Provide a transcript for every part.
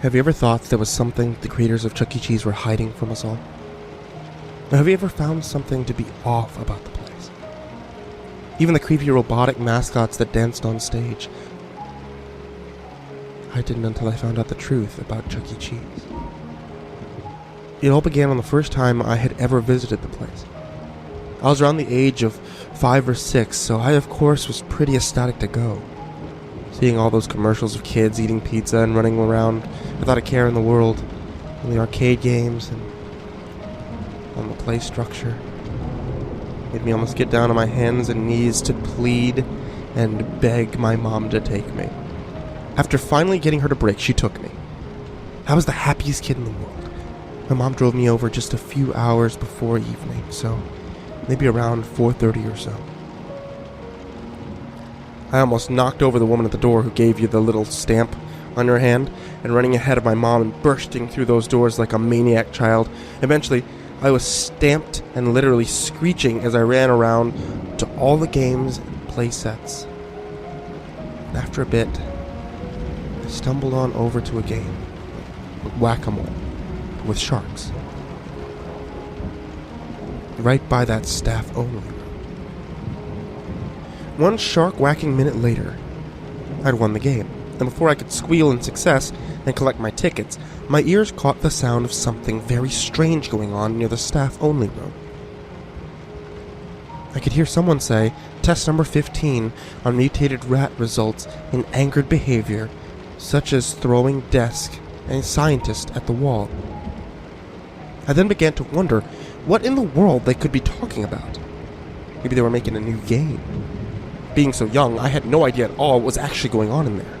Have you ever thought there was something the creators of Chuck E. Cheese were hiding from us all? Or have you ever found something to be off about the place? Even the creepy robotic mascots that danced on stage. I didn't until I found out the truth about Chuck E. Cheese. It all began on the first time I had ever visited the place. I was around the age of 5 or 6, so I of course was pretty ecstatic to go. Seeing all those commercials of kids eating pizza and running around without a care in the world, and the arcade games and on the play structure, made me almost get down on my hands and knees to plead and beg my mom to take me. After finally getting her to break, she took me. I was the happiest kid in the world. My mom drove me over just a few hours before evening, so maybe around 4:30 or so. I almost knocked over the woman at the door who gave you the little stamp on your hand, and running ahead of my mom and bursting through those doors like a maniac child. Eventually, I was stamped and literally screeching as I ran around to all the games and play sets. And after a bit, I stumbled on over to a game, whack-a-mole, with sharks. Right by that staff-only room. One shark-whacking minute later, I'd won the game, and before I could squeal in success and collect my tickets, my ears caught the sound of something very strange going on near the staff-only room. I could hear someone say, "Test number 15 on mutated rat results in angered behavior, such as throwing desk and scientist at the wall." I then began to wonder what in the world they could be talking about. Maybe they were making a new game. Being so young, I had no idea at all what was actually going on in there.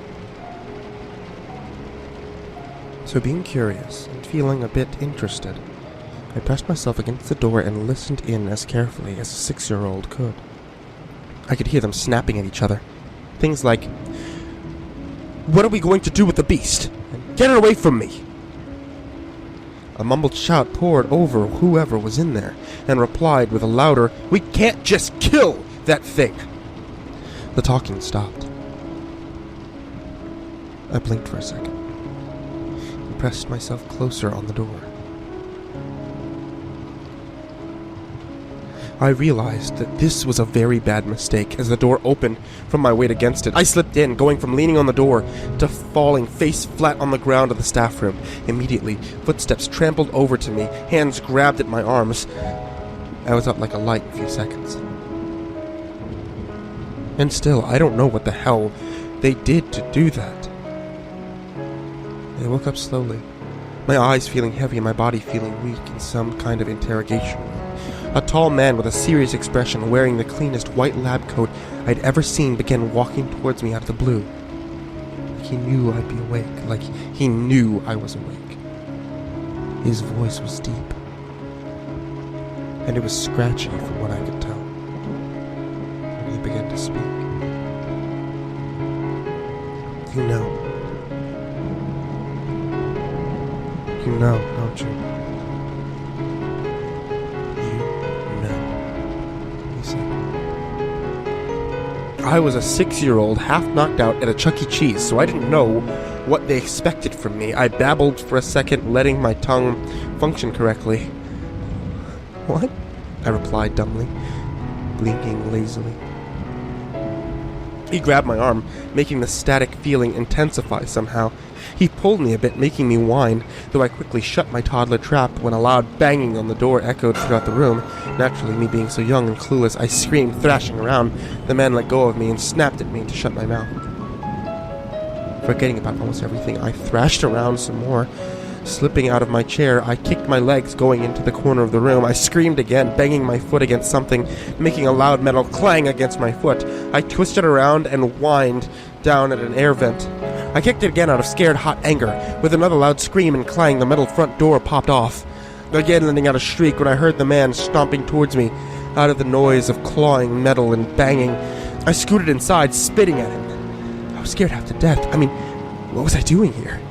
So being curious and feeling a bit interested, I pressed myself against the door and listened in as carefully as a 6-year-old could. I could hear them snapping at each other. Things like, "What are we going to do with the beast? And get it away from me!" A mumbled shout poured over whoever was in there, and replied with a louder, "We can't just kill that thing!" The talking stopped. I blinked for a second, and pressed myself closer on the door. I realized that this was a very bad mistake as the door opened from my weight against it. I slipped in, going from leaning on the door to falling face flat on the ground of the staff room. Immediately, footsteps trampled over to me, hands grabbed at my arms. I was up like a light in a few seconds. And still, I don't know what the hell they did to do that. I woke up slowly, my eyes feeling heavy and my body feeling weak in some kind of interrogation room. A tall man with a serious expression, wearing the cleanest white lab coat I'd ever seen, began walking towards me out of the blue. Like he knew I'd be awake, like he knew I was awake. His voice was deep, and it was scratchy from what I could tell. When he began to speak. You know, don't you? You know, he said. I was a 6-year-old half knocked out at a Chuck E. Cheese, so I didn't know what they expected from me. I babbled for a second, letting my tongue function correctly. "What?" I replied dumbly, blinking lazily. He grabbed my arm, making the static feeling intensify somehow. He pulled me a bit, making me whine, though I quickly shut my toddler trap when a loud banging on the door echoed throughout the room. Naturally, me being so young and clueless, I screamed, thrashing around. The man let go of me and snapped at me to shut my mouth. Forgetting about almost everything, I thrashed around some more. Slipping out of my chair, I kicked my legs going into the corner of the room. I screamed again, banging my foot against something, making a loud metal clang against my foot. I twisted around and whined down at an air vent. I kicked it again out of scared, hot anger. With another loud scream and clang, the metal front door popped off. Again letting out a shriek when I heard the man stomping towards me. Out of the noise of clawing metal and banging, I scooted inside, spitting at him. I was scared half to death. I mean, what was I doing here?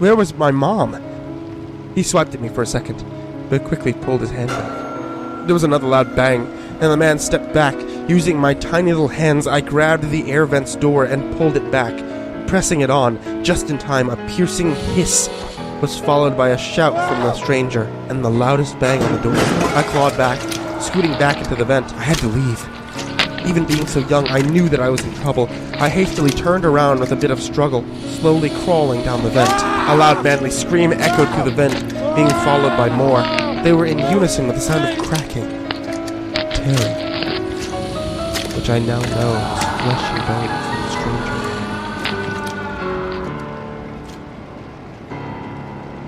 Where was my mom? He swiped at me for a second, but quickly pulled his hand back. There was another loud bang, and the man stepped back. Using my tiny little hands, I grabbed the air vent's door and pulled it back. Pressing it on, just in time, a piercing hiss was followed by a shout from the stranger, and the loudest bang on the door. I clawed back, scooting back into the vent. I had to leave. Even being so young, I knew that I was in trouble. I hastily turned around with a bit of struggle, slowly crawling down the vent. A loud manly scream echoed through the vent, being followed by more. They were in unison with the sound of cracking, tearing, which I now know was flesh and bone from the stranger.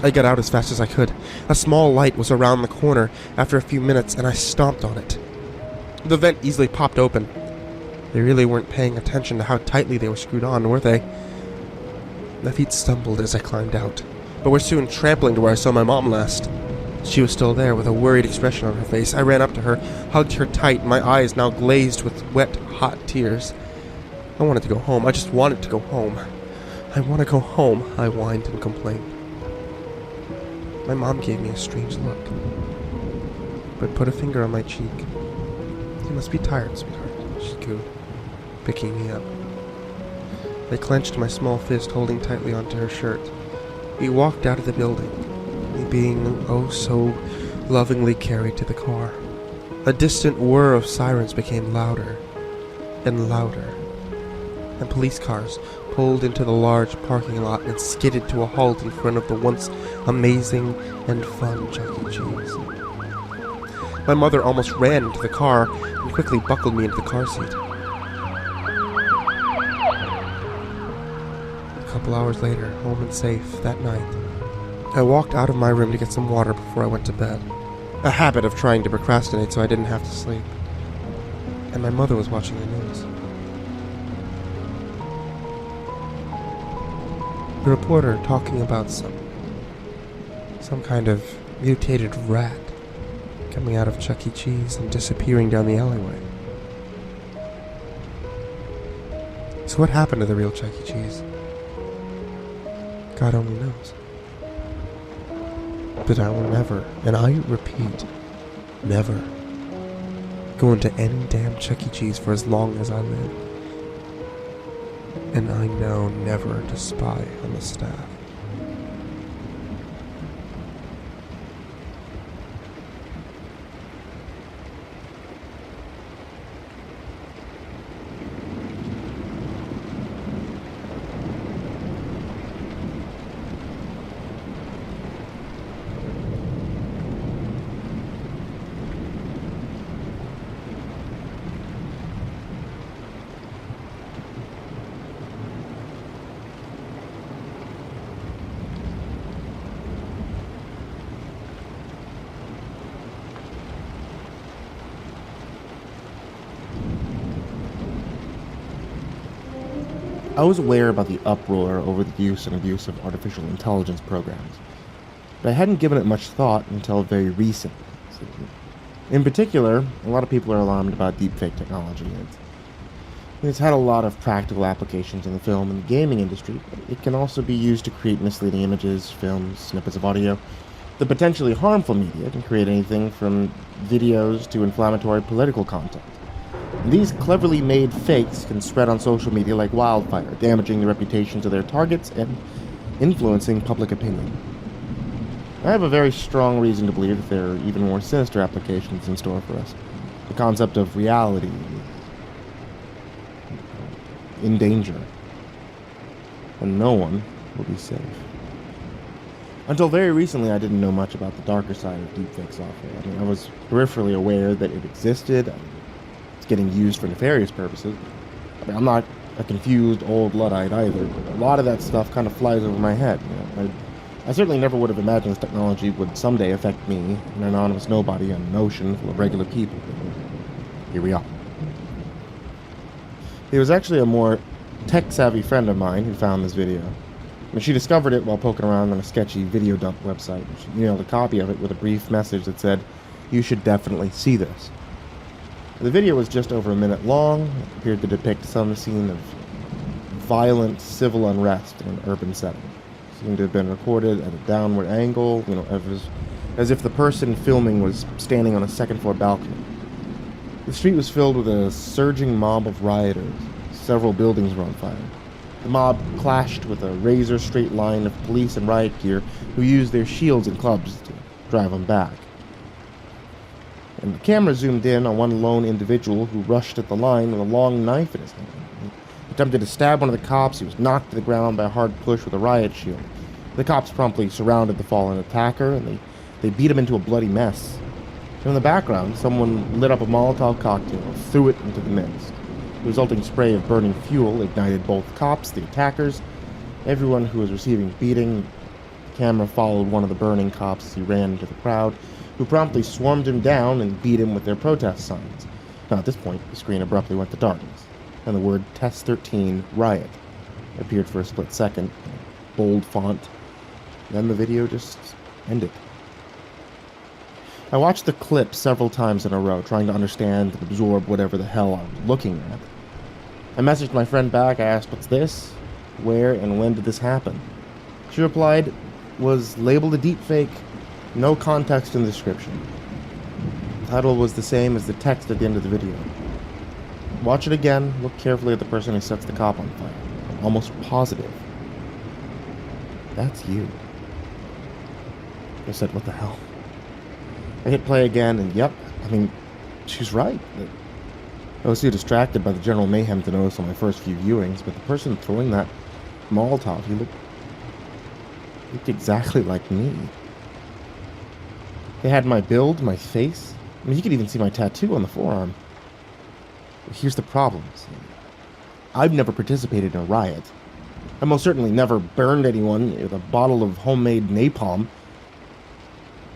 I got out as fast as I could. A small light was around the corner after a few minutes, and I stomped on it. The vent easily popped open. They really weren't paying attention to how tightly they were screwed on, were they? My feet stumbled as I climbed out, but were soon trampling to where I saw my mom last. She was still there with a worried expression on her face. I ran up to her, hugged her tight, my eyes now glazed with wet, hot tears. I wanted to go home. I just wanted to go home. I want to go home, I whined and complained. My mom gave me a strange look, but put a finger on my cheek. You must be tired, sweetheart, she cooed, picking me up. I clenched my small fist, holding tightly onto her shirt. We walked out of the building, me being oh so lovingly carried to the car. A distant whir of sirens became louder and louder, and police cars pulled into the large parking lot and skidded to a halt in front of the once amazing and fun Chuck E. Cheese. My mother almost ran into the car and quickly buckled me into the car seat. A couple hours later, home and safe that night, I walked out of my room to get some water before I went to bed. A habit of trying to procrastinate so I didn't have to sleep. And my mother was watching the news. The reporter talking about some kind of mutated rat coming out of Chuck E. Cheese and disappearing down the alleyway. So what happened to the real Chuck E. Cheese? God only knows. But I will never, and I repeat, never, go into any damn Chuck E. Cheese for as long as I live. And I know never to spy on the staff. I was aware about the uproar over the use and abuse of artificial intelligence programs, but I hadn't given it much thought until very recently. In particular, a lot of people are alarmed about deepfake technology. It's had a lot of practical applications in the film and gaming industry, but it can also be used to create misleading images, films, snippets of audio. The potentially harmful media can create anything from videos to inflammatory political content. These cleverly made fakes can spread on social media like wildfire, damaging the reputations of their targets and influencing public opinion. I have a very strong reason to believe that there are even more sinister applications in store for us. The concept of reality in danger, and no one will be safe. Until very recently, I didn't know much about the darker side of deepfake software. I was peripherally aware that it existed. It's getting used for nefarious purposes. I'm not a confused old Luddite either, but a lot of that stuff kind of flies over my head. I certainly never would have imagined this technology would someday affect me, an anonymous nobody on an ocean full of regular people. Here we are. It was actually a more tech-savvy friend of mine who found this video. She discovered it while poking around on a sketchy video dump website. She emailed a copy of it with a brief message that said, "You should definitely see this." The video was just over a minute long. It appeared to depict some scene of violent civil unrest in an urban setting. seemed to have been recorded at a downward angle, as if the person filming was standing on a second-floor balcony. The street was filled with a surging mob of rioters. Several buildings were on fire. The mob clashed with a razor-straight line of police and riot gear who used their shields and clubs to drive them back. And the camera zoomed in on one lone individual who rushed at the line with a long knife in his hand. He attempted to stab one of the cops. He was knocked to the ground by a hard push with a riot shield. The cops promptly surrounded the fallen attacker, and they beat him into a bloody mess. And in the background, someone lit up a Molotov cocktail and threw it into the midst. The resulting spray of burning fuel ignited both cops, the attackers, everyone who was receiving beating. The camera followed one of the burning cops as he ran into the crowd, who promptly swarmed him down and beat him with their protest signs. Now, at this point, the screen abruptly went to darkness, and the word Test 13 Riot appeared for a split second, bold font. Then the video just ended. I watched the clip several times in a row, trying to understand and absorb whatever the hell I was looking at. I messaged my friend back. I asked, "What's this? Where and when did this happen?" She replied, "Was labeled a deepfake. No context in the description." The title was the same as the text at the end of the video. Watch it again. Look carefully at the person who sets the cop on fire. I'm almost positive that's you. I said, "What the hell?" I hit play again, and yep, she's right. I was too distracted by the general mayhem to notice on my first few viewings, but the person throwing that Molotov, he looked exactly like me. They had my build, my face. You could even see my tattoo on the forearm. Here's the problem. I've never participated in a riot. I most certainly never burned anyone with a bottle of homemade napalm.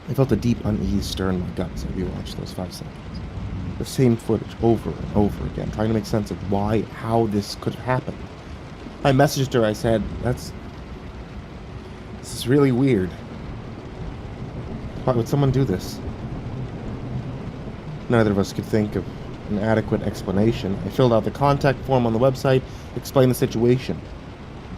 I felt a deep unease stir in my guts as we watched those 5 seconds. The same footage over and over again, trying to make sense of how this could have happened. I messaged her. I said, this is really weird. Why would someone do this? Neither of us could think of an adequate explanation. I filled out the contact form on the website, explained the situation.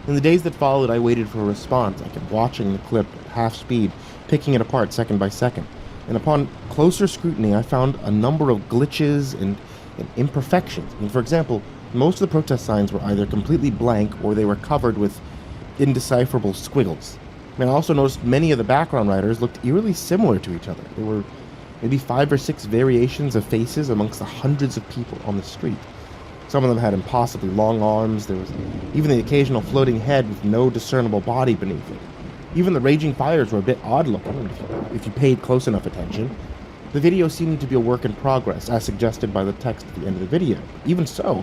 In the days that followed, I waited for a response. I kept watching the clip at half speed, picking it apart second by second. And upon closer scrutiny, I found a number of glitches and imperfections. For example, most of the protest signs were either completely blank or they were covered with indecipherable squiggles. I also noticed many of the background writers looked eerily similar to each other. There were maybe 5 or 6 variations of faces amongst the hundreds of people on the street. Some of them had impossibly long arms. There was even the occasional floating head with no discernible body beneath it. Even the raging fires were a bit odd looking if you paid close enough attention. The video seemed to be a work in progress, as suggested by the text at the end of the video. Even so,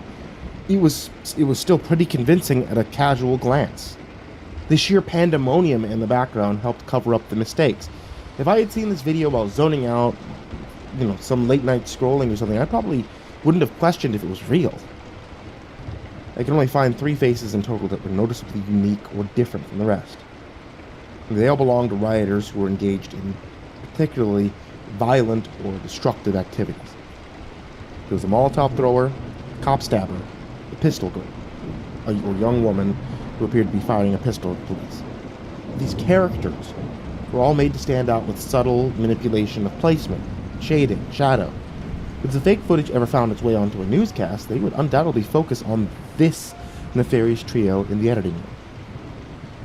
it was still pretty convincing at a casual glance. The sheer pandemonium in the background helped cover up the mistakes. If I had seen this video while zoning out, some late night scrolling or something, I probably wouldn't have questioned if it was real. I can only find 3 faces in total that were noticeably unique or different from the rest. They all belonged to rioters who were engaged in particularly violent or destructive activities. There was a Molotov thrower, cop stabber, a pistol girl, a young woman who appeared to be firing a pistol at police. These characters were all made to stand out with subtle manipulation of placement, shading, shadow. If the fake footage ever found its way onto a newscast, they would undoubtedly focus on this nefarious trio in the editing room.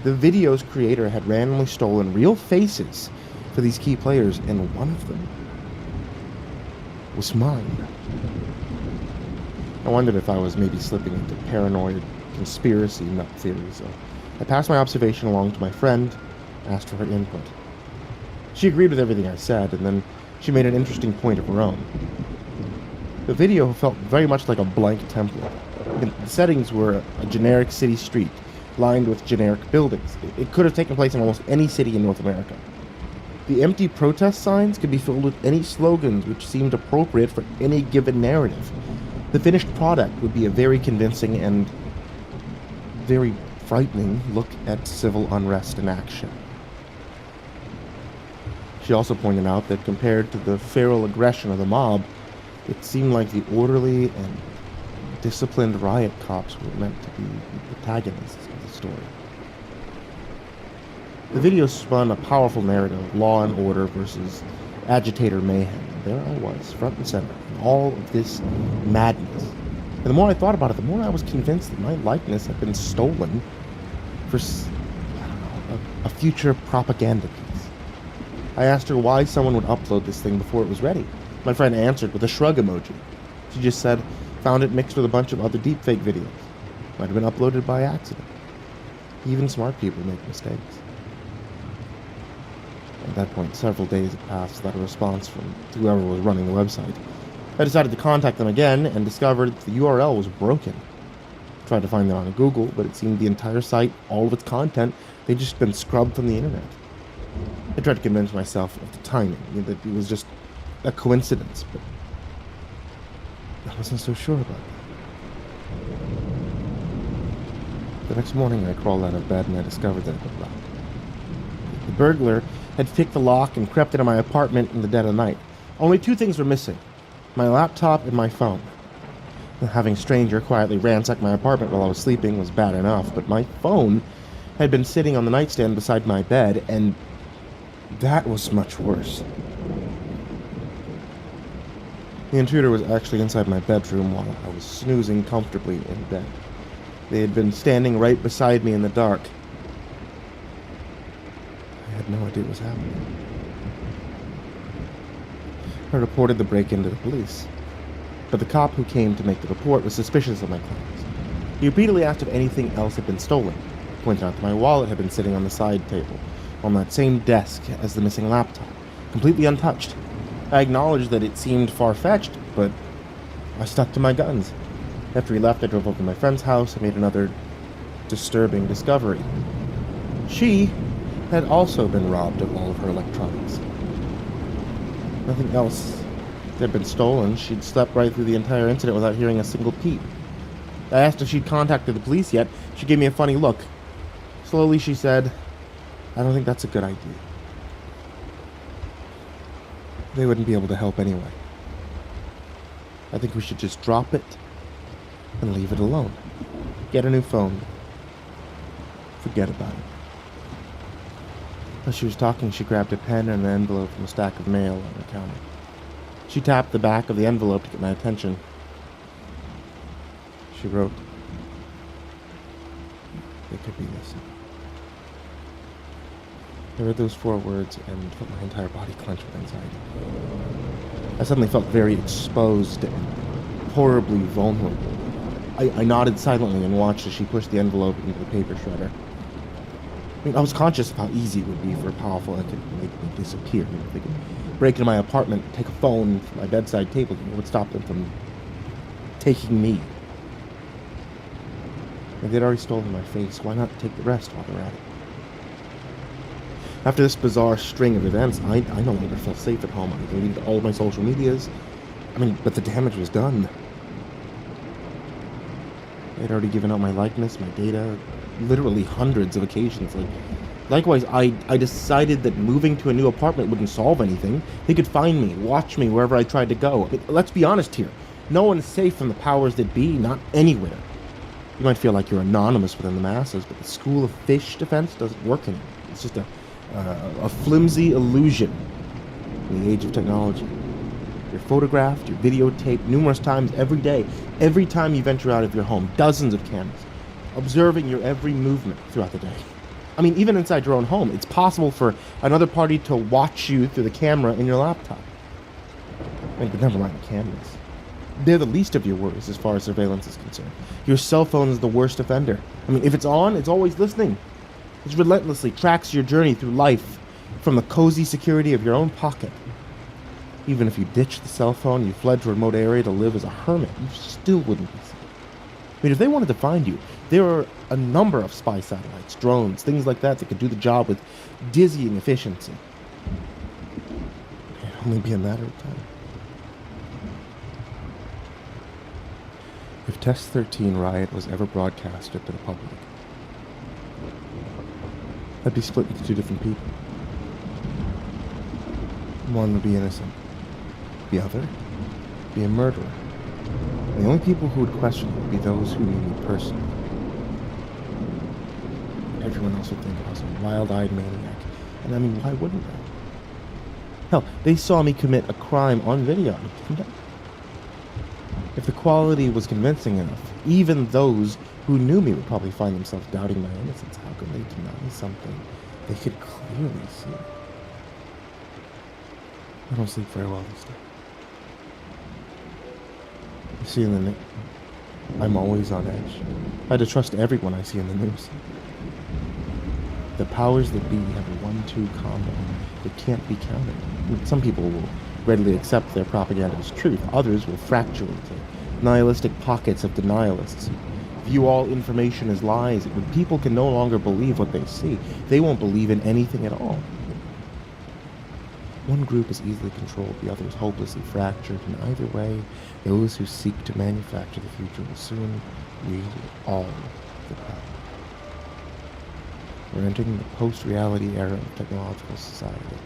The video's creator had randomly stolen real faces for these key players, and one of them was mine. I wondered if I was maybe slipping into paranoid conspiracy nut theories, so I passed my observation along to my friend, asked for her input. She agreed with everything I said, and then she made an interesting point of her own. The video felt very much like a blank template. The settings were a generic city street, lined with generic buildings. It could have taken place in almost any city in North America. The empty protest signs could be filled with any slogans which seemed appropriate for any given narrative. The finished product would be a very convincing and very frightening look at civil unrest in action. She also pointed out that compared to the feral aggression of the mob, it seemed like the orderly and disciplined riot cops were meant to be the protagonists of the story. The video spun a powerful narrative of law and order versus agitator mayhem. And there I was, front and center, in all of this madness. And the more I thought about it, the more I was convinced that my likeness had been stolen for, a future propaganda piece. I asked her why someone would upload this thing before it was ready. My friend answered with a shrug emoji. She just said, found it mixed with a bunch of other deepfake videos. Might have been uploaded by accident. Even smart people make mistakes. At that point, several days had passed without a response from whoever was running the website. I decided to contact them again and discovered the URL was broken. I tried to find it on Google, but it seemed the entire site, all of its content, they'd just been scrubbed from the internet. I tried to convince myself of the timing, that it was just a coincidence, but I wasn't so sure about that. The next morning, I crawled out of bed and I discovered that it had been locked. The burglar had picked the lock and crept into my apartment in the dead of night. Only two things were missing: my laptop and my phone. Having a stranger quietly ransack my apartment while I was sleeping was bad enough, but my phone had been sitting on the nightstand beside my bed, and that was much worse. The intruder was actually inside my bedroom while I was snoozing comfortably in bed. They had been standing right beside me in the dark. I had no idea what was happening. I reported the break-in to the police, but the cop who came to make the report was suspicious of my claims. He repeatedly asked if anything else had been stolen. He pointed out that my wallet had been sitting on the side table, on that same desk as the missing laptop, completely untouched. I acknowledged that it seemed far-fetched, but I stuck to my guns. After he left, I drove over to my friend's house and made another disturbing discovery. She had also been robbed of all of her electronics. Nothing else had been stolen. She'd slept right through the entire incident without hearing a single peep. I asked if she'd contacted the police yet. She gave me a funny look. Slowly she said, "I don't think that's a good idea. They wouldn't be able to help anyway. I think we should just drop it and leave it alone. Get a new phone. Forget about it." As she was talking, she grabbed a pen and an envelope from a stack of mail on her counter. She tapped the back of the envelope to get my attention. She wrote, "It could be listened." I read those 4 words and felt my entire body clench with anxiety. I suddenly felt very exposed and horribly vulnerable. I nodded silently and watched as she pushed the envelope into the paper shredder. I was conscious of how easy it would be for a powerful entity to make me disappear. If they could break into my apartment, take a phone from my bedside table, it would stop them from taking me. If they'd already stolen my face, why not take the rest while they're at it? After this bizarre string of events, I no longer felt safe at home. I deleted all of my social medias. But the damage was done. They'd already given out my likeness, my data, literally hundreds of occasions. Likewise, I decided that moving to a new apartment wouldn't solve anything. They could find me, watch me wherever I tried to go. Let's be honest here. No one's safe from the powers that be, not anywhere. You might feel like you're anonymous within the masses, but the school of fish defense doesn't work anymore. It's just a flimsy illusion in the age of technology. You're photographed, you're videotaped numerous times every day. Every time you venture out of your home, dozens of cameras, observing your every movement throughout the day. Even inside your own home, it's possible for another party to watch you through the camera in your laptop. But never mind the cameras. They're the least of your worries as far as surveillance is concerned. Your cell phone is the worst offender. If it's on, it's always listening. It relentlessly tracks your journey through life from the cozy security of your own pocket. Even if you ditched the cell phone, you fled to a remote area to live as a hermit, you still wouldn't be safe. If they wanted to find you, there are a number of spy satellites, drones, things like that could do the job with dizzying efficiency. It'd only be a matter of time. If Test 13 Riot was ever broadcasted to the public, I'd be split into 2 different people. One would be innocent. The other be a murderer. And the only people who would question it would be those who knew me personally. I'd everyone else would think I was a wild-eyed maniac. And I mean, why wouldn't they? Hell, they saw me commit a crime on video, didn't they? If the quality was convincing enough, even those who knew me would probably find themselves doubting my innocence. How could they deny something they could clearly see? I don't sleep very well these days. You see, in the I'm always on edge. I had to trust everyone I see in the news. The powers that be have a 1-2 combo that can't be counted. Some people will readily accept their propaganda as truth. Others will fracture into nihilistic pockets of denialists. View all information as lies. When people can no longer believe what they see, they won't believe in anything at all. One group is easily controlled, the other is hopelessly fractured, and either way, those who seek to manufacture the future will soon wield all the power. We're entering the post-reality era of technological society.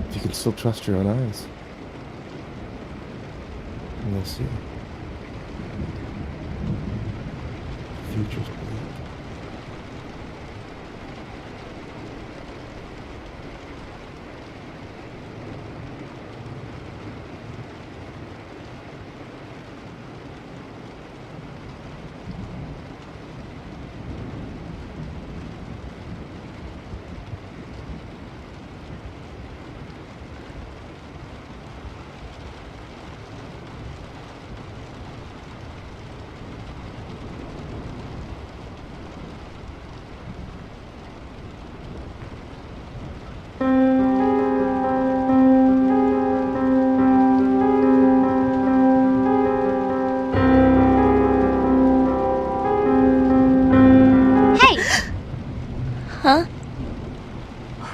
If you can still trust your own eyes, then you'll see. The future's bleak.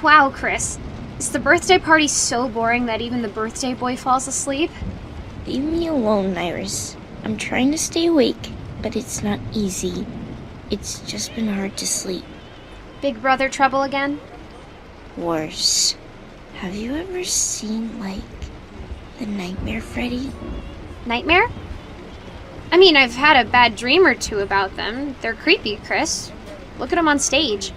Wow, Chris. Is the birthday party so boring that even the birthday boy falls asleep? Leave me alone, Iris. I'm trying to stay awake, but it's not easy. It's just been hard to sleep. Big brother trouble again? Worse. Have you ever seen, like, the Nightmare Freddy? Nightmare? I mean, I've had a bad dream or two about them. They're creepy, Chris. Look at them on stage.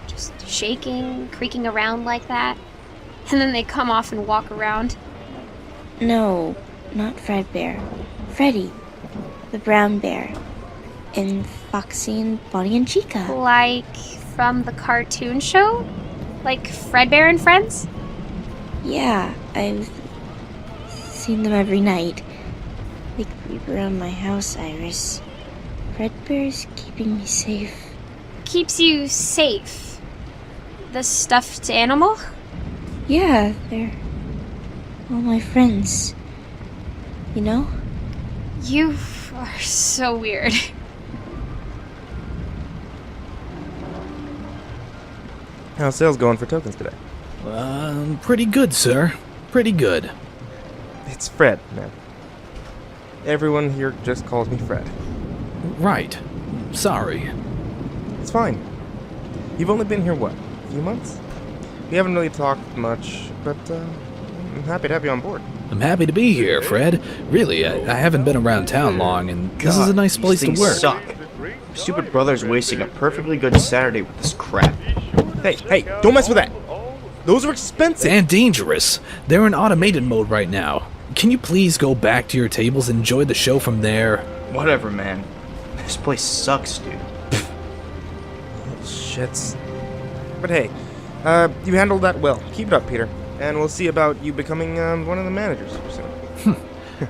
Just shaking, creaking around like that. And then they come off and walk around. No, not Fredbear. Freddy, the brown bear. And Foxy and Bonnie and Chica. Like from the cartoon show? Like Fredbear and Friends? Yeah, I've seen them every night. They creep around my house, Iris. Fredbear's keeping me safe. Keeps you safe? The stuffed animal? Yeah, they're all my friends. You know? You are so weird. How's sales going for tokens today? Pretty good, sir. Pretty good. It's Fred, man. Everyone here just calls me Fred. Right. Sorry. It's fine. You've only been here, what, a few months? We haven't really talked much, but I'm happy to have you on board. I'm happy to be here, Fred. Really, I haven't been around town long, and this is a nice place to work. Suck. Your stupid brother's wasting a perfectly good Saturday with this crap. Hey, don't mess with that! Those are expensive! And dangerous. They're in automated mode right now. Can you please go back to your tables and enjoy the show from there? Whatever, man. This place sucks, dude. Shits. But hey, you handled that well. Keep it up, Peter. And we'll see about you becoming one of the managers soon.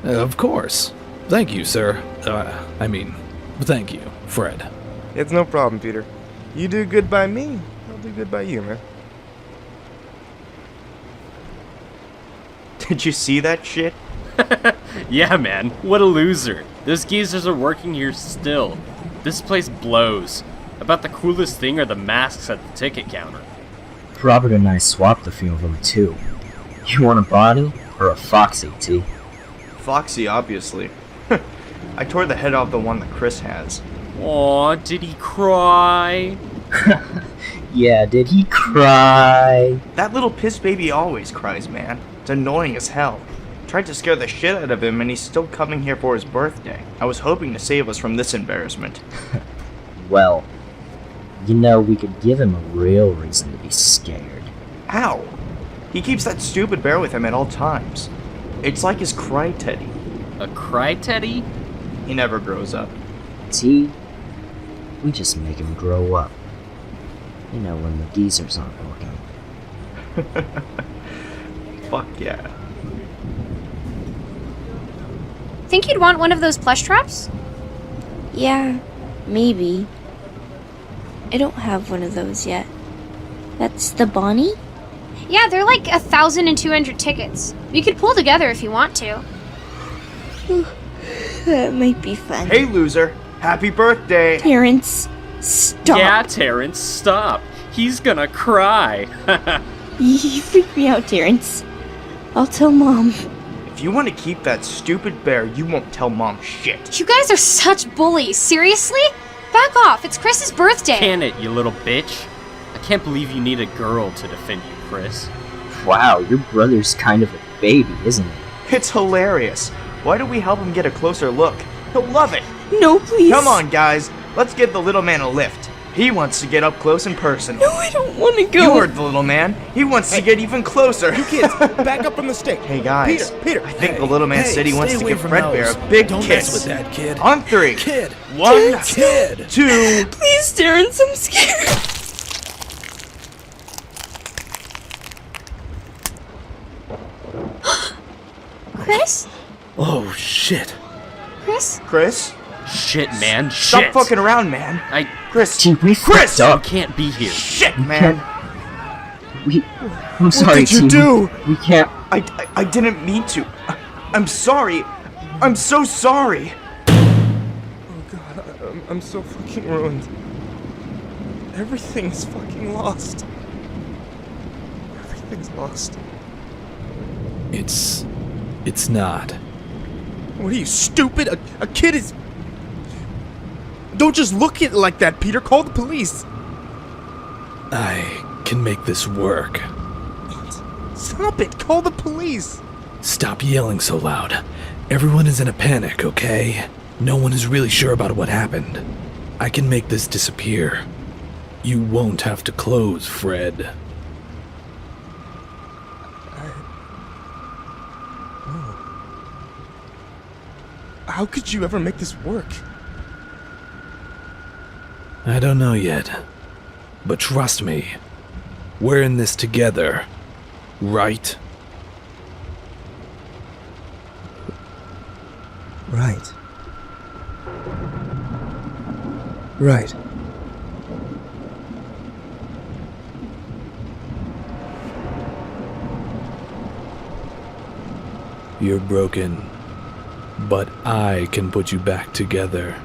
Of course. Thank you, sir. Thank you, Fred. It's no problem, Peter. You do good by me, I'll do good by you, man. Did you see that shit? Yeah, man. What a loser. Those geezers are working here still. This place blows. About the coolest thing are the masks at the ticket counter. Robert and I swapped a few of them, too. You want a Bonnie or a Foxy, T? Foxy, obviously. I tore the head off the one that Chris has. Aw, did he cry? Yeah, did he cry? That little piss baby always cries, man. It's annoying as hell. Tried to scare the shit out of him and he's still coming here for his birthday. I was hoping to save us from this embarrassment. Well, You know, we could give him a real reason to be scared. Ow! He keeps that stupid bear with him at all times. It's like his cry teddy. A cry teddy? He never grows up. T, we just make him grow up. You know, when the geezers aren't looking. Fuck yeah. Think you'd want one of those plush traps? Yeah, maybe. I don't have one of those yet. That's the Bonnie? Yeah, they're like 1,200 tickets. We could pull together if you want to. That might be fun. Hey, loser. Happy birthday. Terrence, stop. Yeah, Terrence, stop. He's gonna cry. You freak me out, Terrence. I'll tell Mom. If you want to keep that stupid bear, you won't tell Mom shit. You guys are such bullies. Seriously? Back off. It's Chris's birthday. Can it, you little bitch? I can't believe you need a girl to defend you, Chris. Wow, your brother's kind of a baby, isn't he? It's hilarious. Why don't we help him get a closer look? He'll love it. No, please. Come on, guys. Let's give the little man a lift. He wants to get up close and personal. No, I don't want to go. You heard the little man. He wants to get even closer. You kids, back up from the stick. Hey, guys. Peter. I think the little man said he wants to give Fredbear a big Don't kiss. mess with that, kid. On 3. Kid. 1, Kid. 2. Please, Terrence, I'm scared. Chris? Oh, shit. Chris? Chris? Shit, man, Stop shit. fucking around, man. Chris. T, we Chris! fucked up. You can't be here. Shit, man. I'm sorry, What did you T. do? We can't. I didn't mean to. I'm sorry. I'm so sorry. Oh god, I'm so fucking ruined. Everything's fucking lost. Everything's lost. It's not. What are you, stupid? A kid is... Don't just look at it like that, Peter. Call the police. I can make this work. Stop it. Call the police. Stop yelling so loud. Everyone is in a panic, okay? No one is really sure about what happened. I can make this disappear. You won't have to close, Fred. How could you ever make this work? I don't know yet. But trust me, we're in this together, right? Right. Right. You're broken, but I can put you back together.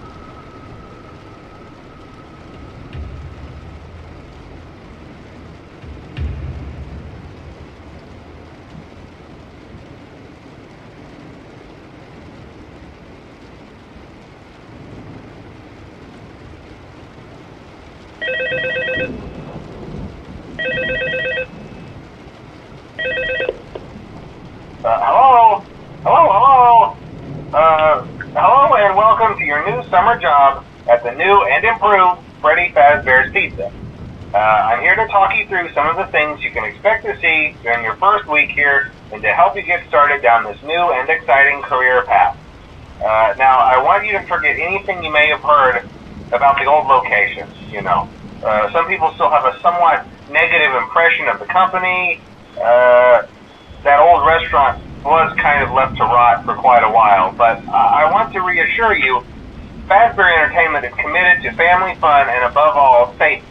Hello and welcome to your new summer job at the new and improved Freddy Fazbear's Pizza. I'm here to talk you through some of the things you can expect to see during your first week here and to help you get started down this new and exciting career path. Now, I want you to forget anything you may have heard about the old locations, you know. Some people still have a somewhat negative impression of the company. That old restaurant was kind of left to rot for quite a while, but I want to reassure you, Fazbear Entertainment is committed to family fun and above all, safety.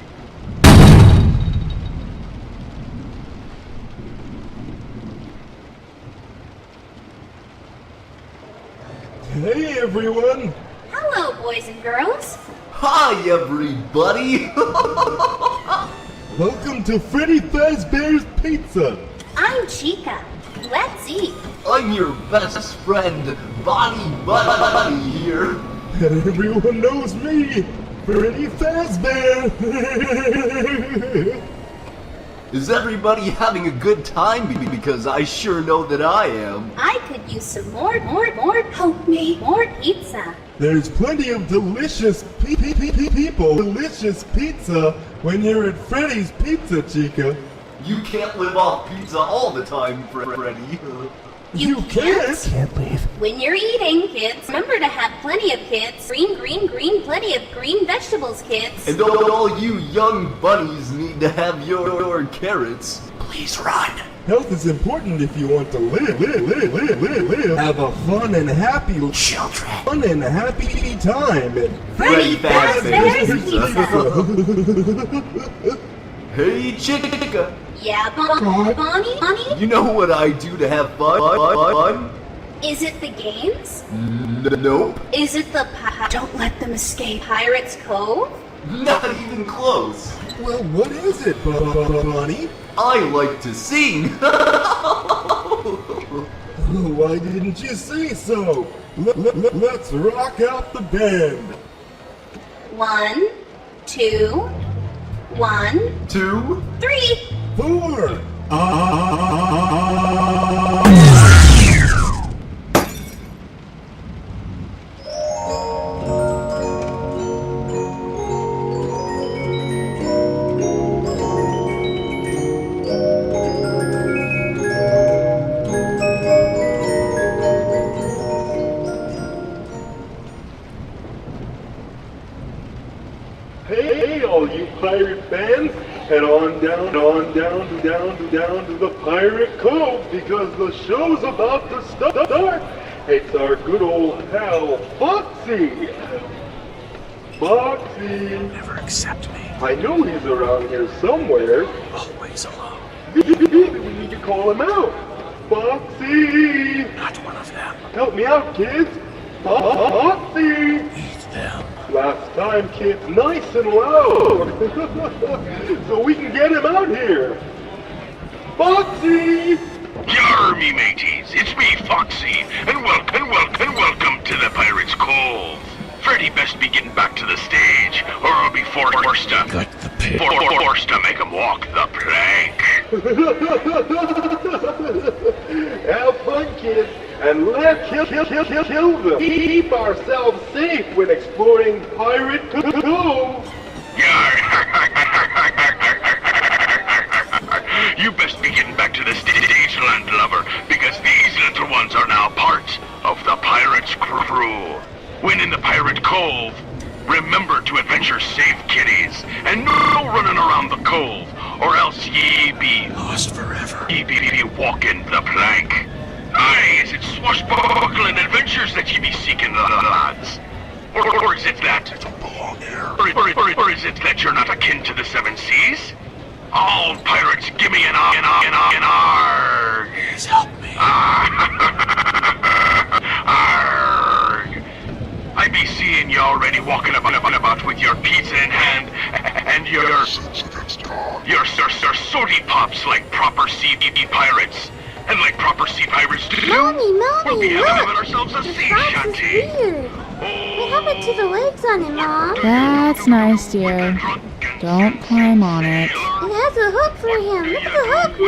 Hey everyone! Hello, boys and girls. Hi everybody! Welcome to Freddy Fazbear's Pizza! I'm Chica. Let's eat. I'm your best friend, Buddy here. And everyone knows me, Freddy Fazbear! Is everybody having a good time? Because I sure know that I am. I could use some more, help me, more pizza. There's plenty of delicious people delicious pizza when you're at Freddy's Pizza, Chica. You can't live off pizza all the time, Freddy. You can't? Can't leave. When you're eating, kids, remember to have plenty of kids. Green, plenty of green vegetables, kids. And all you young bunnies need to have your carrots. Please run. Health is important if you want to live. Have a fun and happy Children. Fun and happy time at Freddy Fazbear's Pizza. Hey, Chica. Yeah, Bonnie? You know what I do to have fun? Is it the games? Nope. Is it the Don't let them escape Pirates Cove? Not even close. Well, what is it, Bonnie? I like to sing. Why didn't you say so? Let's rock out the band. 1, 2, 1, 2, 3. 4. Hey, all you pirate fans, head on down to the Pirate Cove because the show's about to start. It's our good old pal, Foxy. Foxy. Never accept me. I know he's around here somewhere. Always alone. We need to call him out. Foxy. Not one of them. Help me out, kids. Foxy. Eat them. Last time, kids, nice and loud, so we can get him out here. Foxy! Yar, me mateys, it's me, Foxy, and welcome to the Pirate's Cove. Freddy best be getting back to the stage, or I'll be forced to... Gut the pig. Forced to make him walk the plank. Have fun, kids, and let's kill them. Keep ourselves safe when exploring Pirate Cove. You best be getting back to the stage, land lover, because these little ones are now part of the pirate's crew. When in the Pirate Cove, remember to adventure safe, kiddies, and no running around the cove, or else ye be Lost forever. Ye be walking the plank. Aye, is it swashbuckling adventures that ye be seeking, lads? Or is it that... I don't belong here. Or is it that you're not akin to the seven seas? All pirates, give me an arg. Please help me. Arg. I be seeing you already walking about with your pizza in hand, and your sody pops like proper sea pirates. And like proper sea pirates do, we'll be having ourselves a sea shanty. Weird. What happened to the legs on it, Mom? That's nice, dear. Don't climb on it. It has a hook for him. Look at the hook,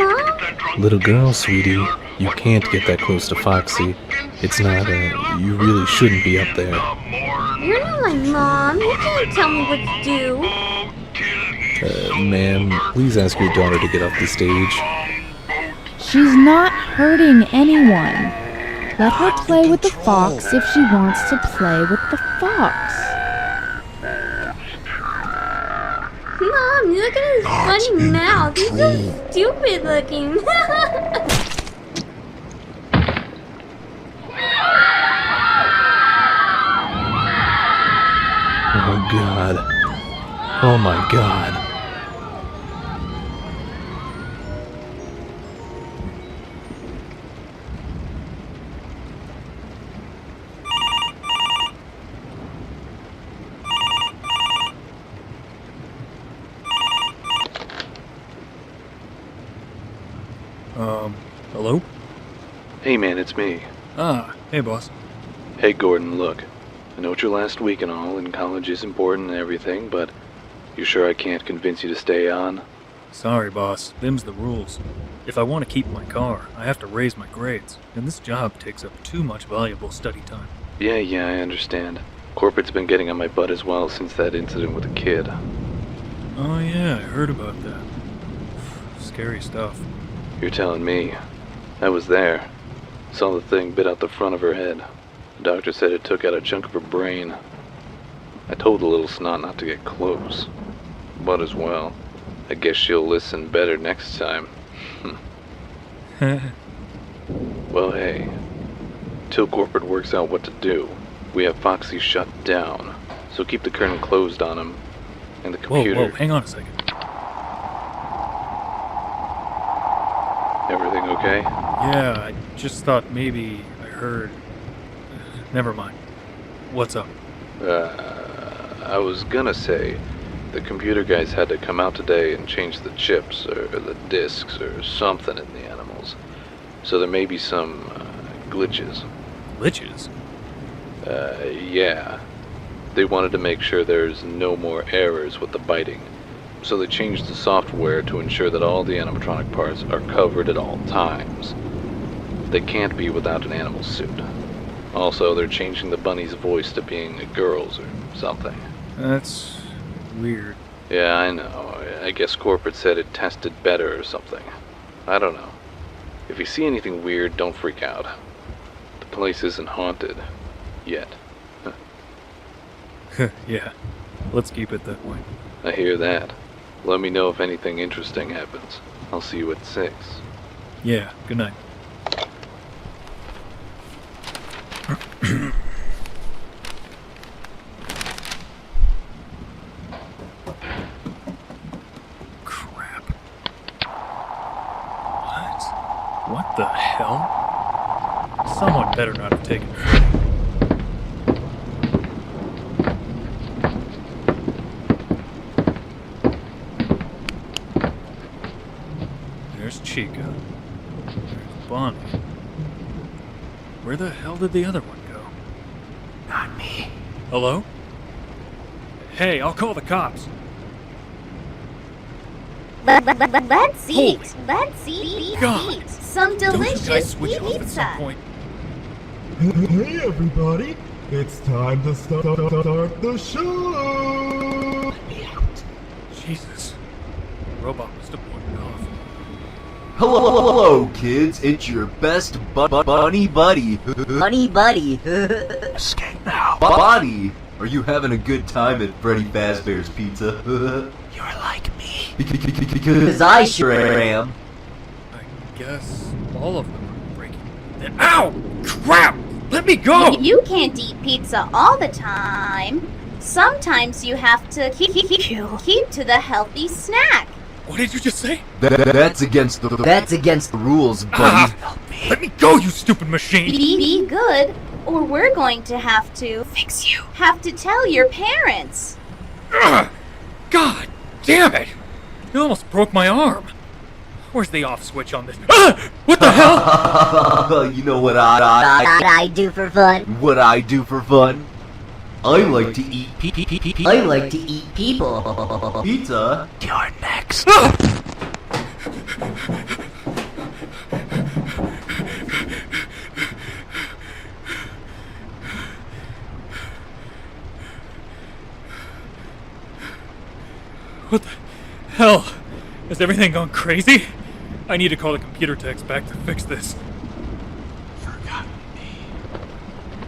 Mom. Little girl, sweetie, you can't get that close to Foxy. It's not, you really shouldn't be up there. You're not my mom. You can't tell me what to do. Ma'am, please ask your daughter to get off the stage. She's not hurting anyone. Let her play with the fox if she wants to play with the fox. Mom, look at his funny mouth. He's so stupid looking. Oh God. Oh my God. Hello? Hey man, it's me. Ah, hey boss. Hey Gordon, look. I know it's your last week and all, and college is important and everything, but you sure I can't convince you to stay on? Sorry boss, them's the rules. If I want to keep my car, I have to raise my grades, and this job takes up too much valuable study time. Yeah, I understand. Corporate's been getting on my butt as well since that incident with the kid. Oh yeah, I heard about that. Scary stuff. You're telling me. I was there. Saw the thing bit out the front of her head. The doctor said it took out a chunk of her brain. I told the little snot not to get close. But as well, I guess she'll listen better next time. Well, hey. Till corporate works out what to do, we have Foxy shut down. So keep the curtain closed on him. And the computer... Whoa, hang on a second. Everything okay? Yeah, I just thought maybe I heard... Never mind. What's up? I was gonna say, the computer guys had to come out today and change the chips, or the disks, or something in the animals. So there may be some, glitches. Glitches? Yeah. They wanted to make sure there's no more errors with the biting. So they changed the software to ensure that all the animatronic parts are covered at all times. They can't be without an animal suit. Also, they're changing the bunny's voice to being a girl's or something. That's weird. Yeah, I know. I guess corporate said it tested better or something. I don't know. If you see anything weird, don't freak out. The place isn't haunted. Yet. Yeah. Let's keep it that way. I hear that. Let me know if anything interesting happens. I'll see you at 6. Yeah, good night. Crap. What the hell? Someone better not have taken Freddy. There's Chica. There's Bonnie. Where the hell did the other one go? Not me. Hello? Hey, I'll call the cops. Let's eat. Holy Let's eat. God. Some Don't you guys delicious switch off at some pizza. point? Hey everybody, it's time to start the show! Jesus. The robot must have wandered off. Hello, kids. It's your best bunny buddy. Bunny buddy. Escape now. Bonnie, are you having a good time at Freddy Fazbear's Pizza? You're like me. Because I sure am. I guess all of them are breaking. Ow! Crap! Let me go! You can't eat pizza all the time. Sometimes you have to keep to the healthy snack. What did you just say? That's against the rules, buddy. Let me go, you stupid machine! Be good, or we're going to have to fix you. Have to tell your parents. God damn it! You almost broke my arm. Where's the off switch on this? What the hell? You know what I do for fun? What I do for fun? I like to eat I like to eat people. Pizza. You're next. What the hell? Has everything gone crazy? I need to call the computer techs back to fix this. Forgotten me.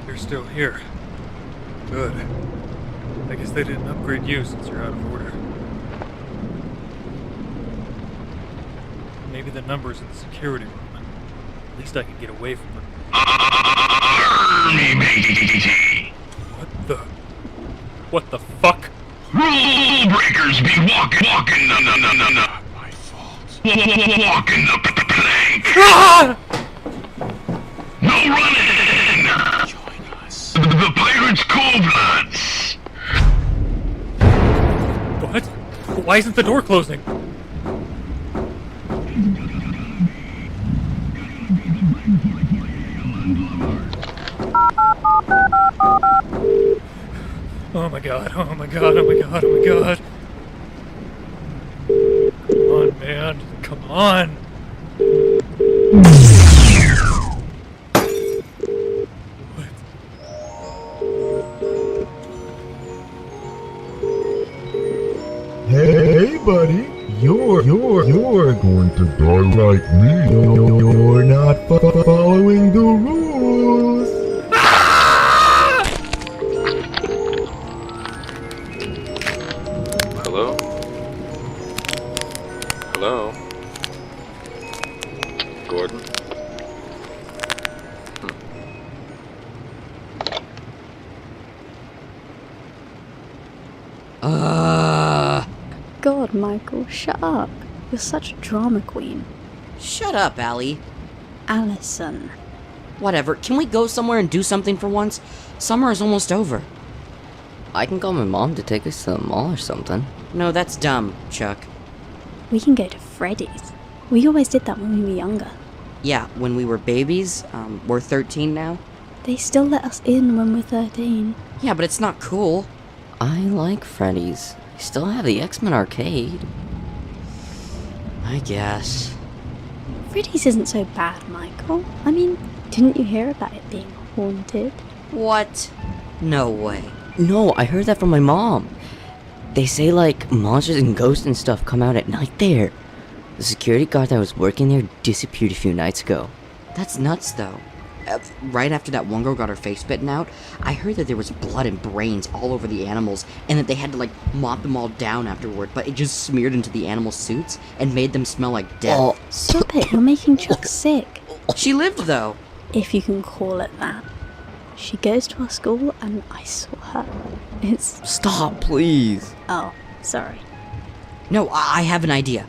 You're still here. Good. I guess they didn't upgrade you since you're out of order. Maybe the number's in the security room. At least I can get away from them. What the fuck? Rule breakers be walking, no. My fault. Walking the plank. Ah! No running. Join us. The Pirates Cove, lads. What? Why isn't the door closing? Oh my god, oh my god, oh my god, oh my god. Come on, man. Come on. What? Hey, buddy. You're going to die like me. You're not following the rules. Hello? Hello? Gordon? God, Michael, shut up. You're such a drama queen. Shut up, Allie. Allison. Whatever, can we go somewhere and do something for once? Summer is almost over. I can call my mom to take us to the mall or something. No, that's dumb, Chuck. We can go to Freddy's. We always did that when we were younger. Yeah, when we were babies, we're 13 now. They still let us in when we're 13. Yeah, but it's not cool. I like Freddy's. I still have the X-Men arcade. I guess. Freddy's isn't so bad, Michael. I mean, didn't you hear about it being haunted? What? No way. No, I heard that from my mom. They say, like, monsters and ghosts and stuff come out at night there. The security guard that was working there disappeared a few nights ago. That's nuts, though. Right after that one girl got her face bitten out, I heard that there was blood and brains all over the animals, and that they had to, like, mop them all down afterward, but it just smeared into the animal suits and made them smell like death. Oh. Stop it, you're making Chuck sick. She lived, though. If you can call it that. She goes to our school and I saw her. It's... Stop, please. Oh, sorry. No, I have an idea.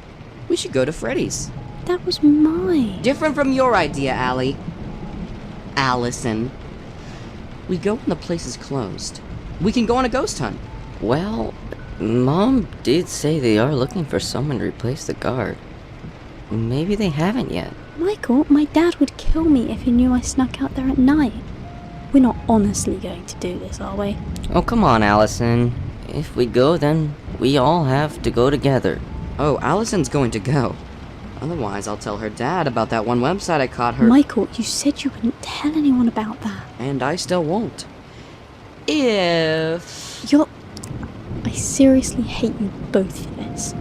We should go to Freddy's. That was mine. Different from your idea, Allie. Allison. We go when the place is closed. We can go on a ghost hunt. Well, Mom did say they are looking for someone to replace the guard. Maybe they haven't yet. Michael, my dad would kill me if he knew I snuck out there at night. We're not honestly going to do this, are we? Oh, come on, Allison. If we go, then we all have to go together. Oh, Allison's going to go. Otherwise, I'll tell her dad about that one website I caught her. Michael, you said you wouldn't tell anyone about that. And I still won't. If... I seriously hate you both for this.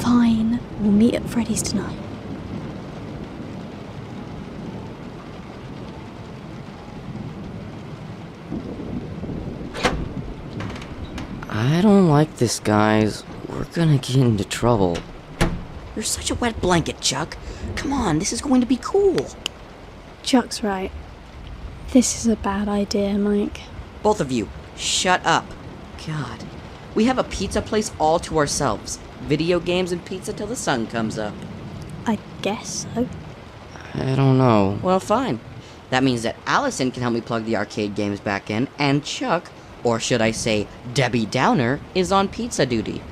Fine, we'll meet at Freddy's tonight. I don't like this, guys. We're gonna get into trouble. You're such a wet blanket, Chuck. Come on, this is going to be cool. Chuck's right. This is a bad idea, Mike. Both of you, shut up. God. We have a pizza place all to ourselves. Video games and pizza till the sun comes up. I guess so. I don't know. Well, fine. That means that Allison can help me plug the arcade games back in, and Chuck, or should I say Debbie Downer, is on pizza duty.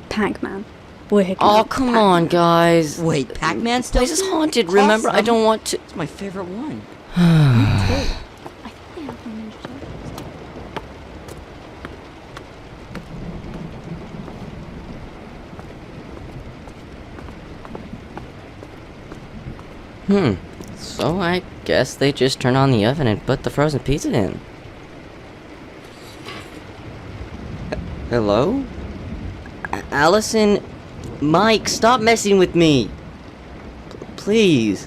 Pac-Man. Oh, come on, guys. Wait, Pac-Man still? This is haunted, remember? I don't want to... It's my favorite one. So I guess they just turn on the oven and put the frozen pizza in. Hello? Allison? Mike, stop messing with me! Please.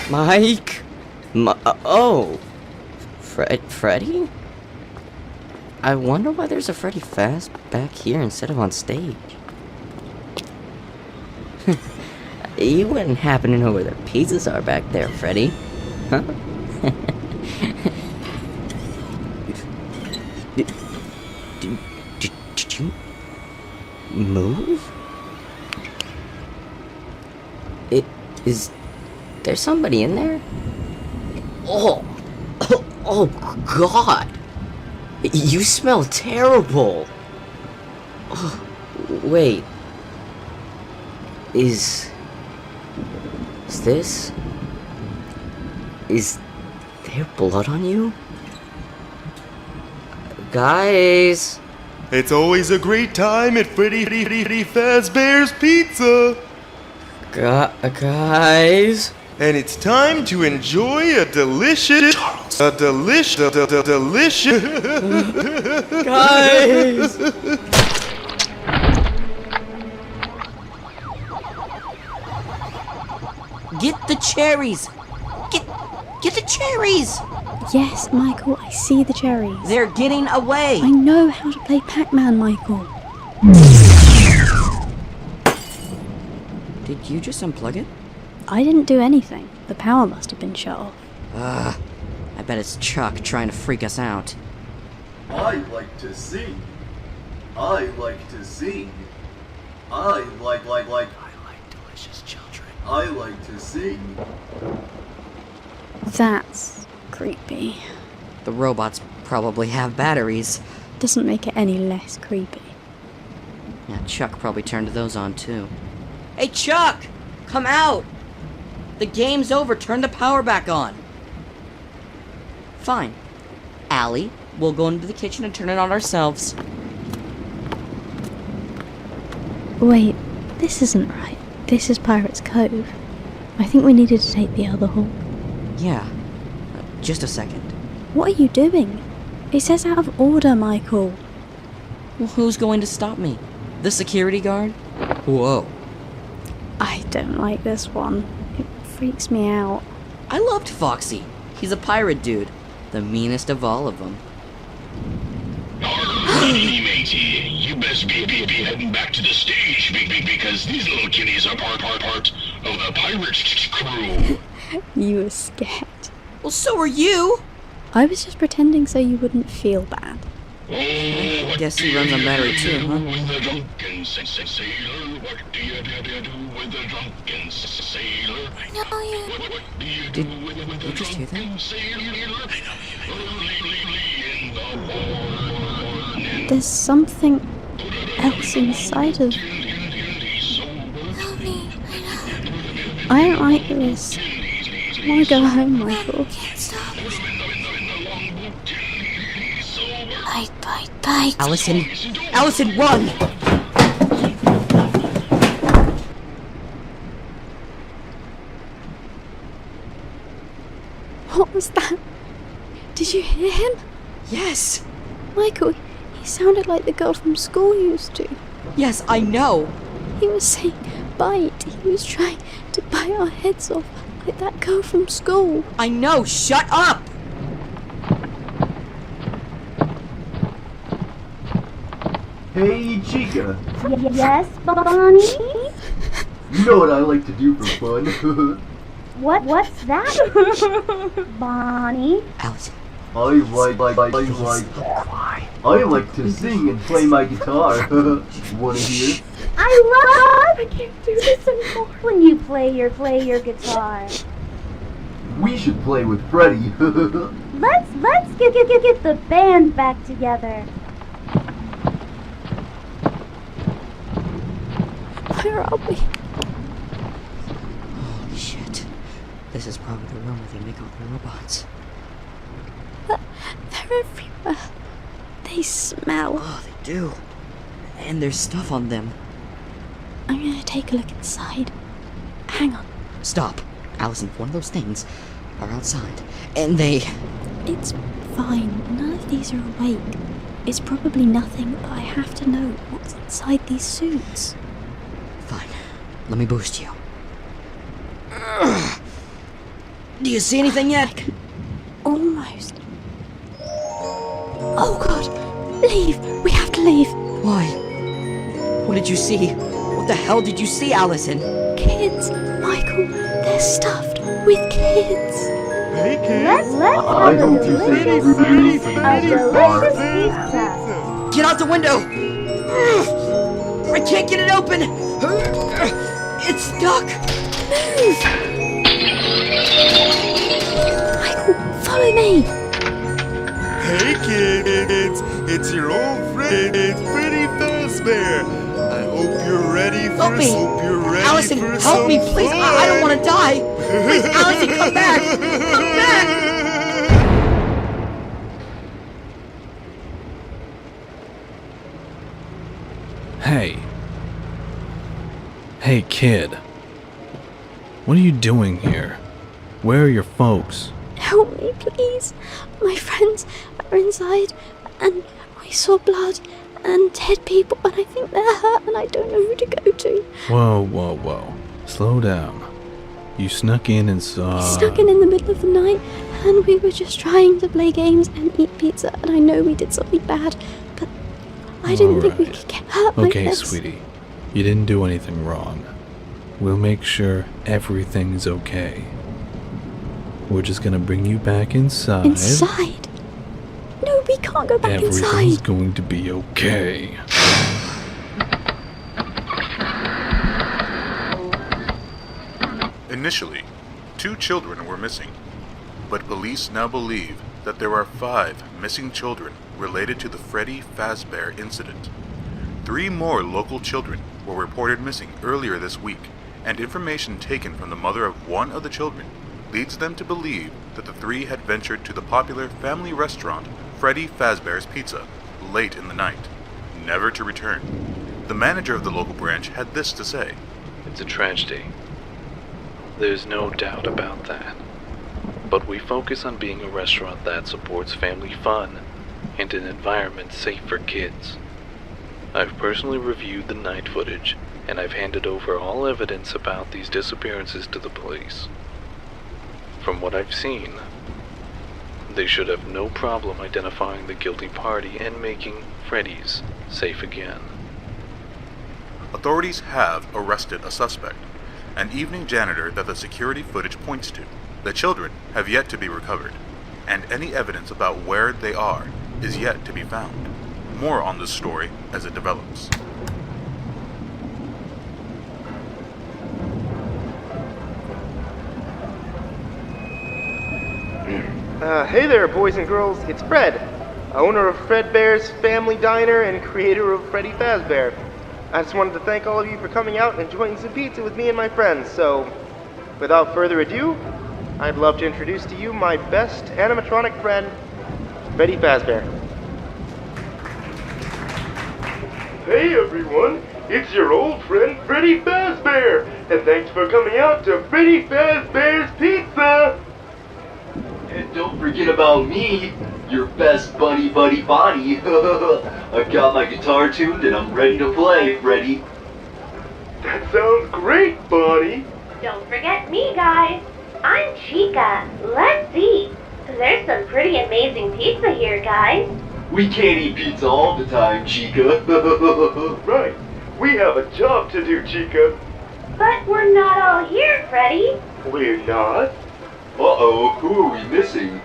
Mike? Oh! Freddy? I wonder why there's a Freddy Fast back here instead of on stage. You wouldn't happen to know where the pizzas are back there, Freddy. Huh? Did you move? Is there somebody in there? Oh God! You smell terrible. Oh, wait. Is there blood on you? Guys! It's always a great time at Freddy Fazbear's Pizza! Guys? and it's time to enjoy a delicious. Guys! Get the cherries! Get the cherries! Yes, Michael, I see the cherries. They're getting away! I know how to play Pac-Man, Michael. Did you just unplug it? I didn't do anything. The power must have been shut off. I bet it's Chuck trying to freak us out. I like to sing. I like to sing. I like delicious children. I like to sing. That's creepy. The robots probably have batteries. Doesn't make it any less creepy. Yeah, Chuck probably turned those on too. Hey Chuck! Come out! The game's over, turn the power back on. Fine. Allie, we'll go into the kitchen and turn it on ourselves. Wait, this isn't right. This is Pirate's Cove. I think we needed to take the other hall. Yeah. Just a second. What are you doing? It says out of order, Michael. Well, who's going to stop me? The security guard? Whoa. I don't like this one. It freaks me out. I loved Foxy. He's a pirate dude. The meanest of all of them. Alrighty, matey. You best be heading back to the stage, because these little kitties are part of the pirate's crew. You were scared. Well, so are you. I was just pretending so you wouldn't feel bad. I guess he runs on battery too, huh? With the drunken sailor, what do you do with the drunken sailor? No, you. What do you Did do with the you just hear that? drunken sailor? Early in the morning. There's something else inside of... Help me. I don't like this. I want to go home, Michael. Can't stop. Bite. Allison! Allison, run! What was that? Did you hear him? Yes! Michael, he sounded like the girl from school used to. Yes, I know! He was saying bite. He was trying to bite our heads off like that girl from school. I know! Shut up! Hey, Chica. Yes, Bonnie? You know what I like to do for fun. What's that? Bonnie? Allison. I like to sing and play my guitar. Wanna hear? I can't do this anymore. When you play your guitar. We should play with Freddy. Let's get the band back together. Where are we? Holy shit. This is probably the room where they make all the robots. They're everywhere. They smell. Oh, they do. And there's stuff on them. I'm gonna take a look inside. Hang on. Stop. Allison, one of those things are outside. And they... It's fine. None of these are awake. It's probably nothing, but I have to know what's inside these suits. Fine. Let me boost you. Do you see anything yet? Almost. Oh god! Leave! We have to leave! Why? What did you see? What the hell did you see, Allison? Kids! Michael, they're stuffed with kids! Hey, kids! Let's I have a hope you say delicious delicious pizza. Get out the window! I can't get it open! It's stuck! Move! Michael, follow me! Hey, kids! It's your old friend, Freddy Fazbear. I hope you're ready for Help me! Allison, for help some me, please! I don't want to die! Please, Allison, come back! Come back! Hey. Hey, kid. What are you doing here? Where are your folks? Help me, please. My friends are inside, and we saw blood and dead people, and I think they're hurt, and I don't know who to go to. Whoa. Slow down. You snuck in and saw... Snuck in the middle of the night, and we were just trying to play games and eat pizza, and I know we did something bad, but I didn't think we could get hurt like Okay, this. sweetie. You didn't do anything wrong. We'll make sure everything's okay. We're just gonna bring you back inside. Inside? No, we can't go back Everything's inside. going to be okay. Initially, 2 children were missing, but police now believe that there are 5 missing children related to the Freddy Fazbear incident. 3 more local children were reported missing earlier this week, and information taken from the mother of one of the children leads them to believe that the 3 had ventured to the popular family restaurant Freddy Fazbear's Pizza late in the night, never to return. The manager of the local branch had this to say. It's a tragedy. There's no doubt about that. But we focus on being a restaurant that supports family fun and an environment safe for kids. I've personally reviewed the night footage, and I've handed over all evidence about these disappearances to the police. From what I've seen, they should have no problem identifying the guilty party and making Freddy's safe again. Authorities have arrested a suspect, an evening janitor that the security footage points to. The children have yet to be recovered, and any evidence about where they are is yet to be found. More on this story as it develops. Hey there, boys and girls. It's Fred, owner of Fredbear's Family Diner and creator of Freddy Fazbear. I just wanted to thank all of you for coming out and enjoying some pizza with me and my friends. So, without further ado, I'd love to introduce to you my best animatronic friend, Freddy Fazbear. Hey everyone, it's your old friend Freddy Fazbear, and thanks for coming out to Freddy Fazbear's Pizza! And don't forget about me, your best buddy. I've got my guitar tuned and I'm ready to play, Freddy. That sounds great, Bonnie. Don't forget me, guys. I'm Chica. Let's eat. There's some pretty amazing pizza here, guys. We can't eat pizza all the time, Chica. Right. We have a job to do, Chica. But we're not all here, Freddy. We're not? Uh-oh, who are we missing?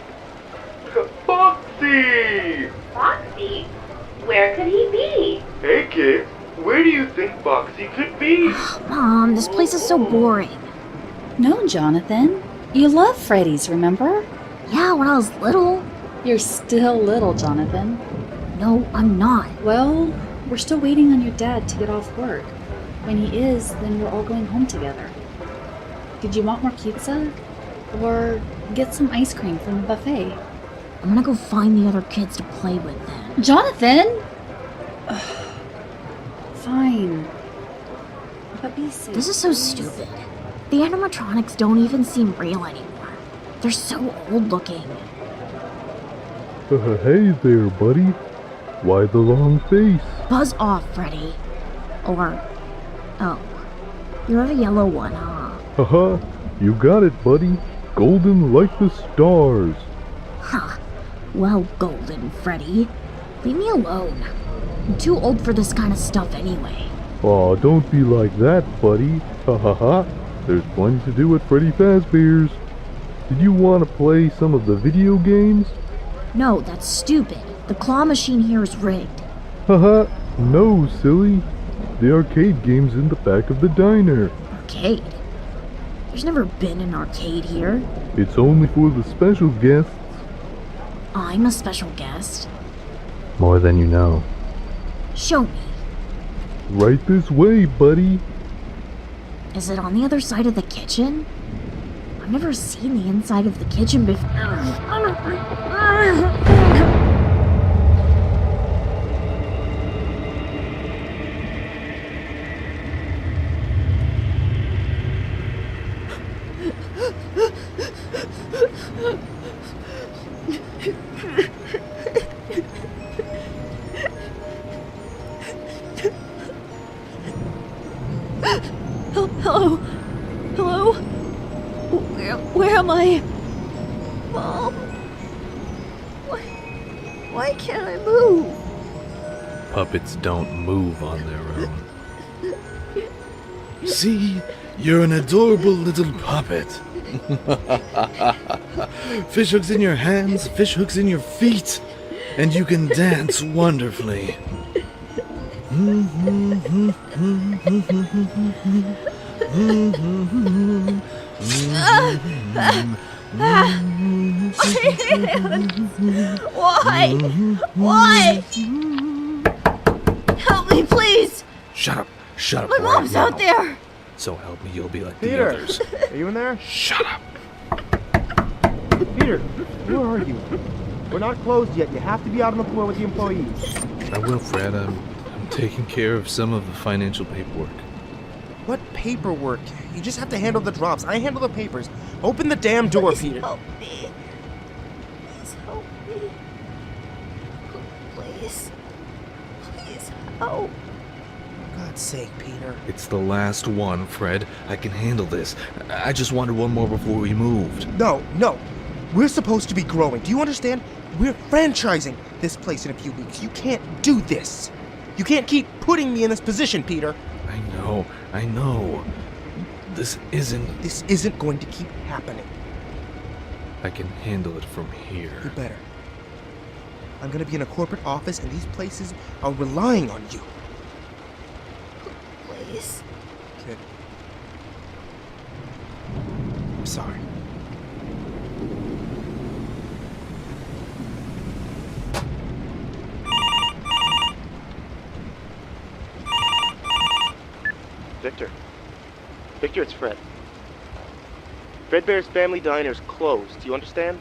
Foxy! Foxy? Where could he be? Hey kids, where do you think Foxy could be? Mom, this place is so boring. No, Jonathan. You love Freddy's, remember? Yeah, when I was little. You're still little, Jonathan. No, I'm not. Well, we're still waiting on your dad to get off work. When he is, then we're all going home together. Did you want more pizza? Or get some ice cream from the buffet? I'm gonna go find the other kids to play with then. Jonathan! Fine. But be safe. This is so stupid. The animatronics don't even seem real anymore. They're so old looking. Hey there, buddy. Why the long face? Buzz off, Freddy. Or... oh. You're the yellow one, huh? Haha, you got it, buddy. Golden like the stars. Huh. Well, Golden Freddy. Leave me alone. I'm too old for this kind of stuff anyway. Aw, don't be like that, buddy. Ha ha ha. There's plenty to do at Freddy Fazbear's. Did you want to play some of the video games? No, that's stupid. The claw machine here is rigged. Haha, no, silly. The arcade game's in the back of the diner. Arcade? There's never been an arcade here. It's only for the special guests. I'm a special guest. More than you know. Show me. Right this way, buddy. Is it on the other side of the kitchen? I've never seen the inside of the kitchen before. am I? Mom? Why can't I move? Puppets don't move on their own. See? You're an adorable little puppet. Fish hooks in your hands, fish hooks in your feet, and you can dance wonderfully. Why? Why? Help me, please! Shut up. Shut up. My mom's out there! So help me, you'll be like Peter, the others. are you in there? Shut up. Peter, where are you? We're not closed yet. You have to be out on the floor with the employees. I will, Fred. I'm taking care of some of the financial paperwork. What paperwork? You just have to handle the drops. I handle the papers. Open the damn door, Please Peter. help me. Please help me. Please. Please help. For God's sake, Peter. It's the last one, Fred. I can handle this. I just wanted one more before we moved. No. We're supposed to be growing. Do you understand? We're franchising this place in a few weeks. You can't do this. You can't keep putting me in this position, Peter. I know. This isn't going to keep happening. I can handle it from here. You better. I'm gonna be in a corporate office and these places are relying on you. Please. Kid. I'm sorry. Victor, it's Fred. Fredbear's Family Diner's closed, do you understand?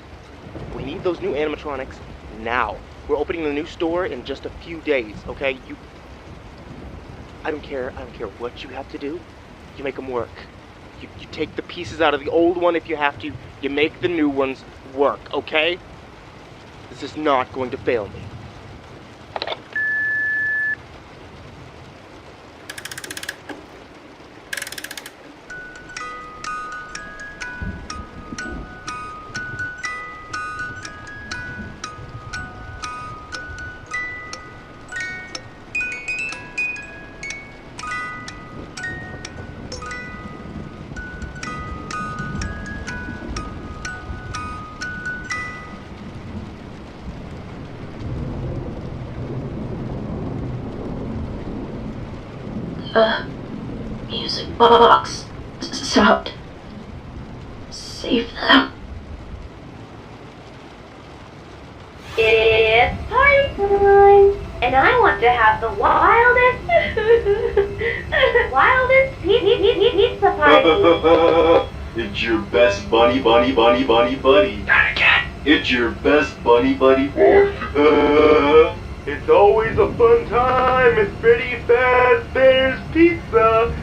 We need those new animatronics now. We're opening the new store in just a few days, okay? I don't care what you have to do. You make them work. You take the pieces out of the old one if you have to. You make the new ones work, okay? This is not going to fail me. Music box stopped. Save them. It's party time, and I want to have the wildest pizza party. It's your best bunny. Not again. It's your best bunny. It's always a fun time at Freddy Fazbear's Pizza.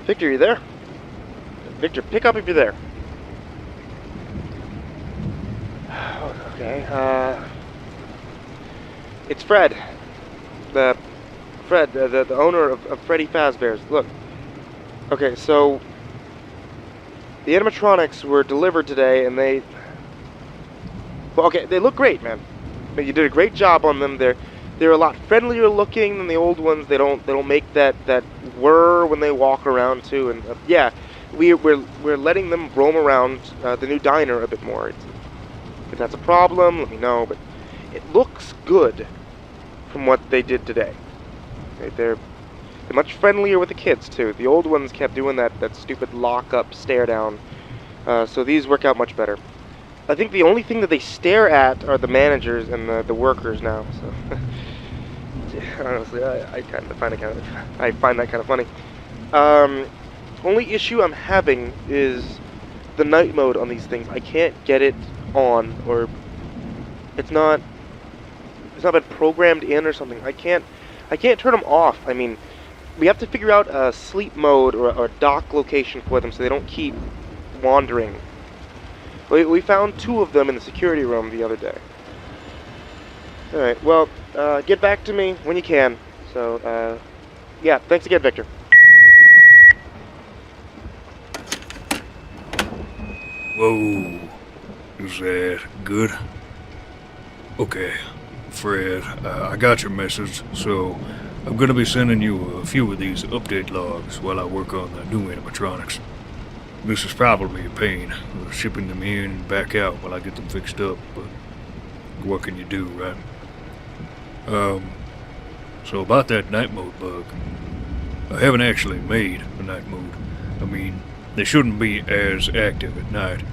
Victor, you there? Victor, pick up if you're there. Okay, it's Fred. The owner of Freddy Fazbear's. Look. Okay, so the animatronics were delivered today, and they look great, man. You did a great job on them. They're a lot friendlier looking than the old ones. They don't make that whir when they walk around too. And yeah, we're letting them roam around the new diner a bit more. If that's a problem, let me know. But it looks good from what they did today. Okay, they're much friendlier with the kids too. The old ones kept doing that stupid lock-up stare down. So these work out much better. I think the only thing that they stare at are the managers and the workers now. So honestly. I find that kind of funny. Only issue I'm having is the night mode on these things. I can't get it on, or it's not been programmed in or something. I can't turn them off. I mean, we have to figure out a sleep mode or a dock location for them so they don't keep wandering. We found 2 of them in the security room the other day. Alright, well, get back to me when you can. So, yeah, thanks again, Victor. Whoa. Is that good? Okay, Fred, I got your message, so I'm gonna be sending you a few of these update logs while I work on the new animatronics. This is probably a pain, shipping them in and back out while I get them fixed up, but what can you do, right? So about that night mode bug, I haven't actually made a night mode. I mean, they shouldn't be as active at night,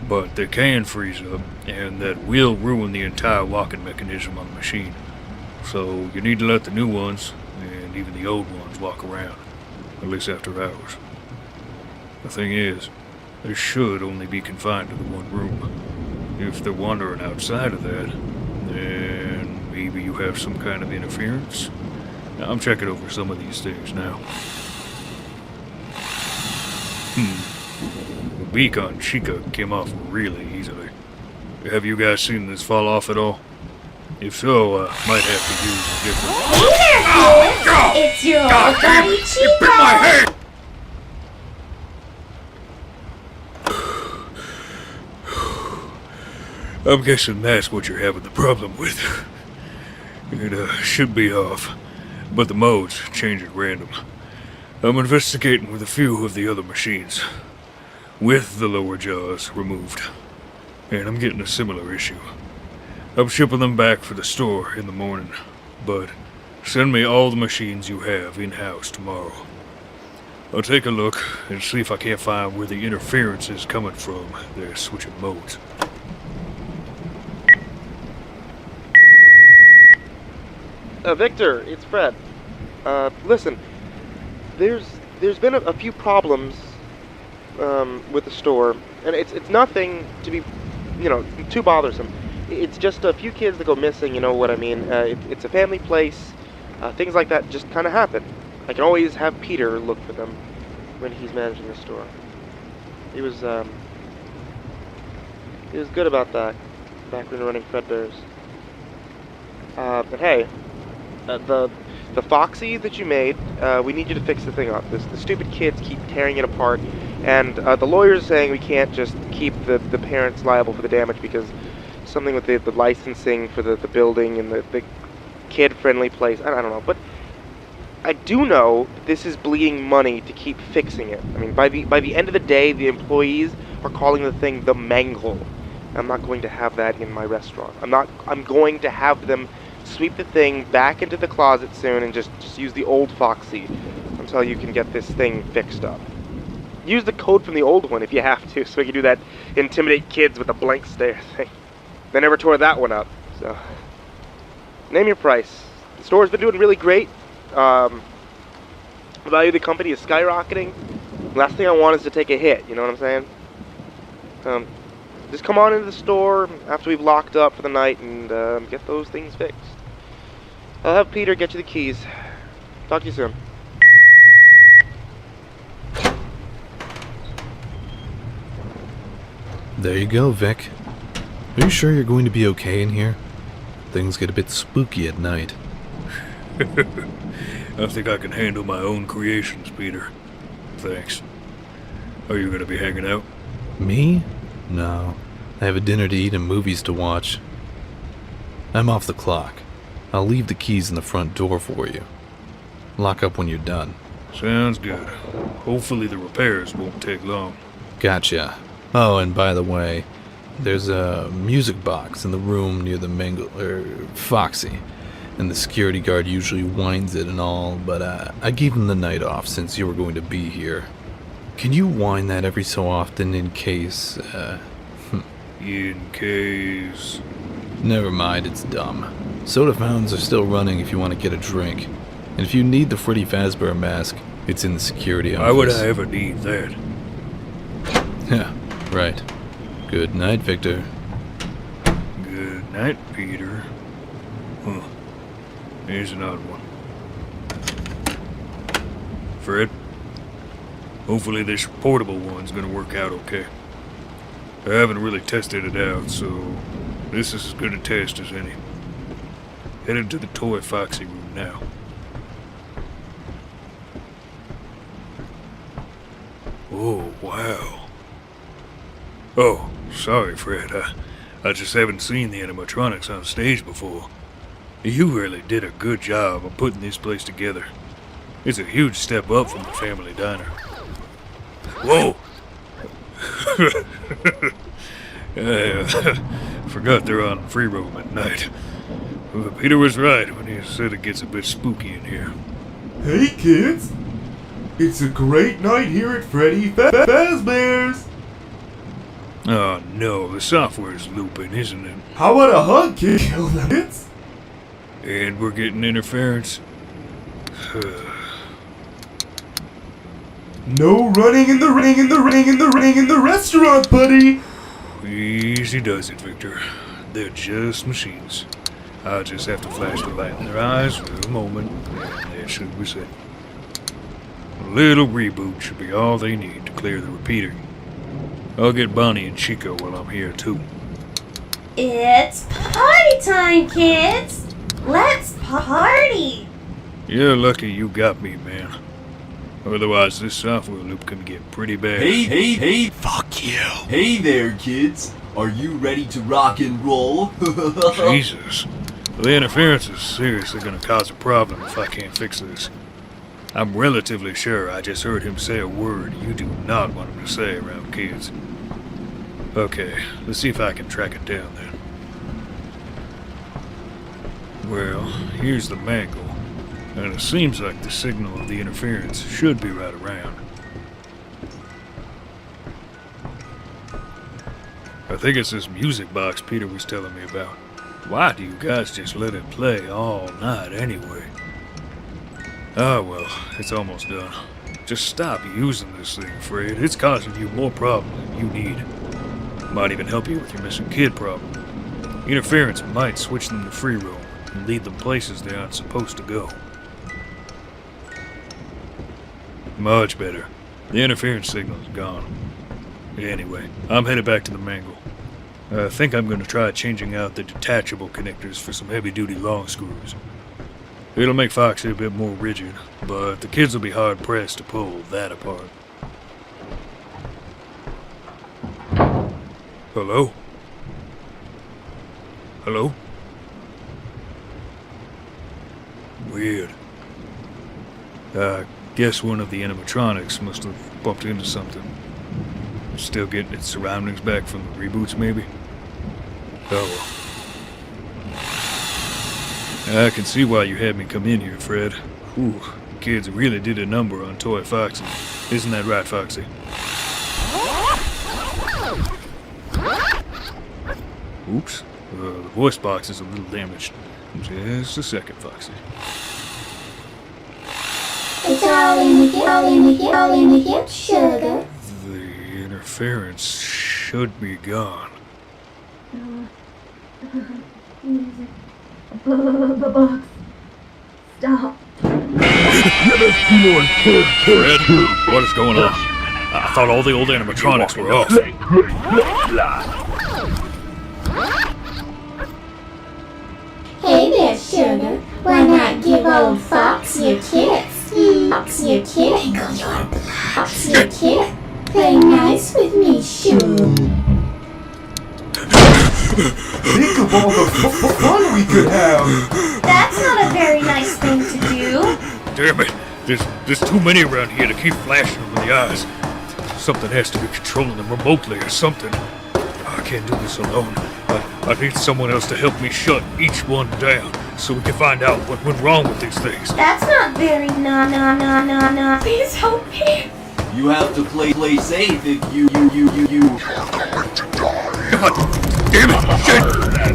but they can freeze up, and that will ruin the entire locking mechanism on the machine. So you need to let the new ones, and even the old ones, walk around, at least after hours. The thing is, they should only be confined to the one room. If they're wandering outside of that, then maybe you have some kind of interference. Now, I'm checking over some of these things now. The beak on Chica came off really easily. Have you guys seen this fall off at all? If so, might have to use a different... Oh, it's your old buddy Chica! You bit my head! I'm guessing that's what you're having the problem with. It should be off, but the modes change at random. I'm investigating with a few of the other machines, with the lower jaws removed, and I'm getting a similar issue. I'm shipping them back for the store in the morning, but send me all the machines you have in-house tomorrow. I'll take a look and see if I can't find where the interference is coming from. They're switching modes. Victor, it's Fred. Listen, there's been a few problems with the store, and it's nothing to be, too bothersome. It's just a few kids that go missing, you know what I mean? It's a family place. Things like that just kind of happen. I can always have Peter look for them when he's managing the store. He was good about that back when we were running Fredbear's. But hey, the Foxy that you made, we need you to fix the thing up. The stupid kids keep tearing it apart, and the lawyer's saying we can't just keep the parents liable for the damage because something with the licensing for the building and the kid-friendly place. I don't know, but I do know this is bleeding money to keep fixing it. I mean, by the end of the day, the employees are calling the thing the Mangle. I'm not going to have that in my restaurant. I'm going to have them sweep the thing back into the closet soon and just use the old Foxy until you can get this thing fixed up. Use the code from the old one if you have to, so we can do that intimidate kids with a blank stare thing. They never tore that one up, so... Name your price. The store's been doing really great. The value of the company is skyrocketing. Last thing I want is to take a hit, you know what I'm saying? Just come on into the store after we've locked up for the night and get those things fixed. I'll have Peter get you the keys. Talk to you soon. There you go, Vic. Are you sure you're going to be okay in here? Things get a bit spooky at night. I think I can handle my own creations, Peter. Thanks. Are you going to be hanging out? Me? No. I have a dinner to eat and movies to watch. I'm off the clock. I'll leave the keys in the front door for you. Lock up when you're done. Sounds good. Hopefully the repairs won't take long. Gotcha. Oh, and by the way, there's a music box in the room near the Foxy, and the security guard usually winds it and all, but I gave him the night off since you were going to be here. Can you wind that every so often in case, In case... Never mind, it's dumb. Soda fountains are still running if you want to get a drink. And if you need the Freddy Fazbear mask, it's in the security office. Why would I ever need that? Yeah, right. Good night, Victor. Good night, Peter. Huh. Here's an odd one. Fred? Hopefully this portable one's gonna work out okay. I haven't really tested it out, so this is as good a test as any. Headed to the Toy Foxy room now. Oh, wow. Oh, sorry, Fred. I just haven't seen the animatronics on stage before. You really did a good job of putting this place together. It's a huge step up from the family diner. Whoa! Forgot they're on free roam at night. Well, Peter was right when he said it gets a bit spooky in here. Hey kids! It's a great night here at Freddy Fazbear's! Oh no, the software's looping, isn't it? How about a hug, kids? And we're getting interference. No running in the restaurant, buddy! Easy does it, Victor. They're just machines. I'll just have to flash the light in their eyes for a moment, and they should be set. A little reboot should be all they need to clear the repeater. I'll get Bonnie and Chico while I'm here, too. It's party time, kids! Let's party! You're lucky you got me, man. Otherwise, this software loop can get pretty bad. Hey! Fuck you! Hey there, kids! Are you ready to rock and roll? Jesus. The interference is seriously gonna cause a problem if I can't fix this. I'm relatively sure I just heard him say a word you do not want him to say around kids. Okay, let's see if I can track it down then. Well, here's the mangle, and it seems like the signal of the interference should be right around. I think it's this music box Peter was telling me about. Why do you guys just let it play all night anyway? Oh well, it's almost done. Just stop using this thing, Fred. It's causing you more problems than you need. Might even help you with your missing kid problem. Interference might switch them to free roam and lead them places they aren't supposed to go. Much better. The interference signal is gone. Anyway, I'm headed back to the mangle. I think I'm going to try changing out the detachable connectors for some heavy-duty long screws. It'll make Foxy a bit more rigid, but the kids will be hard-pressed to pull that apart. Hello? Hello? Weird. I guess one of the animatronics must have bumped into something. Still getting its surroundings back from the reboots, maybe? Oh well. I can see why you had me come in here, Fred. Whew, kids really did a number on Toy Foxy. Isn't that right, Foxy? Oops. The voice box is a little damaged. Just a second, Foxy. It's all in the gift, sugar. The interference should be gone. The box. Stop. Fred, what is going on? I thought all the old animatronics were off. Hey there, sugar. Why not give old Fox your kiss? Fox your kiss. Fox your kiss. Play nice with me, sugar. Think of all the fun we could have! That's not a very nice thing to do. Damn it! There's too many around here to keep flashing them in the eyes. Something has to be controlling them remotely or something. I can't do this alone. I need someone else to help me shut each one down so we can find out what went wrong with these things. That's not very nah. Please help me. You have to play safe if you. God damn it! Shit!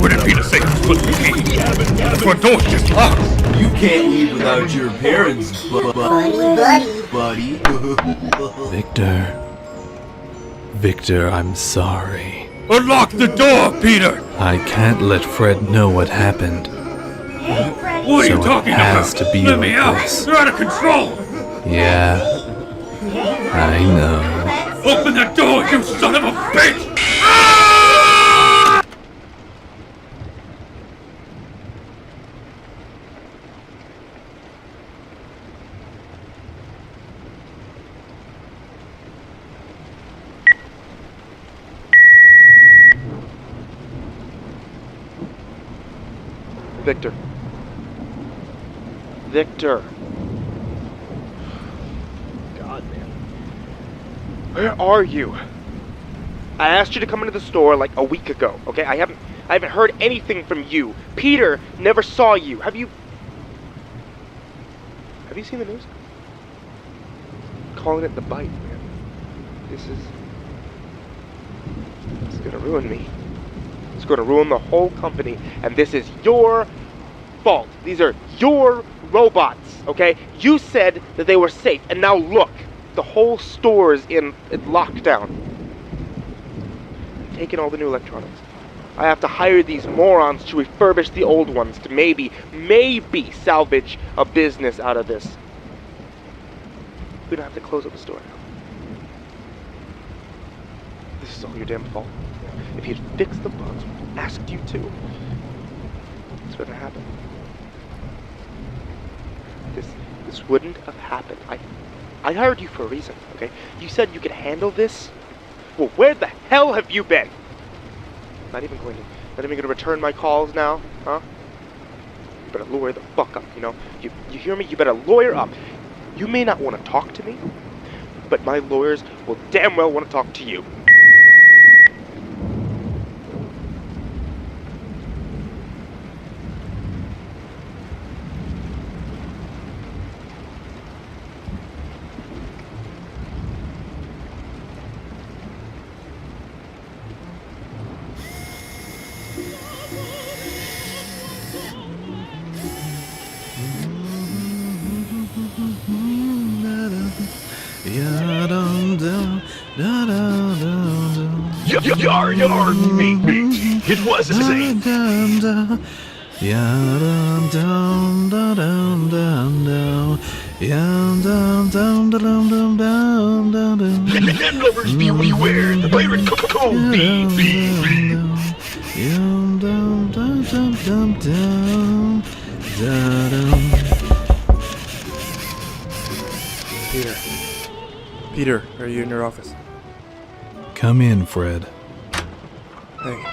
Where did Peter say he was putting the key? this front door just locked. You can't leave without your parents, buddy. Victor, I'm sorry. Unlock the door, Peter! I can't let Fred know what happened. What are you So it talking has about? to be Let me like out! this. You're out of control! Yeah, I know. Open the door, you son of a bitch! Victor. Victor. God, man. Where are you? I asked you to come into the store like a week ago, okay? I haven't heard anything from you. Peter never saw you. Have you seen the news? Calling it the bite, man. This is gonna ruin me. It's gonna ruin the whole company, and this is your fault. These are your robots, okay? You said that they were safe, and now look, the whole store is in lockdown. I'm taking all the new electronics. I have to hire these morons to refurbish the old ones to maybe salvage a business out of this. We're gonna have to close up the store now. This is all your damn fault. If you'd fixed the bugs, asked you to, this wouldn't have happened. This wouldn't have happened. I hired you for a reason, okay? You said you could handle this. Well, where the hell have you been? Not even going to return my calls now, huh? You better lawyer the fuck up, you know? You hear me? You better lawyer up. You may not want to talk to me, but my lawyers will damn well want to talk to you. Yar, me. It was a safe. Land lovers beware, the pirate cove be. Peter, are you in your office? Come in, Fred. Hey.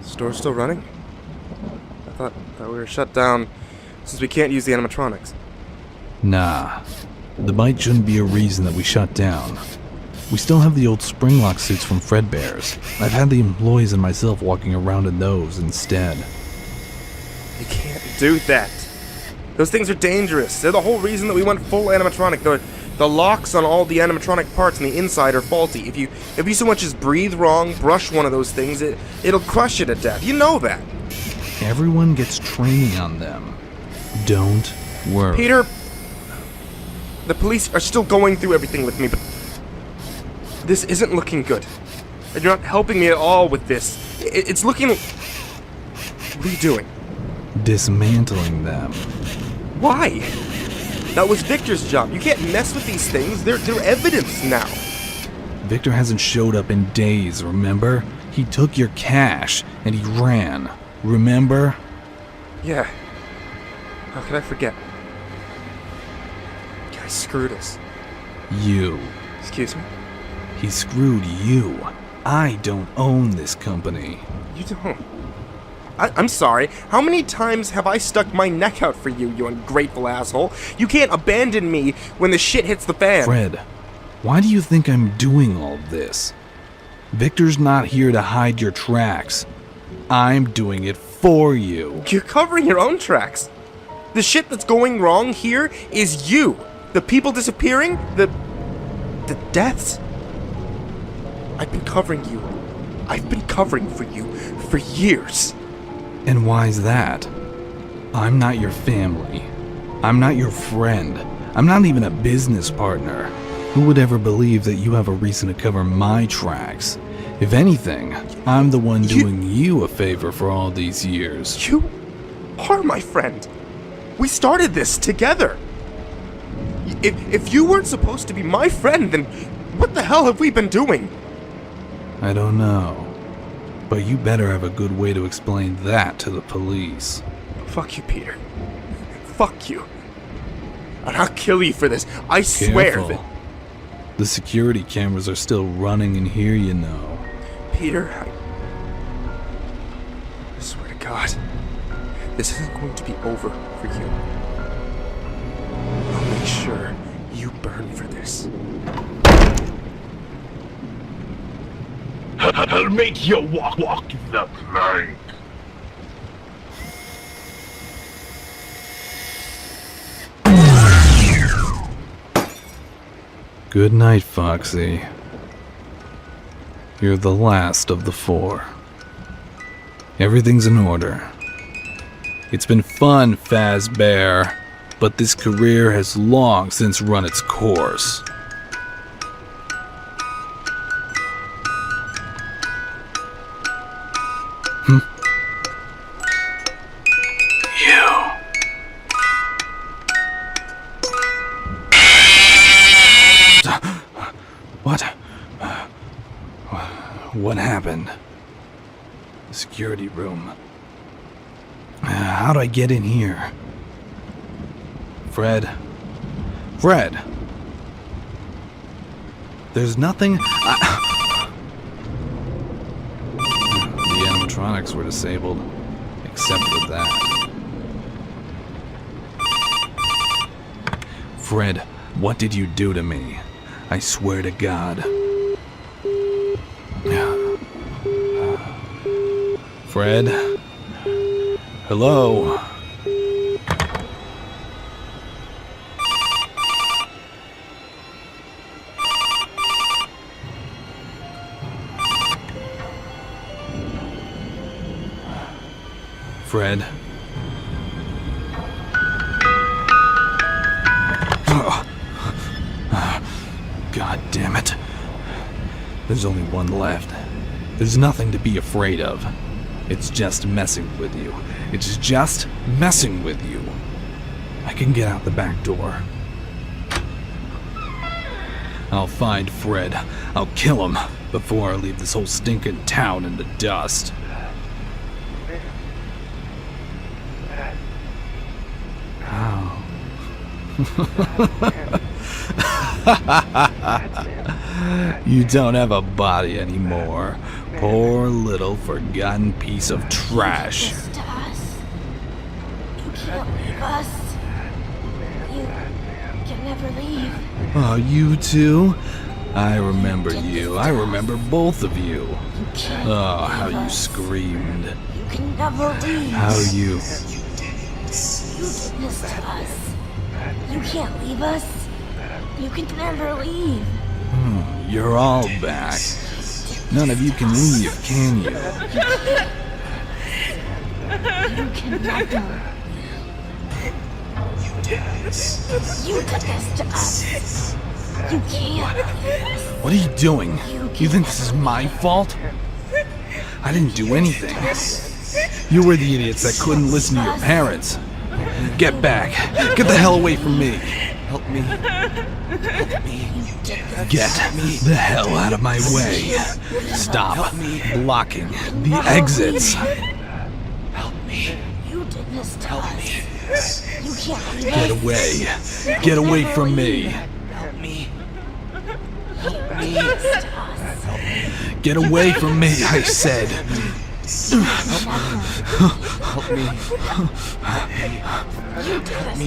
Store's still running? I thought we were shut down since we can't use the animatronics. Nah. The bite shouldn't be a reason that we shut down. We still have the old springlock suits from Fredbear's. I've had the employees and myself walking around in those instead. You can't do that. Those things are dangerous. They're the whole reason that we went full animatronic. The locks on all the animatronic parts on the inside are faulty. If you so much as breathe wrong, brush one of those things, it'll crush you to death. You know that. Everyone gets training on them. Don't worry. Peter, the police are still going through everything with me, but this isn't looking good. And you're not helping me at all with this. It's looking... What are you doing? Dismantling them. Why? That was Victor's job. You can't mess with these things. They're evidence now. Victor hasn't showed up in days, remember? He took your cash, and he ran. Remember? Yeah. How could I forget? Guy screwed us. You. Excuse me? He screwed you. I don't own this company. You don't? I'm sorry. How many times have I stuck my neck out for you, you ungrateful asshole? You can't abandon me when the shit hits the fan. Fred, why do you think I'm doing all this? Victor's not here to hide your tracks. I'm doing it for you. You're covering your own tracks. The shit that's going wrong here is you. The people disappearing, the deaths. I've been covering you. I've been covering for you for years. And why's that? I'm not your family. I'm not your friend. I'm not even a business partner. Who would ever believe that you have a reason to cover my tracks? If anything, I'm the one doing you a favor for all these years. You are my friend. We started this together. If you weren't supposed to be my friend, then what the hell have we been doing? I don't know. But you better have a good way to explain that to the police. Fuck you, Peter. Fuck you. And I'll kill you for this. I swear Careful. that... The security cameras are still running in here, you know. Peter, I swear to God, this isn't going to be over for you. I'll make sure you burn for this. I'll make you walk the plank. Good night, Foxy. You're the last of the 4. Everything's in order. It's been fun, Fazbear, but this career has long since run its course. What happened? The security room. How'd I get in here? Fred? There's nothing... The animatronics were disabled, except for that. Fred, what did you do to me? I swear to God. Fred? Hello? Fred? God damn it. There's only one left. There's nothing to be afraid of. It's just messing with you. It's just messing with you. I can get out the back door. I'll find Fred. I'll kill him before I leave this whole stinking town in the dust. Ow. You don't have a body anymore. Poor little forgotten piece of trash. You can't leave us. You can never leave. Oh, you two? I remember you. I remember both of you. Oh, how you screamed. You can never leave. How you... You did this to us. You can't leave us. You can never leave. You're all back. None of you can leave, can you? You can never. You did this. You did this to us. You can't. What are you doing? You think this is my fault? I didn't do anything. You were the idiots that couldn't listen to your parents. Get back. Get the hell away from me. Help me. Help me. Get the hell out of my way. Stop blocking the exits. Help me. You did this to us. You can't leave Get us. away. Get away from me. Help me. Help me. Get away from me, I said. Help me. Help me.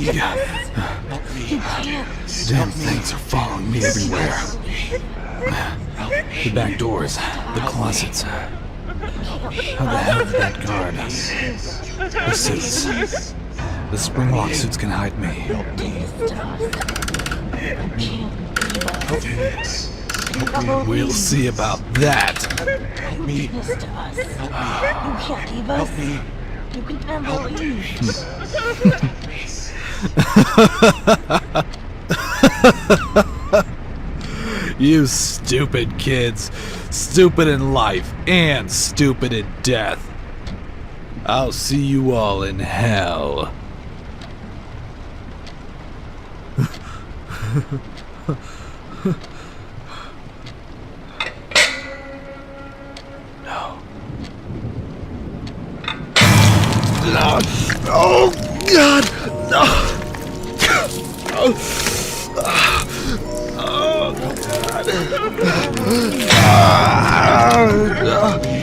You can't. Damn things are following me everywhere. The back doors, the closets. How the hell did that guard? The suits. The spring-lock suits can hide me. We'll see about that. Help me. You can't leave us. You can handle these. You stupid kids. Stupid in life and stupid in death. I'll see you all in hell. No. Oh, God! No! Oh, God. Help me.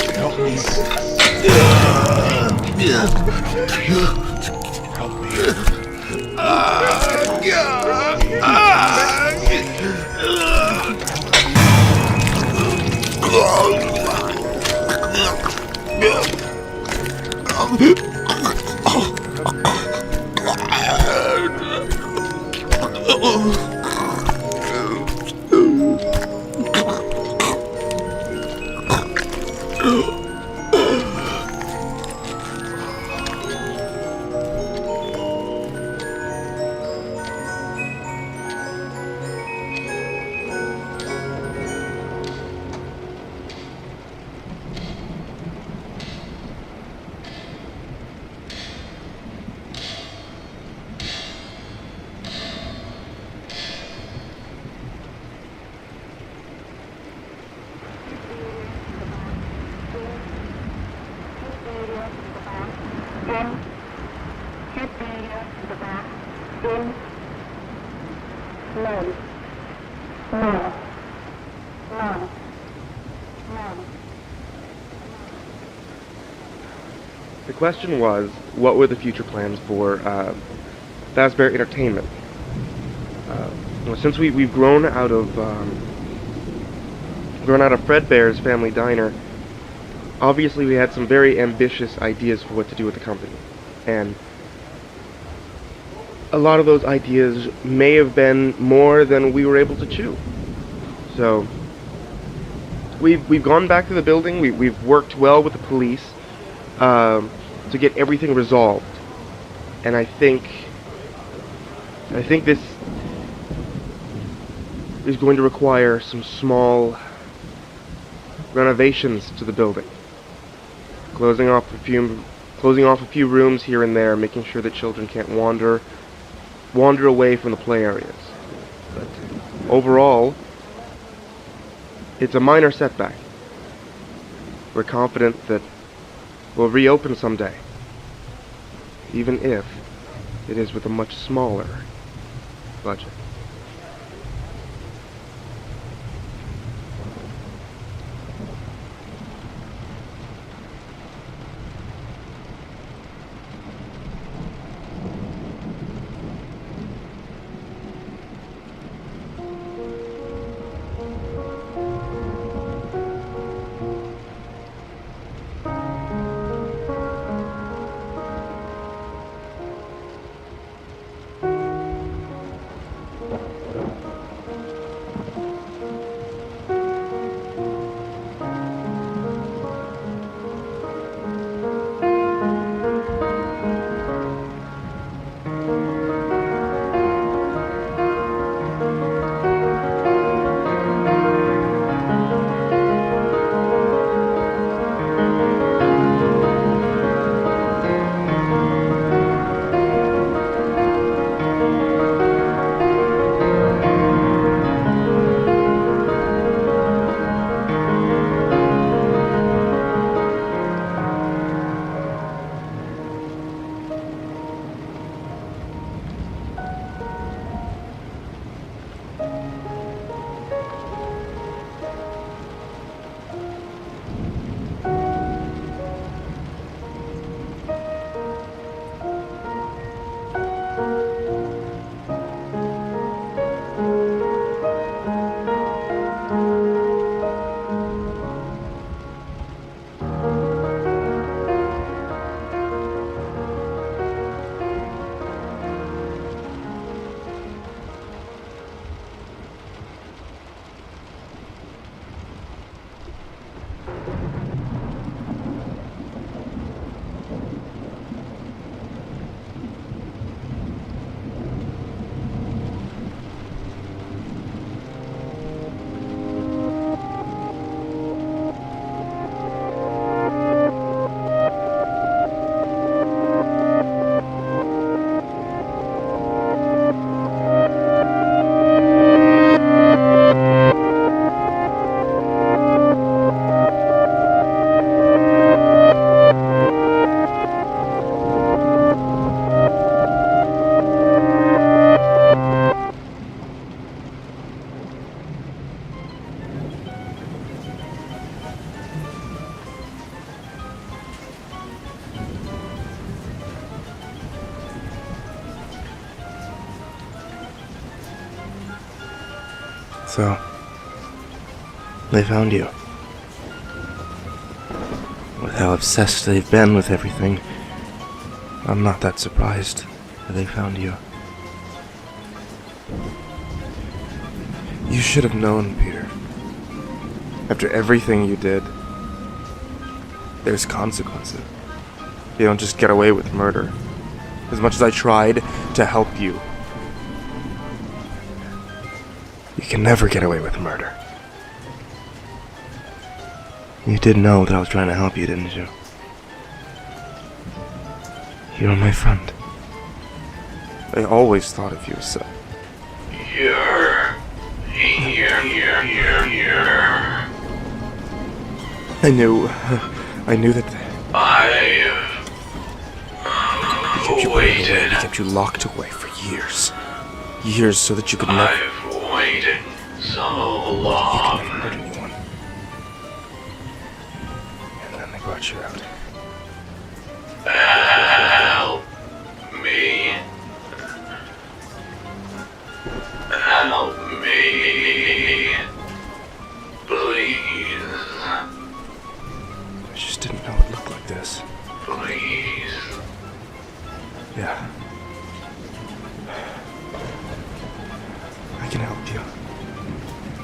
Help me. The question was, what were the future plans for Fazbear Entertainment? Well, since we've grown out of Fredbear's Family Diner, obviously we had some very ambitious ideas for what to do with the company, and a lot of those ideas may have been more than we were able to chew. So we've gone back to the building. We've worked well with the police to get everything resolved, and I think this is going to require some small renovations to the building, closing off a few rooms here and there, making sure that children can't wander away from the play areas. But overall, it's a minor setback. We're confident that we'll reopen someday, even if it is with a much smaller budget. So, they found you. With how obsessed they've been with everything, I'm not that surprised that they found you. You should have known, Peter. After everything you did, there's consequences. You don't just get away with murder. As much as I tried to help you, you can never get away with murder. You did know that I was trying to help you, didn't you? You're my friend. I always thought of you as so. You're I knew that waited. He kept you locked away for years. Years so that you could never... I've waited so long. You could never hurt anyone. And then they brought you out. Help me. Help me. Please. I just didn't know it looked like this. Please. Yeah. I can help you.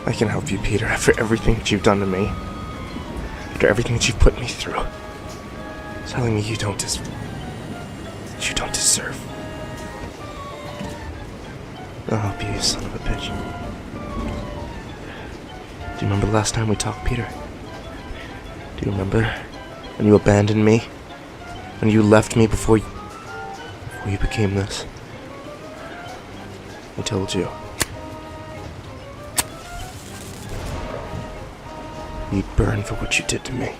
I can help you, Peter, after everything that you've done to me. After everything that you've put me through. Telling me you don't deserve. I'll help you, you son of a bitch. Do you remember the last time we talked, Peter? Do you remember when you abandoned me? When you left me before you became this? I told you. You'd burn for what you did to me.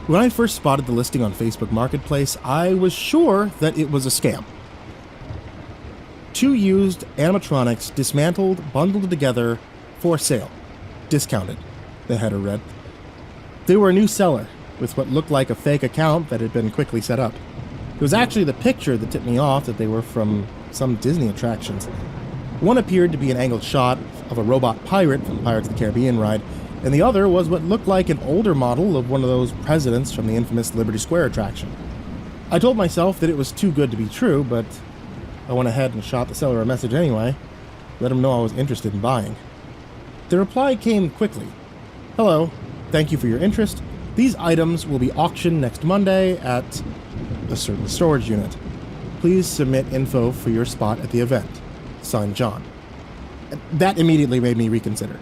When I first spotted the listing on Facebook Marketplace, I was sure that it was a scam. 2 used animatronics dismantled, bundled together, for sale. Discounted, the header read. They were a new seller, with what looked like a fake account that had been quickly set up. It was actually the picture that tipped me off that they were from some Disney attractions. One appeared to be an angled shot of a robot pirate from the Pirates of the Caribbean ride, and the other was what looked like an older model of one of those presidents from the infamous Liberty Square attraction. I told myself that it was too good to be true, but I went ahead and shot the seller a message anyway, let him know I was interested in buying. The reply came quickly. Hello, thank you for your interest. These items will be auctioned next Monday at a certain storage unit. Please submit info for your spot at the event. Signed, John. That immediately made me reconsider.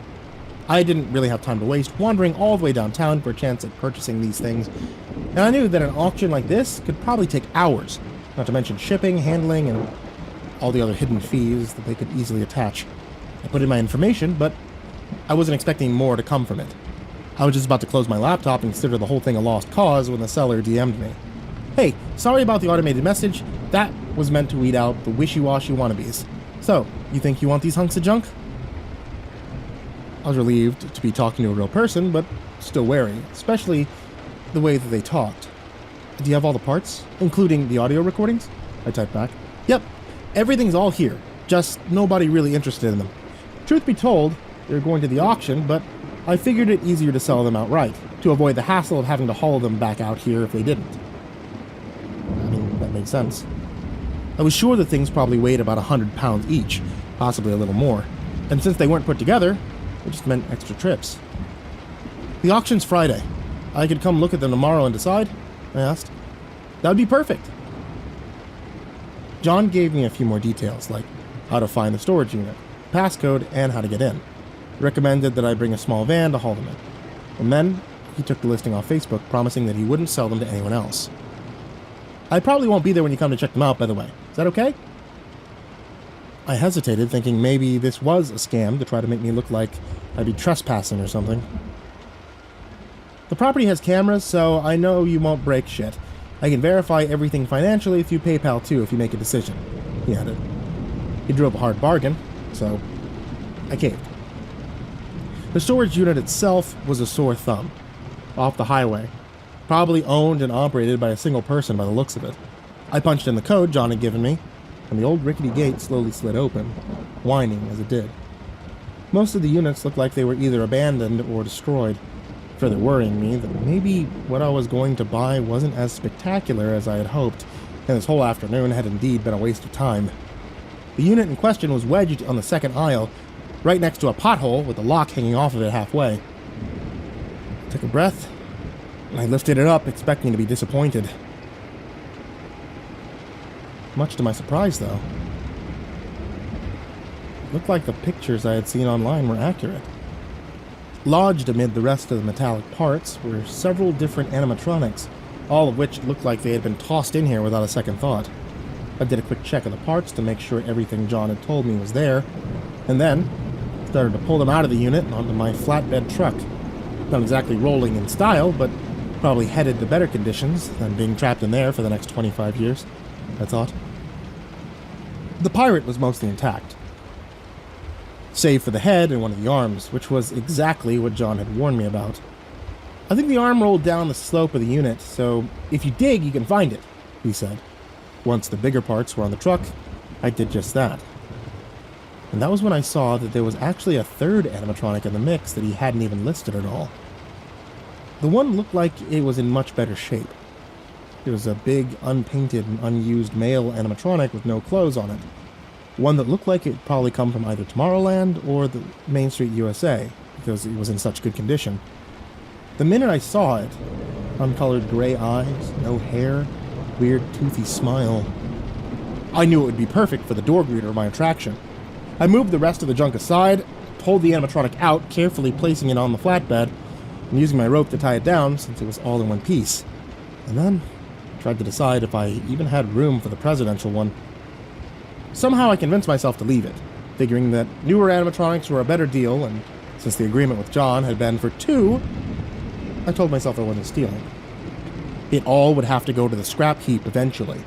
I didn't really have time to waste wandering all the way downtown for a chance at purchasing these things, and I knew that an auction like this could probably take hours, not to mention shipping, handling, and all the other hidden fees that they could easily attach. I put in my information, but I wasn't expecting more to come from it. I was just about to close my laptop and consider the whole thing a lost cause when the seller DM'd me. Hey, sorry about the automated message. That was meant to weed out the wishy-washy wannabes. So, you think you want these hunks of junk? I was relieved to be talking to a real person, but still wary, especially the way that they talked. Do you have all the parts, including the audio recordings? I typed back. Yep, everything's all here, just nobody really interested in them. Truth be told, they're going to the auction, but I figured it easier to sell them outright, to avoid the hassle of having to haul them back out here if they didn't. I mean, that makes sense. I was sure the things probably weighed about 100 pounds each, possibly a little more, and since they weren't put together, it just meant extra trips. The auction's Friday. I could come look at them tomorrow and decide? I asked. That would be perfect. John gave me a few more details, like how to find the storage unit, passcode, and how to get in. He recommended that I bring a small van to haul them in. And then he took the listing off Facebook, promising that he wouldn't sell them to anyone else. I probably won't be there when you come to check them out, by the way. Is that okay? I hesitated, thinking maybe this was a scam to try to make me look like I'd be trespassing or something. The property has cameras, so I know you won't break shit. I can verify everything financially through PayPal too if you make a decision, he added. He drove a hard bargain, so I caved. The storage unit itself was a sore thumb, off the highway, probably owned and operated by a single person by the looks of it. I punched in the code John had given me, and the old rickety gate slowly slid open, whining as it did. Most of the units looked like they were either abandoned or destroyed, further worrying me that maybe what I was going to buy wasn't as spectacular as I had hoped, and this whole afternoon had indeed been a waste of time. The unit in question was wedged on the second aisle, right next to a pothole with the lock hanging off of it halfway. I took a breath, and I lifted it up, expecting to be disappointed. Much to my surprise, though, it looked like the pictures I had seen online were accurate. Lodged amid the rest of the metallic parts were several different animatronics, all of which looked like they had been tossed in here without a second thought. I did a quick check of the parts to make sure everything John had told me was there, and then started to pull them out of the unit and onto my flatbed truck. Not exactly rolling in style, but probably headed to better conditions than being trapped in there for the next 25 years, I thought. The pirate was mostly intact, save for the head and one of the arms, which was exactly what John had warned me about. I think the arm rolled down the slope of the unit, so if you dig, you can find it, he said. Once the bigger parts were on the truck, I did just that. And that was when I saw that there was actually a third animatronic in the mix that he hadn't even listed at all. The one looked like it was in much better shape. It was a big, unpainted and unused male animatronic with no clothes on it. One that looked like it'd probably come from either Tomorrowland or the Main Street USA, because it was in such good condition. The minute I saw it, uncolored gray eyes, no hair, weird toothy smile, I knew it would be perfect for the door greeter of my attraction. I moved the rest of the junk aside, pulled the animatronic out, carefully placing it on the flatbed, and using my rope to tie it down since it was all in one piece. And then tried to decide if I even had room for the presidential one. Somehow I convinced myself to leave it, figuring that newer animatronics were a better deal, and since the agreement with John had been for 2, I told myself I wasn't stealing. It all would have to go to the scrap heap eventually.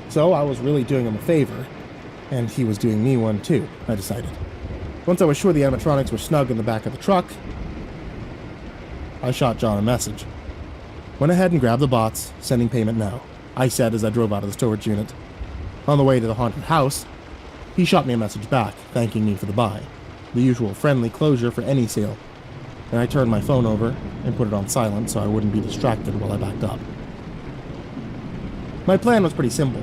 So I was really doing him a favor, and he was doing me one too, I decided. Once I was sure the animatronics were snug in the back of the truck, I shot John a message. Went ahead and grabbed the bots, sending payment now, I said as I drove out of the storage unit. On the way to the haunted house, he shot me a message back, thanking me for the buy, the usual friendly closure for any sale, and I turned my phone over and put it on silent so I wouldn't be distracted while I backed up. My plan was pretty simple.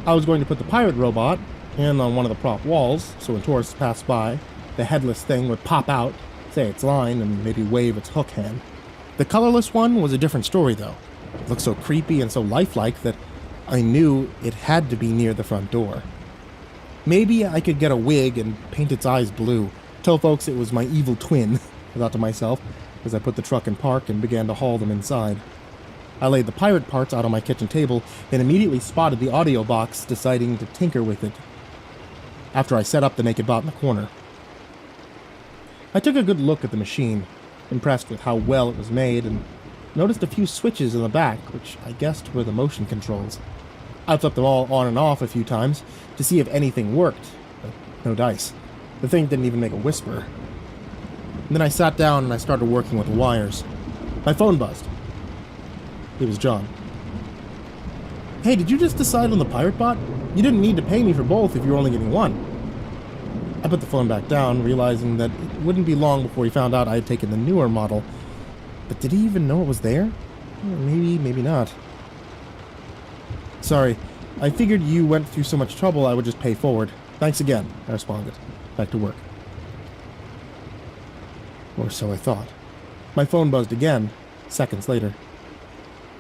I was going to put the pirate robot in on one of the prop walls, so when tourists passed by, the headless thing would pop out, say its line, and maybe wave its hook hand. The colorless one was a different story, though. It looked so creepy and so lifelike that I knew it had to be near the front door. Maybe I could get a wig and paint its eyes blue, tell folks it was my evil twin, I thought to myself, as I put the truck in park and began to haul them inside. I laid the pirate parts out on my kitchen table and immediately spotted the audio box, deciding to tinker with it, after I set up the naked bot in the corner. I took a good look at the machine, impressed with how well it was made, and noticed a few switches in the back, which I guessed were the motion controls. I flipped them all on and off a few times to see if anything worked, but no dice. The thing didn't even make a whisper. And then I sat down and I started working with the wires. My phone buzzed. It was John. Hey, did you just decide on the pirate bot? You didn't need to pay me for both if you were only getting one. I put the phone back down, realizing that it wouldn't be long before he found out I had taken the newer model. But did he even know it was there? Maybe, maybe not. Sorry, I figured you went through so much trouble I would just pay forward. Thanks again, I responded. Back to work. Or so I thought. My phone buzzed again, seconds later.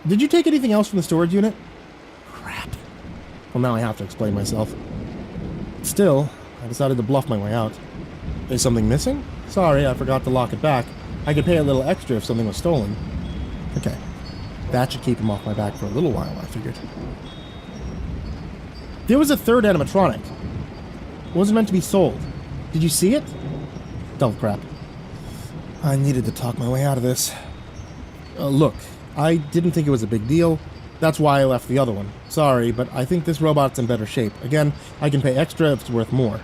Did you take anything else from the storage unit? Crap. Well, now I have to explain myself. Still, I decided to bluff my way out. Is something missing? Sorry, I forgot to lock it back. I could pay a little extra if something was stolen. Okay. That should keep him off my back for a little while, I figured. There was a third animatronic. It wasn't meant to be sold. Did you see it? Dull crap. I needed to talk my way out of this. Look, I didn't think it was a big deal. That's why I left the other one. Sorry, but I think this robot's in better shape. Again, I can pay extra if it's worth more.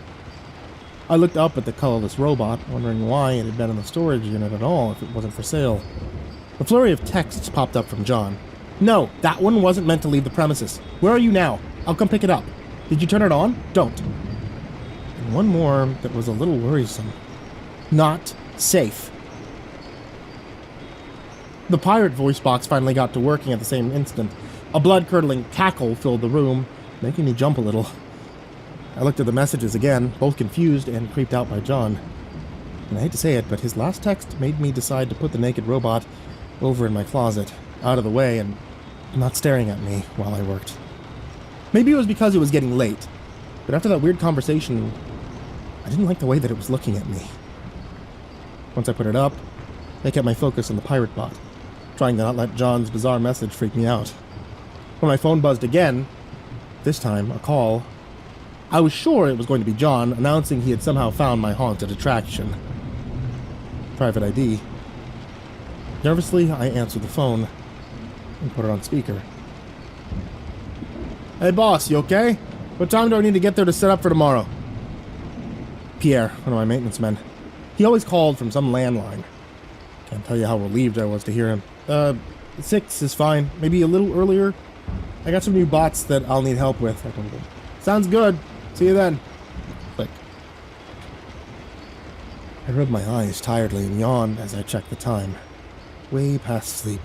I looked up at the colorless robot, wondering why it had been in the storage unit at all if it wasn't for sale. A flurry of texts popped up from John. No, that one wasn't meant to leave the premises. Where are you now? I'll come pick it up. Did you turn it on? Don't. And one more that was a little worrisome. Not safe. The pirate voice box finally got to working at the same instant. A blood-curdling cackle filled the room, making me jump a little. I looked at the messages again, both confused and creeped out by John. And I hate to say it, but his last text made me decide to put the naked robot over in my closet, out of the way, and not staring at me while I worked. Maybe it was because it was getting late, but after that weird conversation, I didn't like the way that it was looking at me. Once I put it up, I kept my focus on the pirate bot, trying to not let John's bizarre message freak me out. When my phone buzzed again, this time a call, I was sure it was going to be John announcing he had somehow found my haunted attraction. Private ID. Nervously, I answered the phone and put it on speaker. Hey boss, you okay? What time do I need to get there to set up for tomorrow? Pierre, one of my maintenance men. He always called from some landline. Can't tell you how relieved I was to hear him. 6 is fine. Maybe a little earlier. I got some new bots that I'll need help with, I told him. Sounds good. See you then. Click. I rubbed my eyes tiredly and yawned as I checked the time. Way past sleep.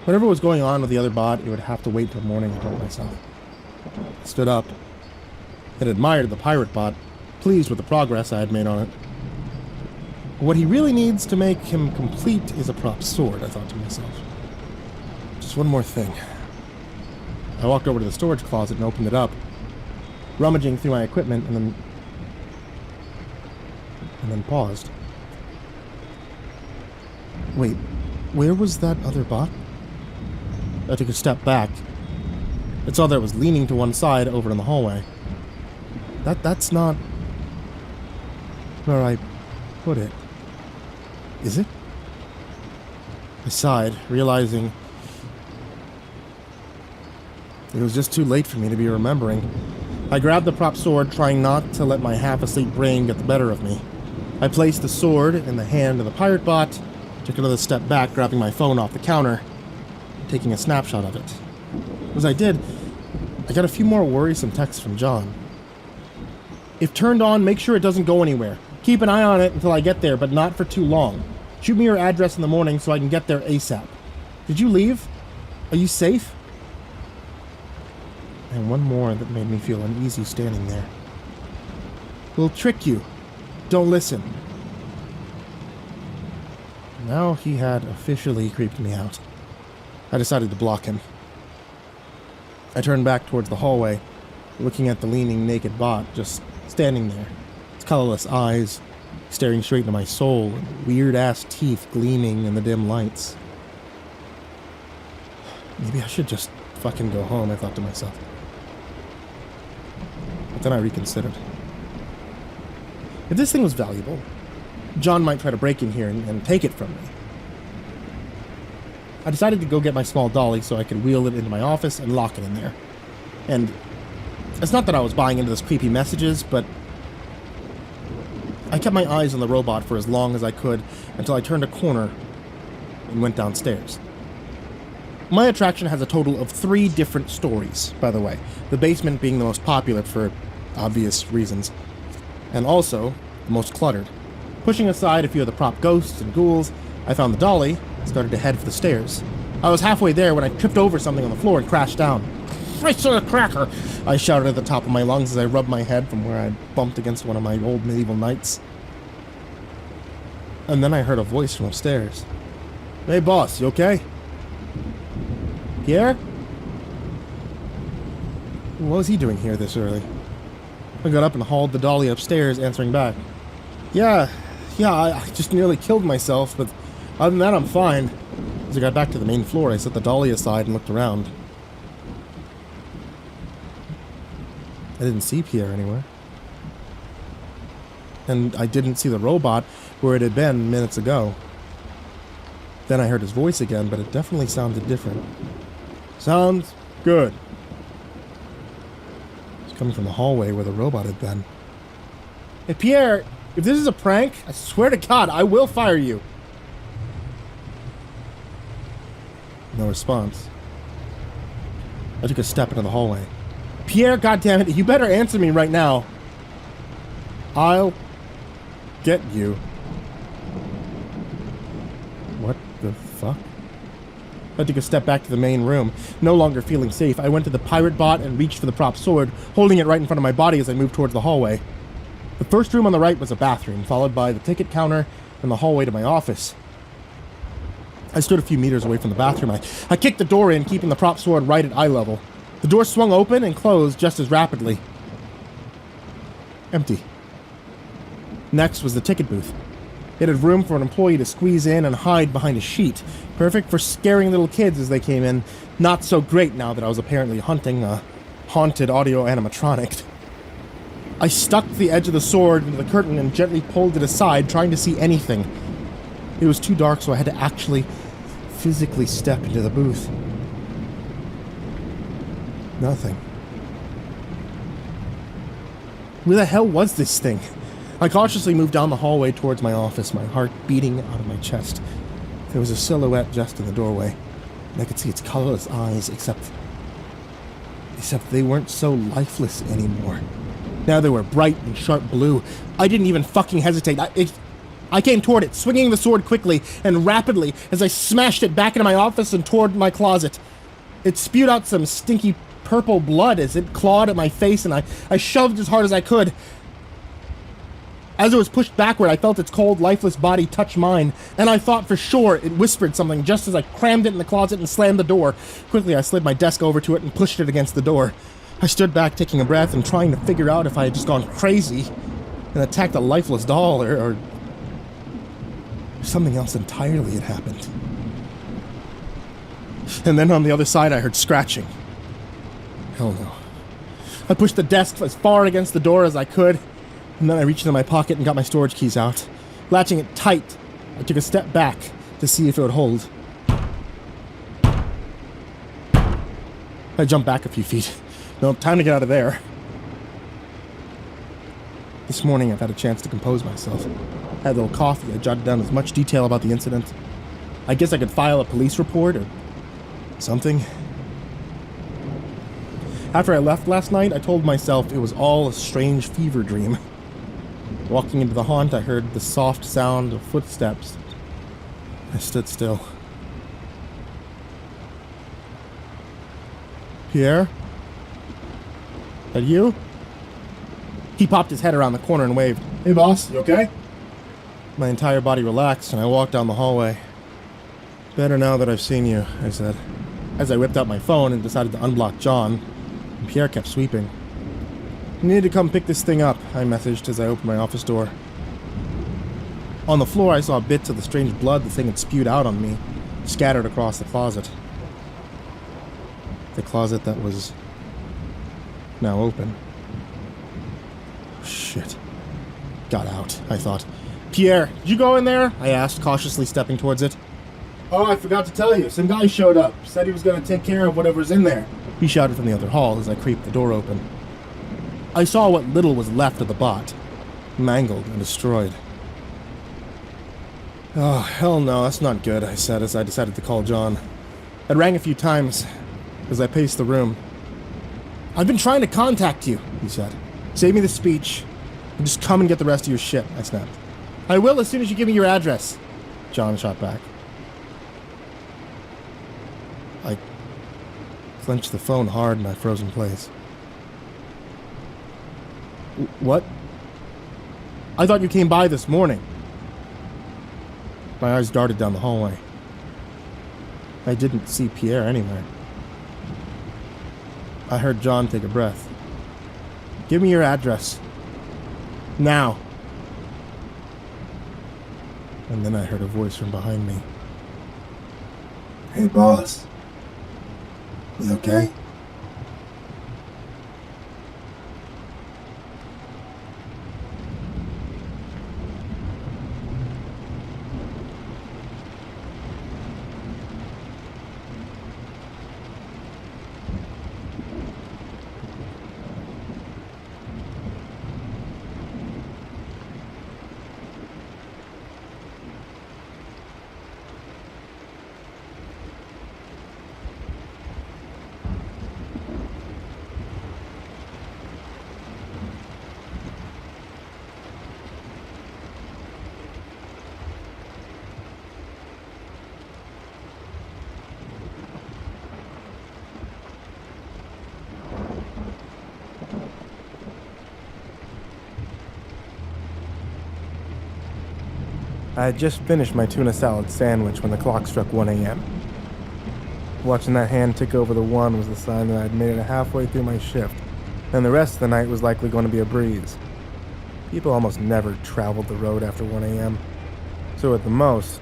Whatever was going on with the other bot, it would have to wait till morning, I told myself. I stood up and admired the pirate bot, pleased with the progress I had made on it. What he really needs to make him complete is a prop sword, I thought to myself. Just one more thing. I walked over to the storage closet and opened it up, rummaging through my equipment, and then paused. Wait, where was that other bot? I took a step back. I saw that it was leaning to one side over in the hallway. That's not where I put it. Is it? I sighed, realizing it was just too late for me to be remembering. I grabbed the prop sword, trying not to let my half-asleep brain get the better of me. I placed the sword in the hand of the pirate bot, took another step back, grabbing my phone off the counter, taking a snapshot of it. As I did, I got a few more worrisome texts from John. If turned on, make sure it doesn't go anywhere. Keep an eye on it until I get there, but not for too long. Shoot me your address in the morning so I can get there ASAP. Did you leave? Are you safe? And one more that made me feel uneasy standing there. We'll trick you. Don't listen. Now he had officially creeped me out. I decided to block him. I turned back towards the hallway, looking at the leaning naked bot just standing there, its colorless eyes staring straight into my soul, and weird-ass teeth gleaming in the dim lights. Maybe I should just fucking go home, I thought to myself. But then I reconsidered. If this thing was valuable, John might try to break in here and take it from me. I decided to go get my small dolly so I could wheel it into my office and lock it in there. And it's not that I was buying into those creepy messages, but I kept my eyes on the robot for as long as I could until I turned a corner and went downstairs. My attraction has a total of 3 different stories, by the way, the basement being the most popular for obvious reasons, and also the most cluttered. Pushing aside a few of the prop ghosts and ghouls, I found the dolly and started to head for the stairs. I was halfway there when I tripped over something on the floor and crashed down. "Christ on a cracker!" I shouted at the top of my lungs as I rubbed my head from where I'd bumped against one of my old medieval knights. And then I heard a voice from upstairs. "Hey boss, you okay? Pierre? What was he doing here this early?" I got up and hauled the dolly upstairs, answering back. Yeah, I just nearly killed myself, but other than that, I'm fine." As I got back to the main floor, I set the dolly aside and looked around. I didn't see Pierre anywhere. And I didn't see the robot where it had been minutes ago. Then I heard his voice again, but it definitely sounded different. "Sounds good." It's coming from the hallway where the robot had been. "Hey, Pierre, if this is a prank, I swear to God, I will fire you." No response. I took a step into the hallway. "Pierre, goddammit, you better answer me right now." "I'll get you." What the fuck? I took a step back to the main room. No longer feeling safe, I went to the pirate bot and reached for the prop sword, holding it right in front of my body as I moved towards the hallway. The first room on the right was a bathroom, followed by the ticket counter and the hallway to my office. I stood a few meters away from the bathroom. I kicked the door in, keeping the prop sword right at eye level. The door swung open and closed just as rapidly. Empty. Next was the ticket booth. It had room for an employee to squeeze in and hide behind a sheet, perfect for scaring little kids as they came in. Not so great now that I was apparently hunting a haunted audio animatronic. I stuck the edge of the sword into the curtain and gently pulled it aside, trying to see anything. It was too dark, so I had to actually physically step into the booth. Nothing. Where the hell was this thing? I cautiously moved down the hallway towards my office, my heart beating out of my chest. There was a silhouette just in the doorway, and I could see its colorless eyes, except they weren't so lifeless anymore. Now they were bright and sharp blue. I didn't even fucking hesitate. I came toward it, swinging the sword quickly and rapidly as I smashed it back into my office and toward my closet. It spewed out some stinky purple blood as it clawed at my face, and I shoved as hard as I could. As it was pushed backward, I felt its cold, lifeless body touch mine, and I thought for sure it whispered something just as I crammed it in the closet and slammed the door. Quickly, I slid my desk over to it and pushed it against the door. I stood back, taking a breath and trying to figure out if I had just gone crazy and attacked a lifeless doll, or something else entirely had happened. And then on the other side, I heard scratching. Hell no. I pushed the desk as far against the door as I could, and then I reached into my pocket and got my storage keys out. Latching it tight, I took a step back to see if it would hold. I jumped back a few feet. No, time to get out of there. This morning, I've had a chance to compose myself. I had a little coffee. I jotted down as much detail about the incident. I guess I could file a police report or something. After I left last night, I told myself it was all a strange fever dream. Walking into the haunt, I heard the soft sound of footsteps. I stood still. Pierre? That you? He popped his head around the corner and waved. Hey boss, you okay? My entire body relaxed and I walked down the hallway. Better now that I've seen you, I said, as I whipped out my phone and decided to unblock John. And Pierre kept sweeping. You need to come pick this thing up, I messaged as I opened my office door. On the floor, I saw bits of the strange blood the thing had spewed out on me, scattered across the closet. The closet that was now open. Shit. Got out, I thought. Pierre, did you go in there? I asked, cautiously stepping towards it. Oh, I forgot to tell you. Some guy showed up. Said he was going to take care of whatever's in there. He shouted from the other hall as I creeped the door open. I saw what little was left of the bot. Mangled and destroyed. Oh, hell no, that's not good, I said as I decided to call John. It rang a few times as I paced the room. "I've been trying to contact you," he said. "Save me the speech and just come and get the rest of your shit," I snapped. "I will as soon as you give me your address," John shot back. I clenched the phone hard and I froze in place. "What? I thought you came by this morning." My eyes darted down the hallway. I didn't see Pierre anywhere. I heard John take a breath. "Give me your address. Now." And then I heard a voice from behind me. "Hey, boss. You okay?" I had just finished my tuna salad sandwich when the clock struck 1 a.m. Watching that hand tick over the 1 was the sign that I had made it halfway through my shift, and the rest of the night was likely going to be a breeze. People almost never traveled the road after 1 a.m., so at the most,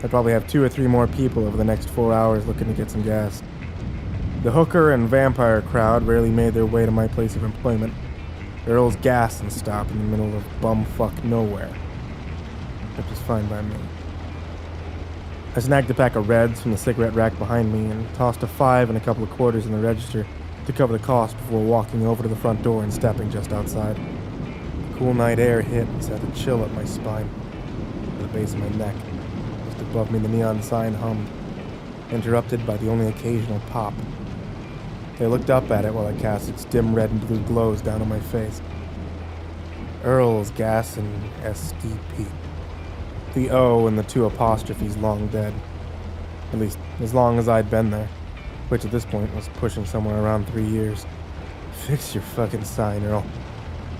I'd probably have 2 or 3 more people over the next 4 hours looking to get some gas. The hooker and vampire crowd rarely made their way to my place of employment. Earl's gas and stop in the middle of bumfuck nowhere. Which was fine by me. I snagged a pack of Reds from the cigarette rack behind me and tossed a 5 and a couple of quarters in the register to cover the cost before walking over to the front door and stepping just outside. The cool night air hit and set a chill up my spine, to the base of my neck. Just above me the neon sign hummed, interrupted by the only occasional pop. I looked up at it while I cast its dim red and blue glows down on my face. Earl's Gas and SDP. The O and the 2 apostrophes long dead. At least, as long as I'd been there. Which at this point was pushing somewhere around 3 years. "Fix your fucking sign, Earl."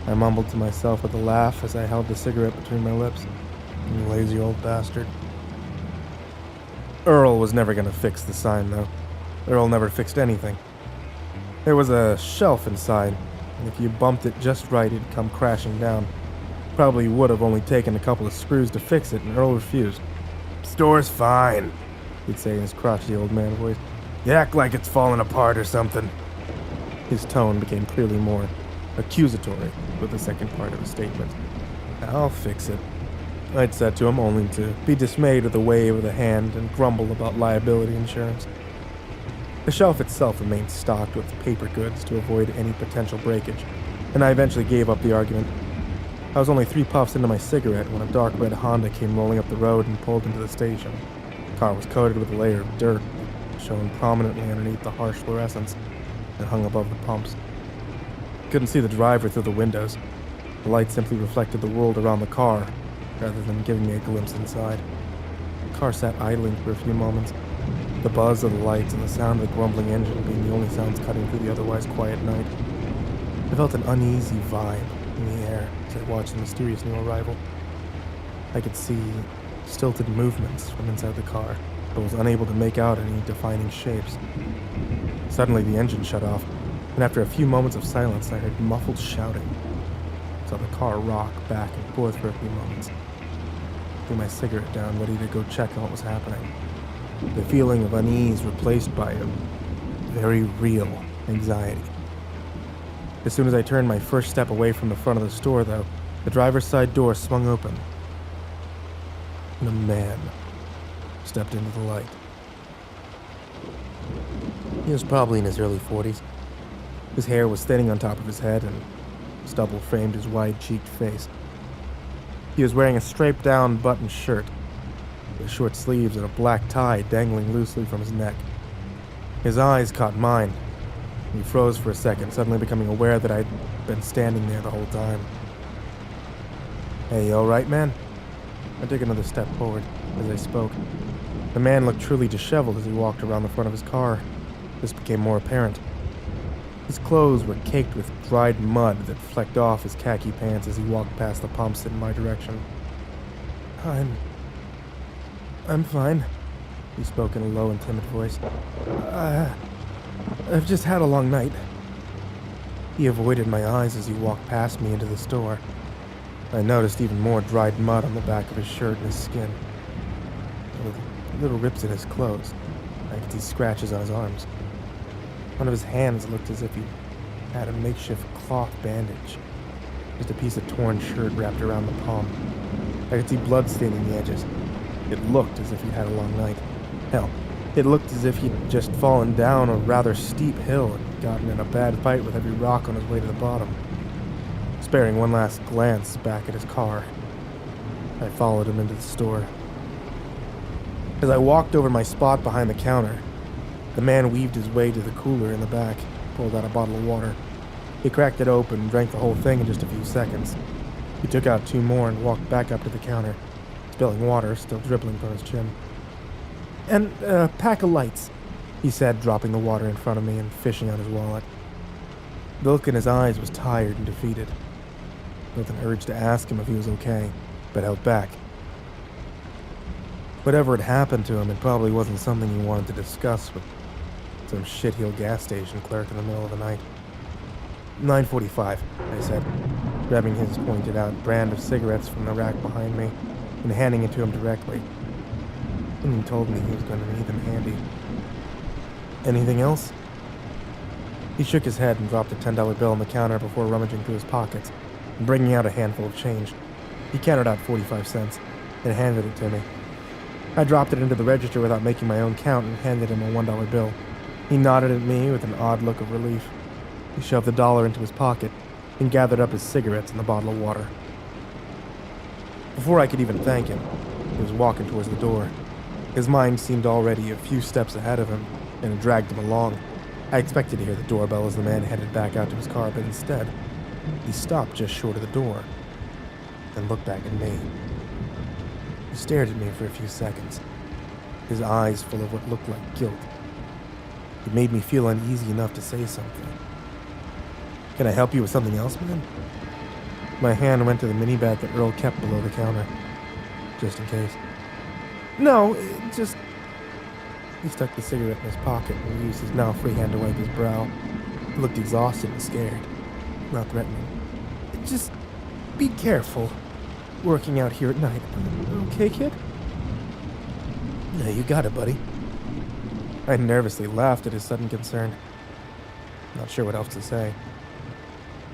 I mumbled to myself with a laugh as I held the cigarette between my lips. "You lazy old bastard." Earl was never gonna fix the sign, though. Earl never fixed anything. There was a shelf inside, and if you bumped it just right, it'd come crashing down. Probably would have only taken a couple of screws to fix it, and Earl refused. "Store's fine," he'd say in his crotchety old man voice. "You act like it's falling apart or something." His tone became clearly more accusatory with the second part of his statement. "I'll fix it," I'd said to him, only to be dismayed with a wave of the hand and grumble about liability insurance. The shelf itself remained stocked with paper goods to avoid any potential breakage, and I eventually gave up the argument. I was only 3 puffs into my cigarette when a dark red Honda came rolling up the road and pulled into the station. The car was coated with a layer of dirt, shone prominently underneath the harsh fluorescence, and hung above the pumps. Couldn't see the driver through the windows. The light simply reflected the world around the car, rather than giving me a glimpse inside. The car sat idling for a few moments, the buzz of the lights and the sound of the grumbling engine being the only sounds cutting through the otherwise quiet night. I felt an uneasy vibe in the air as I watched the mysterious new arrival. I could see stilted movements from inside the car, but was unable to make out any defining shapes. Suddenly the engine shut off, and after a few moments of silence I heard muffled shouting. I saw the car rock back and forth for a few moments. I threw my cigarette down, ready to go check on what was happening. The feeling of unease replaced by a very real anxiety. As soon as I turned my first step away from the front of the store, though, the driver's side door swung open, and a man stepped into the light. He was probably in his early 40s. His hair was thinning on top of his head, and stubble framed his wide-cheeked face. He was wearing a striped-down button shirt, with short sleeves and a black tie dangling loosely from his neck. His eyes caught mine. He froze for a second, suddenly becoming aware that I'd been standing there the whole time. "Hey, you alright, man?" I took another step forward as I spoke. The man looked truly disheveled as he walked around the front of his car. This became more apparent. His clothes were caked with dried mud that flecked off his khaki pants as he walked past the pumps in my direction. I'm fine," he spoke in a low and timid voice. I've just had a long night." He avoided my eyes as he walked past me into the store. I noticed even more dried mud on the back of his shirt and his skin. With little rips in his clothes. I could see scratches on his arms. One of his hands looked as if he had a makeshift cloth bandage. Just a piece of torn shirt wrapped around the palm. I could see blood staining the edges. It looked as if he'd had a long night. Hell, it looked as if he'd just fallen down a rather steep hill and gotten in a bad fight with every rock on his way to the bottom. Sparing one last glance back at his car, I followed him into the store. As I walked over my spot behind the counter, the man weaved his way to the cooler in the back, pulled out a bottle of water. He cracked it open and drank the whole thing in just a few seconds. He took out 2 more and walked back up to the counter, spilling water still dribbling from his chin. "And a pack of lights," he said, dropping the water in front of me and fishing out his wallet. The look in his eyes was tired and defeated. Felt an urge to ask him if he was okay, but held back. Whatever had happened to him, it probably wasn't something he wanted to discuss with some shitheel gas station clerk in the middle of the night. 9:45, I said, grabbing his pointed-out brand of cigarettes from the rack behind me and handing it to him directly. And he told me he was going to need them handy. "Anything else?" He shook his head and dropped a $10 bill on the counter before rummaging through his pockets and bringing out a handful of change. He counted out 45 cents and handed it to me. I dropped it into the register without making my own count and handed him a $1 bill. He nodded at me with an odd look of relief. He shoved the dollar into his pocket and gathered up his cigarettes and the bottle of water. Before I could even thank him, he was walking towards the door. His mind seemed already a few steps ahead of him, and it dragged him along. I expected to hear the doorbell as the man headed back out to his car, but instead, he stopped just short of the door, and looked back at me. He stared at me for a few seconds, his eyes full of what looked like guilt. It made me feel uneasy enough to say something. "Can I help you with something else, man?" My hand went to the mini bag that Earl kept below the counter, just in case. "No, just..." He stuck the cigarette in his pocket and used his now free hand to wipe his brow. He looked exhausted and scared, not threatening. "Just be careful working out here at night. Okay, kid?" "Yeah, you got it, buddy." I nervously laughed at his sudden concern. Not sure what else to say.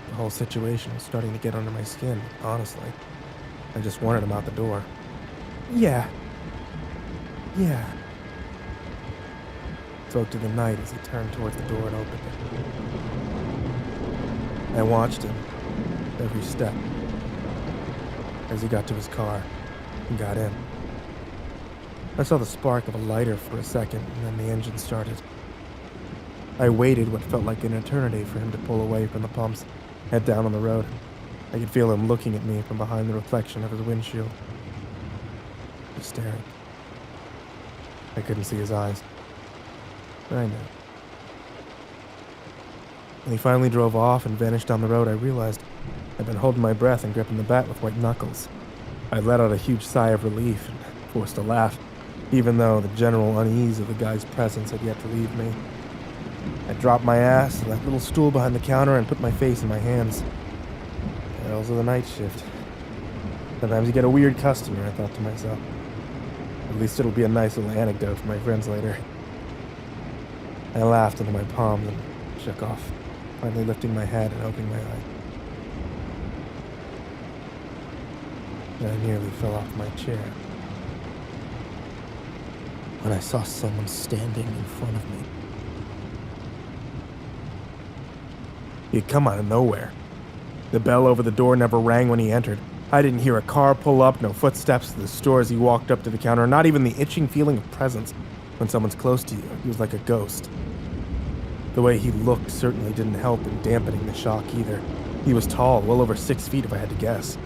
The whole situation was starting to get under my skin, honestly. I just wanted him out the door. Yeah. Spoke to the night as he turned towards the door and opened it. I watched him, every step, as he got to his car and got in. I saw the spark of a lighter for a second, and then the engine started. I waited what felt like an eternity for him to pull away from the pumps, head down on the road. I could feel him looking at me from behind the reflection of his windshield. Just staring. I couldn't see his eyes. I knew. When he finally drove off and vanished down the road, I realized I'd been holding my breath and gripping the bat with white knuckles. I let out a huge sigh of relief and forced a laugh, even though the general unease of the guy's presence had yet to leave me. I dropped my ass to that little stool behind the counter and put my face in my hands. Hells of the night shift. Sometimes you get a weird customer, I thought to myself. At least it'll be a nice little anecdote for my friends later. I laughed into my palms and shook off, finally lifting my head and opening my eye. I nearly fell off my chair when I saw someone standing in front of me. He'd come out of nowhere. The bell over the door never rang when he entered. I didn't hear a car pull up, no footsteps to the store as he walked up to the counter, not even the itching feeling of presence when someone's close to you. He was like a ghost. The way he looked certainly didn't help in dampening the shock either. He was tall, well over 6 feet if I had to guess.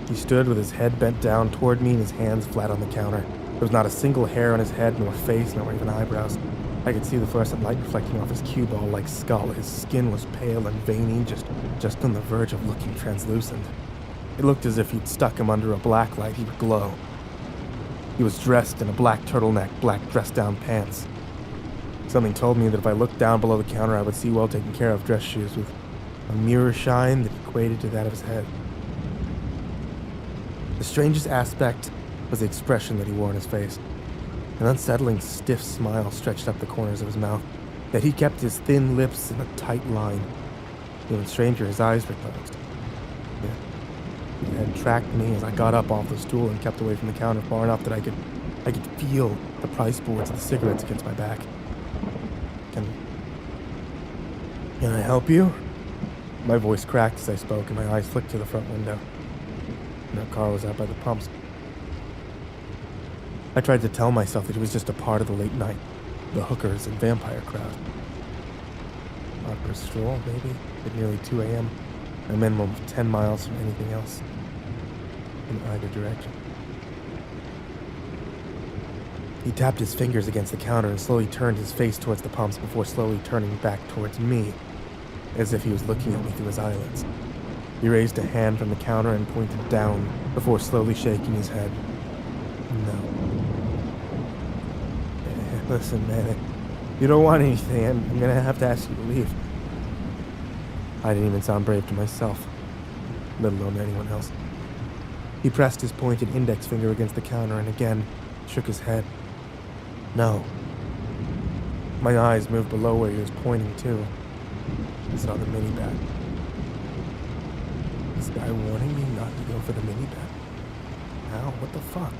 He stood with his head bent down toward me and his hands flat on the counter. There was not a single hair on his head, nor face, nor even eyebrows. I could see the fluorescent light reflecting off his cue ball-like skull. His skin was pale and veiny, just on the verge of looking translucent. It looked as if you'd stuck him under a black light, he would glow. He was dressed in a black turtleneck, black dress-down pants. Something told me that if I looked down below the counter, I would see well-taken-care-of dress shoes with a mirror shine that equated to that of his head. The strangest aspect was the expression that he wore on his face. An unsettling, stiff smile stretched up the corners of his mouth, yet he kept his thin lips in a tight line. Even stranger, his eyes were closed. He had tracked me as I got up off the stool and kept away from the counter far enough that I could feel the price boards of the cigarettes against my back. Can I help you? My voice cracked as I spoke, and my eyes flicked to the front window. No car was out by the pumps. I tried to tell myself that it was just a part of the late night, the hookers and vampire crowd. Out for a stroll, maybe, at nearly 2 a.m., a minimum of 10 miles from anything else, in either direction. He tapped his fingers against the counter and slowly turned his face towards the pumps before slowly turning back towards me, as if he was looking at me through his eyelids. He raised a hand from the counter and pointed down before slowly shaking his head. No. Listen, man, you don't want anything. I'm gonna have to ask you to leave. I didn't even sound brave to myself, let alone to anyone else. He pressed his pointed index finger against the counter and again shook his head. No. My eyes moved below where he was pointing to. I saw the mini-bat. This guy warning me not to go for the mini-bat. How? What the fuck?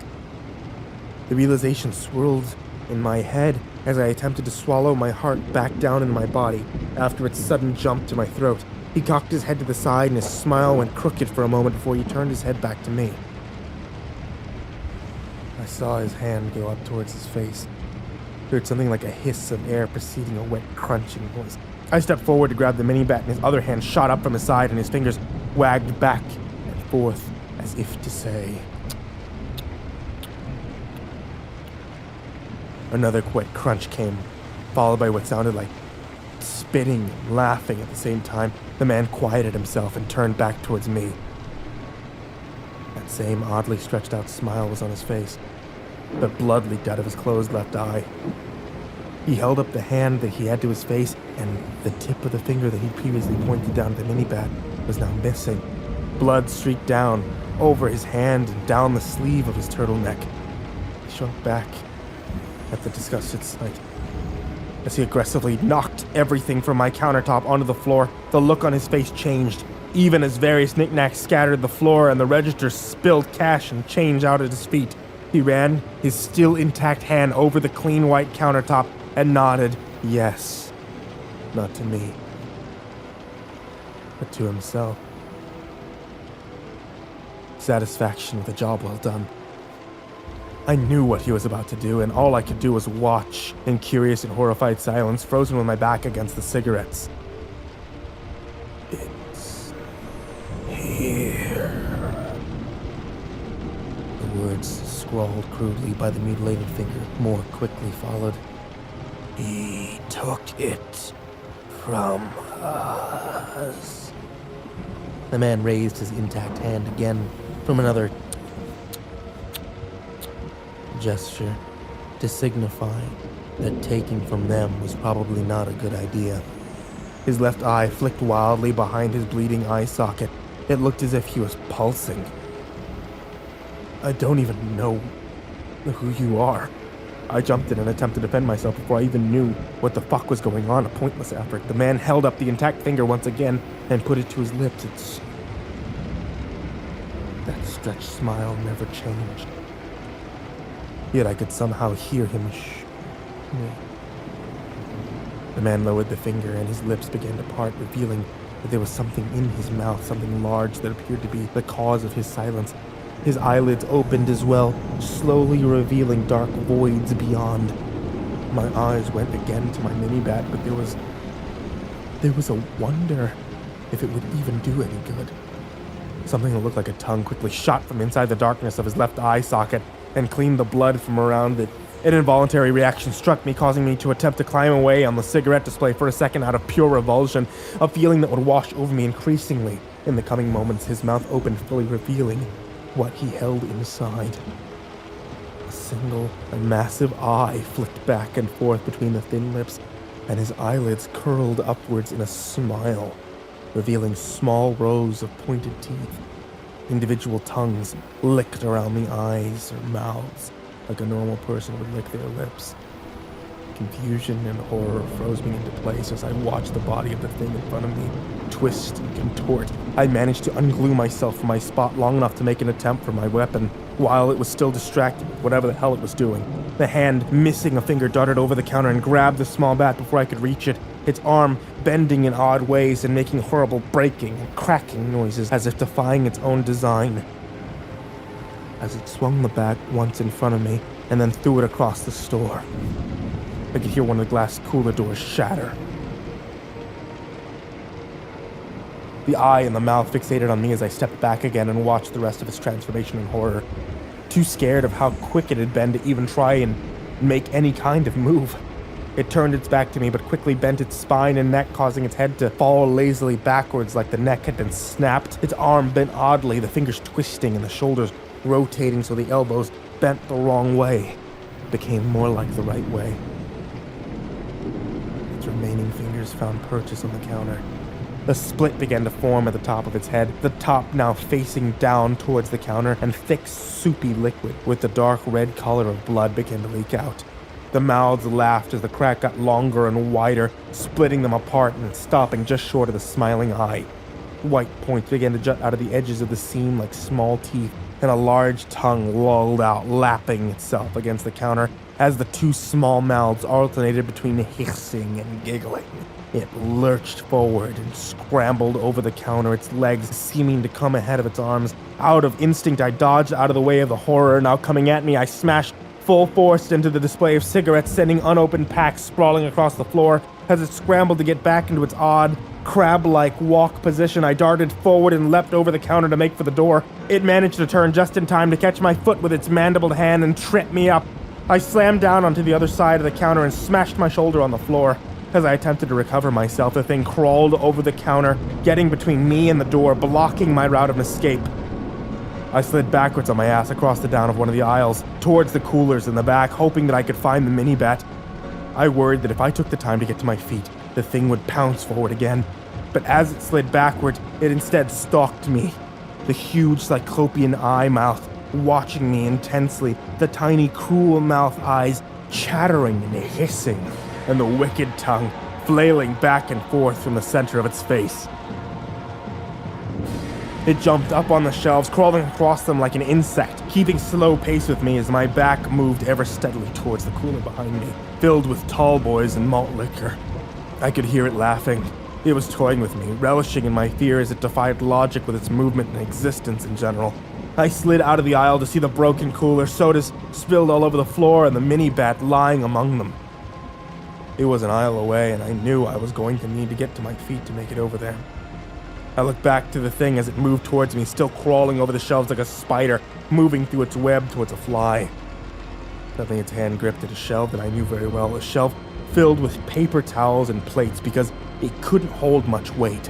The realization swirled in my head as I attempted to swallow my heart back down in my body after its sudden jump to my throat. He cocked his head to the side and his smile went crooked for a moment before he turned his head back to me. I saw his hand go up towards his face. Heard something like a hiss of air preceding a wet crunching noise. I stepped forward to grab the mini-bat and his other hand shot up from his side and his fingers wagged back and forth as if to say... Another quick crunch came, followed by what sounded like spitting and laughing at the same time. The man quieted himself and turned back towards me. That same oddly stretched out smile was on his face, but blood leaked out of his closed left eye. He held up the hand that he had to his face, and the tip of the finger that he'd previously pointed down at the mini-bat was now missing. Blood streaked down over his hand and down the sleeve of his turtleneck. He shrunk back at the disgusted sight. As he aggressively knocked everything from my countertop onto the floor, the look on his face changed, even as various knickknacks scattered the floor and the register spilled cash and change out at his feet. He ran his still intact hand over the clean white countertop and nodded yes. Not to me, but to himself. Satisfaction with a job well done. I knew what he was about to do, and all I could do was watch in curious and horrified silence, frozen with my back against the cigarettes. It's here. The words scrawled crudely by the mutilated finger more quickly followed. He took it from us. The man raised his intact hand again from another gesture to signify that taking from them was probably not a good idea. His left eye flicked wildly behind his bleeding eye socket. It looked as if he was pulsing. I don't even know who you are. I jumped in an attempt to defend myself before I even knew what the fuck was going on, a pointless effort. The man held up the intact finger once again and put it to his lips. That stretched smile never changed. Yet I could somehow hear him shh. The man lowered the finger and his lips began to part, revealing that there was something in his mouth, something large that appeared to be the cause of his silence. His eyelids opened as well, slowly revealing dark voids beyond. My eyes went again to my mini-bat, but there was a wonder if it would even do any good. Something that looked like a tongue quickly shot from inside the darkness of his left eye socket and cleaned the blood from around it. An involuntary reaction struck me, causing me to attempt to climb away on the cigarette display for a second out of pure revulsion, a feeling that would wash over me increasingly. In the coming moments, his mouth opened, fully revealing what he held inside. A single and massive eye flicked back and forth between the thin lips, and his eyelids curled upwards in a smile, revealing small rows of pointed teeth. Individual tongues licked around the eyes or mouths, like a normal person would lick their lips. Confusion and horror froze me into place as I watched the body of the thing in front of me twist and contort. I managed to unglue myself from my spot long enough to make an attempt for my weapon, while it was still distracted with whatever the hell it was doing. The hand, missing a finger, darted over the counter and grabbed the small bat before I could reach it, its arm bending in odd ways and making horrible breaking and cracking noises as if defying its own design. As it swung the bat once in front of me and then threw it across the store, I could hear one of the glass cooler doors shatter. The eye and the mouth fixated on me as I stepped back again and watched the rest of its transformation in horror. Too scared of how quick it had been to even try and make any kind of move. It turned its back to me, but quickly bent its spine and neck, causing its head to fall lazily backwards like the neck had been snapped. Its arm bent oddly, the fingers twisting and the shoulders rotating so the elbows bent the wrong way. It became more like the right way. Its remaining fingers found purchase on the counter. A split began to form at the top of its head, the top now facing down towards the counter, and thick, soupy liquid with the dark red color of blood began to leak out. The mouths laughed as the crack got longer and wider, splitting them apart and stopping just short of the smiling eye. White points began to jut out of the edges of the seam like small teeth, and a large tongue lolled out, lapping itself against the counter as the two small mouths alternated between hissing and giggling. It lurched forward and scrambled over the counter, its legs seeming to come ahead of its arms. Out of instinct, I dodged out of the way of the horror now coming at me. I smashed full force into the display of cigarettes, sending unopened packs sprawling across the floor. As it scrambled to get back into its odd, crab-like walk position, I darted forward and leapt over the counter to make for the door. It managed to turn just in time to catch my foot with its mandibled hand and trip me up. I slammed down onto the other side of the counter and smashed my shoulder on the floor. As I attempted to recover myself, the thing crawled over the counter, getting between me and the door, blocking my route of escape. I slid backwards on my ass across the down of one of the aisles, towards the coolers in the back, hoping that I could find the mini-bat. I worried that if I took the time to get to my feet, the thing would pounce forward again. But as it slid backward, it instead stalked me. The huge cyclopean eye mouth watching me intensely, the tiny cruel mouth eyes chattering and hissing, and the wicked tongue flailing back and forth from the center of its face. It jumped up on the shelves, crawling across them like an insect, keeping slow pace with me as my back moved ever steadily towards the cooler behind me, filled with tall boys and malt liquor. I could hear it laughing. It was toying with me, relishing in my fear as it defied logic with its movement and existence in general. I slid out of the aisle to see the broken cooler, sodas spilled all over the floor, and the mini-bat lying among them. It was an aisle away, and I knew I was going to need to get to my feet to make it over there. I looked back to the thing as it moved towards me, still crawling over the shelves like a spider, moving through its web towards a fly. Suddenly its hand gripped at a shelf that I knew very well, a shelf filled with paper towels and plates because it couldn't hold much weight.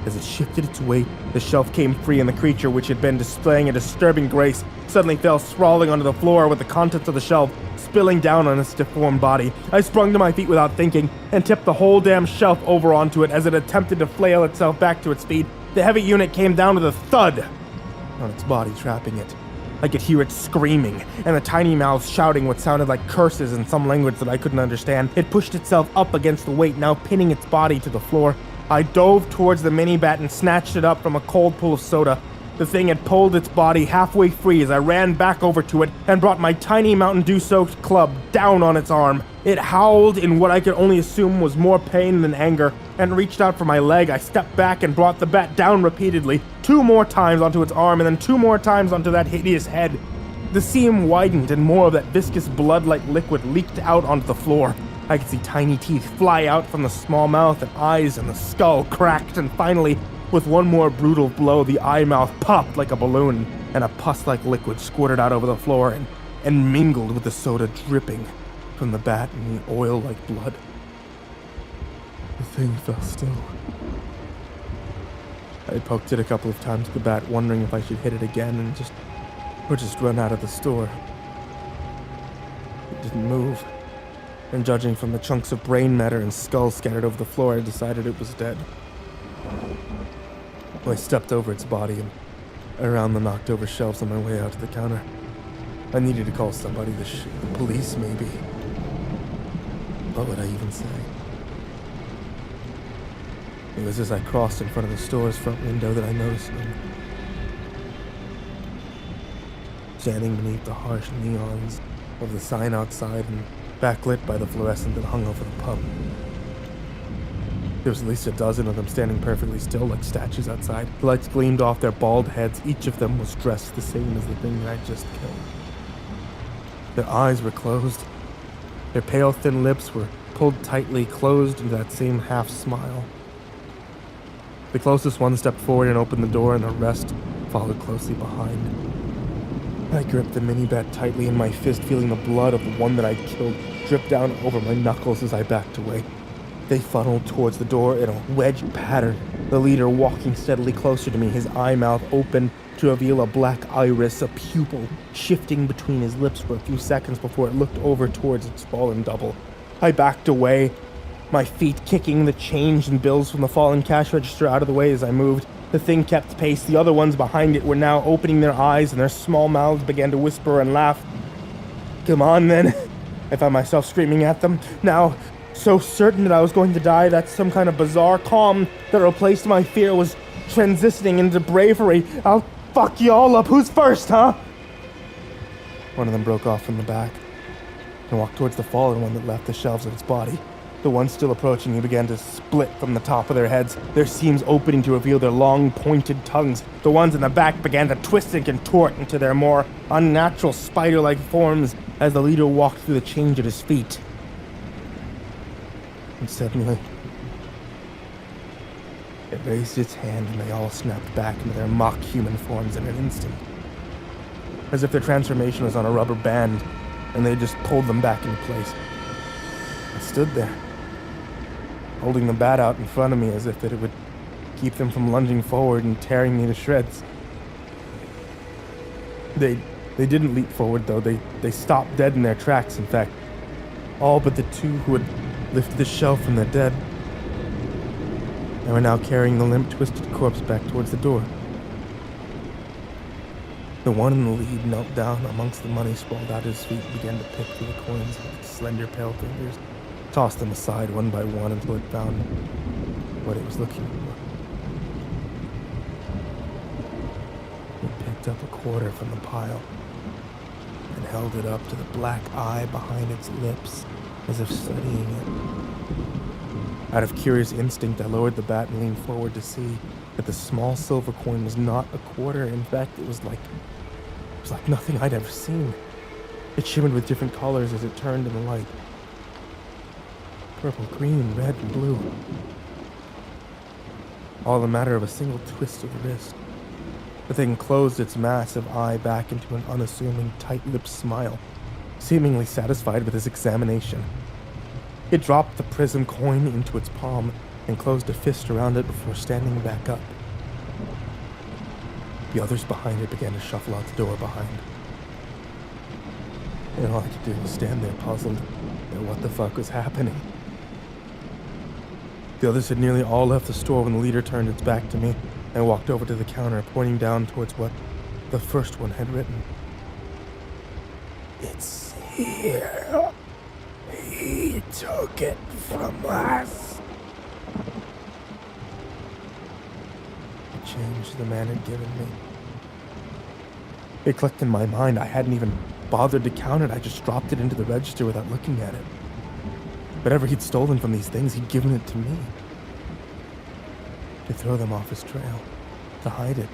As it shifted its weight, the shelf came free and the creature, which had been displaying a disturbing grace, suddenly fell sprawling onto the floor with the contents of the shelf spilling down on its deformed body. I sprung to my feet without thinking and tipped the whole damn shelf over onto it as it attempted to flail itself back to its feet. The heavy unit came down with a thud on its body, trapping it. I could hear it screaming, and the tiny mouth shouting what sounded like curses in some language that I couldn't understand. It pushed itself up against the weight, now pinning its body to the floor. I dove towards the mini-bat and snatched it up from a cold pool of soda. The thing had pulled its body halfway free as I ran back over to it and brought my tiny Mountain Dew-soaked club down on its arm. It howled in what I could only assume was more pain than anger, and reached out for my leg. I stepped back and brought the bat down repeatedly, 2 more times onto its arm and then 2 more times onto that hideous head. The seam widened and more of that viscous blood-like liquid leaked out onto the floor. I could see tiny teeth fly out from the small mouth and eyes, and the skull cracked, and finally, with one more brutal blow, the eye mouth popped like a balloon, and a pus-like liquid squirted out over the floor and mingled with the soda dripping from the bat and the oil-like blood. The thing fell still. I poked it a couple of times with the bat, wondering if I should hit it again and just run out of the store. It didn't move, and judging from the chunks of brain matter and skull scattered over the floor, I decided it was dead. I stepped over its body and around the knocked-over shelves on my way out to the counter. I needed to call somebody, the police maybe. What would I even say? It was as I crossed in front of the store's front window that I noticed them. Standing beneath the harsh neons of the sign outside and backlit by the fluorescent that hung over the pub. There was at least a dozen of them standing perfectly still like statues outside. The lights gleamed off their bald heads. Each of them was dressed the same as the thing that I just killed. Their eyes were closed. Their pale, thin lips were pulled tightly closed into that same half-smile. The closest one stepped forward and opened the door, and the rest followed closely behind. I gripped the mini-bat tightly in my fist, feeling the blood of the one that I'd killed drip down over my knuckles as I backed away. They funneled towards the door in a wedge pattern, the leader walking steadily closer to me, his eye mouth open to reveal a black iris, a pupil, shifting between his lips for a few seconds before it looked over towards its fallen double. I backed away, my feet kicking the change and bills from the fallen cash register out of the way as I moved. The thing kept pace. The other ones behind it were now opening their eyes, and their small mouths began to whisper and laugh. Come on, then. I found myself screaming at them, now so certain that I was going to die that some kind of bizarre calm that replaced my fear was transitioning into bravery. I'll fuck you all up. Who's first, huh? One of them broke off from the back and walked towards the fallen one that left the shelves of its body. The ones still approaching me began to split from the top of their heads, their seams opening to reveal their long, pointed tongues. The ones in the back began to twist and contort into their more unnatural, spider-like forms as the leader walked through the change at his feet. And suddenly, it raised its hand and they all snapped back into their mock-human forms in an instant. As if their transformation was on a rubber band, and they just pulled them back into place. I stood there, holding the bat out in front of me as if that it would keep them from lunging forward and tearing me to shreds. They didn't leap forward, though. They stopped dead in their tracks, in fact. All but the two who had lifted the shelf from their dead. They were now carrying the limp, twisted corpse back towards the door. The one in the lead knelt down amongst the money sprawled out at his feet and began to pick through the coins with its slender, pale fingers, tossed them aside one by one until it found what it was looking for. It picked up a quarter from the pile and held it up to the black eye behind its lips as if studying it. Out of curious instinct, I lowered the bat and leaned forward to see that the small silver coin was not a quarter. In fact, it was like nothing I'd ever seen. It shimmered with different colors as it turned in the light. Purple, green, red, and blue. All a matter of a single twist of the wrist. The thing closed its massive eye back into an unassuming, tight-lipped smile, seemingly satisfied with his examination. It dropped the prism coin into its palm and closed a fist around it before standing back up. The others behind it began to shuffle out the door behind. And all I could do was stand there puzzled at what the fuck was happening. The others had nearly all left the store when the leader turned its back to me and walked over to the counter, pointing down towards what the first one had written. It's here. He took it from us. The change the man had given me. It clicked in my mind. I hadn't even bothered to count it. I just dropped it into the register without looking at it. Whatever he'd stolen from these things, he'd given it to me. To throw them off his trail. To hide it.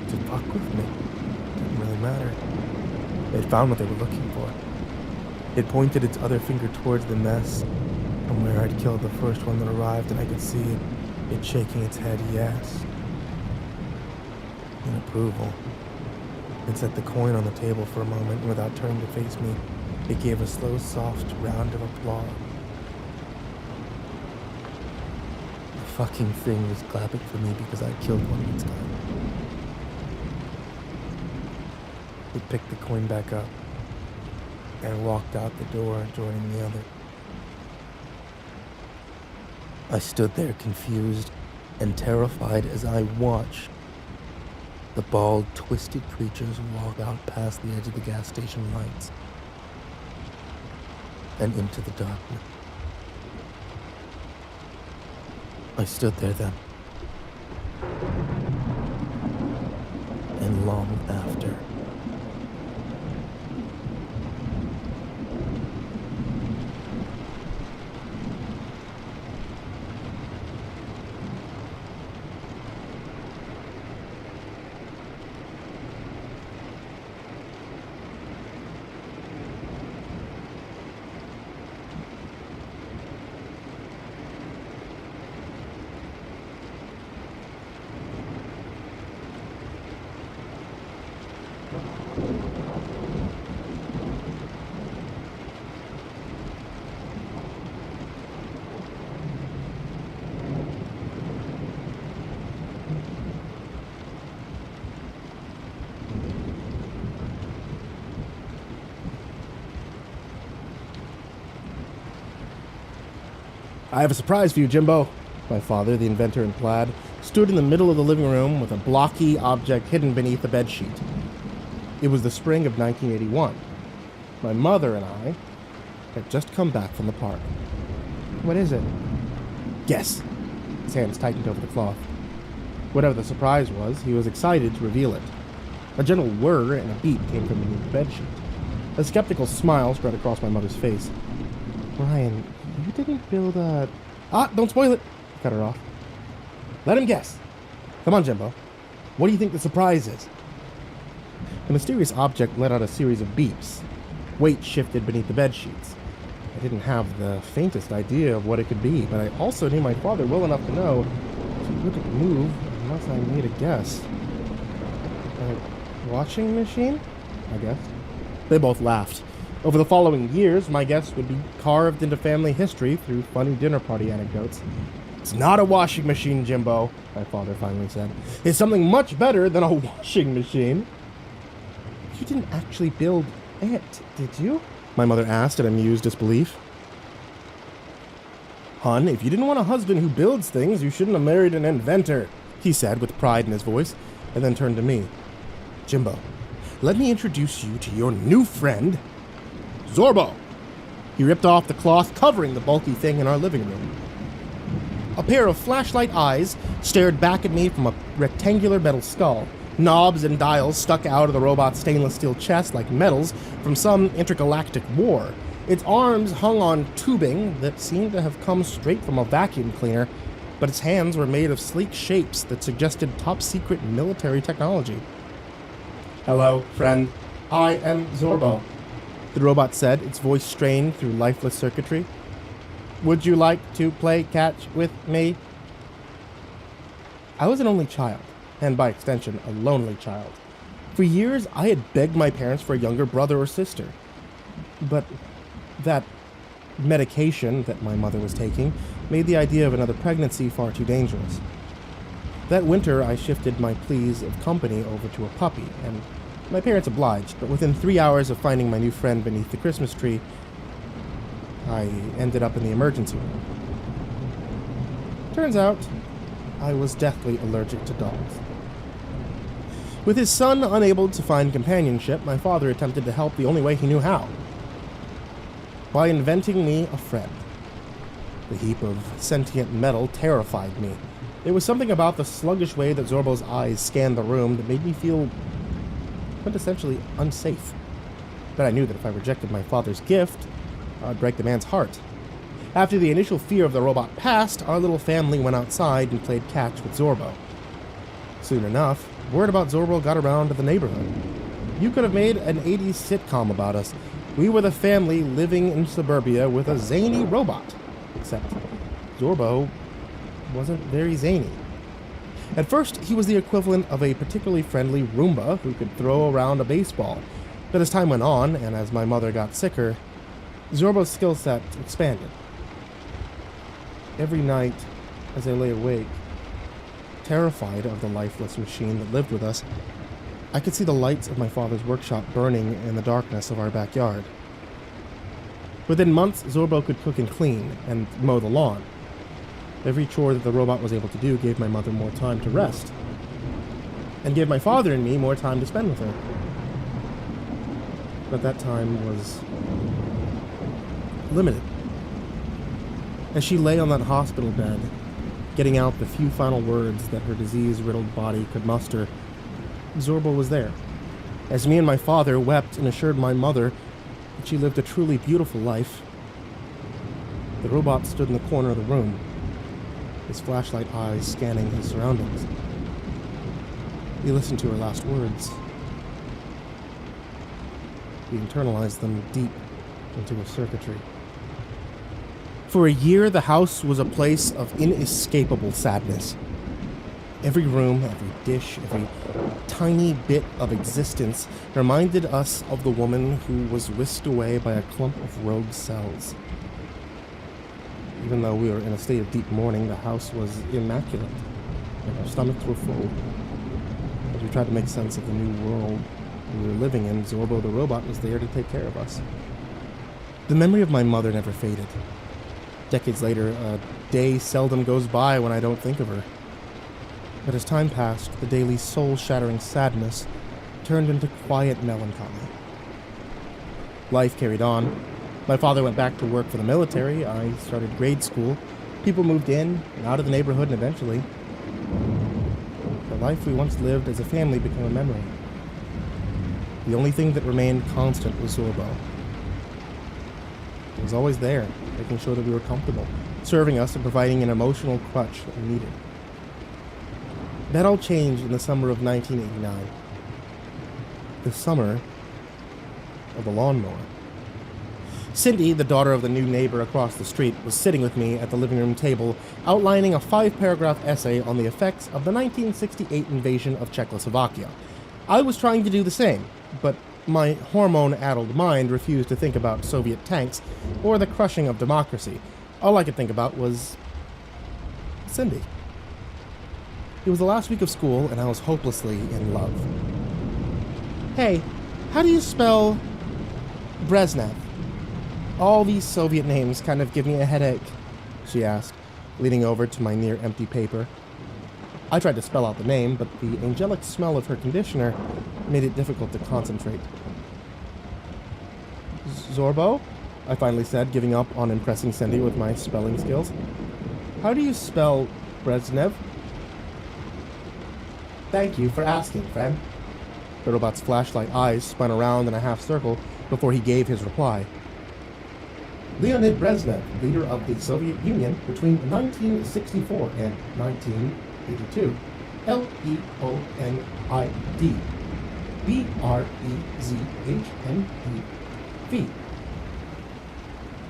To fuck with me. Didn't really matter. They'd found what they were looking for. It pointed its other finger towards the mess from where I'd killed the first one that arrived, and I could see it shaking its head yes. In approval. It set the coin on the table for a moment, and without turning to face me, it gave a slow, soft round of applause. The fucking thing was clapping for me because I killed one of its kind. It picked the coin back up and walked out the door, joining the other. I stood there confused and terrified as I watched the bald, twisted creatures walk out past the edge of the gas station lights and into the darkness. I stood there then, and long after. I have a surprise for you, Jimbo. My father, the inventor in plaid, stood in the middle of the living room with a blocky object hidden beneath the bedsheet. It was the spring of 1981. My mother and I had just come back from the park. What is it? Guess. His hands tightened over the cloth. Whatever the surprise was, he was excited to reveal it. A gentle whir and a beep came from beneath the bedsheet. A skeptical smile spread across my mother's face. Brian, you didn't build a... don't spoil it! Cut her off. Let him guess. Come on, Jimbo. What do you think the surprise is? The mysterious object let out a series of beeps. Weight shifted beneath the bedsheets. I didn't have the faintest idea of what it could be, but I also knew my father well enough to know she wouldn't move unless I made a guess. A washing machine? I guess. They both laughed. Over the following years, my guess would be carved into family history through funny dinner party anecdotes. It's not a washing machine, Jimbo, my father finally said. It's something much better than a washing machine. You didn't actually build it, did you? My mother asked in amused disbelief. Hun, if you didn't want a husband who builds things, you shouldn't have married an inventor, he said with pride in his voice, and then turned to me. Jimbo, let me introduce you to your new friend, Zorbo. He ripped off the cloth covering the bulky thing in our living room. A pair of flashlight eyes stared back at me from a rectangular metal skull. Knobs and dials stuck out of the robot's stainless steel chest like medals from some intergalactic war. Its arms hung on tubing that seemed to have come straight from a vacuum cleaner, but its hands were made of sleek shapes that suggested top-secret military technology. Hello, friend. I am Zorbo, the robot said, its voice strained through lifeless circuitry. Would you like to play catch with me? I was an only child, and by extension, a lonely child. For years, I had begged my parents for a younger brother or sister. But that medication that my mother was taking made the idea of another pregnancy far too dangerous. That winter, I shifted my pleas of company over to a puppy, and my parents obliged, but within 3 hours of finding my new friend beneath the Christmas tree, I ended up in the emergency room. Turns out, I was deathly allergic to dogs. With his son unable to find companionship, my father attempted to help the only way he knew how. By inventing me a friend. The heap of sentient metal terrified me. There was something about the sluggish way that Zorbo's eyes scanned the room that made me feel quintessentially unsafe. But I knew that if I rejected my father's gift, I'd break the man's heart. After the initial fear of the robot passed, our little family went outside and played catch with Zorbo. Soon enough, word about Zorbo got around to the neighborhood. You could have made an 80s sitcom about us. We were the family living in suburbia with a zany robot. Except Zorbo wasn't very zany. At first, he was the equivalent of a particularly friendly Roomba who could throw around a baseball. But as time went on, and as my mother got sicker, Zorbo's skill set expanded. Every night, as I lay awake, terrified of the lifeless machine that lived with us, I could see the lights of my father's workshop burning in the darkness of our backyard. Within months, Zorbo could cook and clean, and mow the lawn. Every chore that the robot was able to do gave my mother more time to rest, and gave my father and me more time to spend with her. But that time was limited. As she lay on that hospital bed, getting out the few final words that her disease-riddled body could muster, Zorbo was there. As me and my father wept and assured my mother that she lived a truly beautiful life, the robot stood in the corner of the room, his flashlight eyes scanning his surroundings. He listened to her last words. He internalized them deep into his circuitry. For a year, the house was a place of inescapable sadness. Every room, every dish, every tiny bit of existence reminded us of the woman who was whisked away by a clump of rogue cells. Even though we were in a state of deep mourning, the house was immaculate, and our stomachs were full. As we tried to make sense of the new world we were living in, Zorbo the robot was there to take care of us. The memory of my mother never faded. Decades later, a day seldom goes by when I don't think of her. But as time passed, the daily soul-shattering sadness turned into quiet melancholy. Life carried on. My father went back to work for the military. I started grade school. People moved in and out of the neighborhood, and eventually, the life we once lived as a family became a memory. The only thing that remained constant was Zorbo. He was always there, making sure that we were comfortable, serving us and providing an emotional crutch that we needed. That all changed in the summer of 1989. The summer of the lawnmower. Cindy, the daughter of the new neighbor across the street, was sitting with me at the living room table, outlining a 5-paragraph essay on the effects of the 1968 invasion of Czechoslovakia. I was trying to do the same, but my hormone-addled mind refused to think about Soviet tanks or the crushing of democracy. All I could think about was Cindy. It was the last week of school, and I was hopelessly in love. Hey, how do you spell Brezhnev? All these Soviet names kind of give me a headache, she asked, leaning over to my near-empty paper. I tried to spell out the name, but the angelic smell of her conditioner made it difficult to concentrate. Zorbo? I finally said, giving up on impressing Cindy with my spelling skills. How do you spell Brezhnev? Thank you for asking, friend. The robot's flashlight eyes spun around in a half circle before he gave his reply. Leonid Brezhnev, leader of the Soviet Union between 1964 and 1982. Leonid. Brezhnev.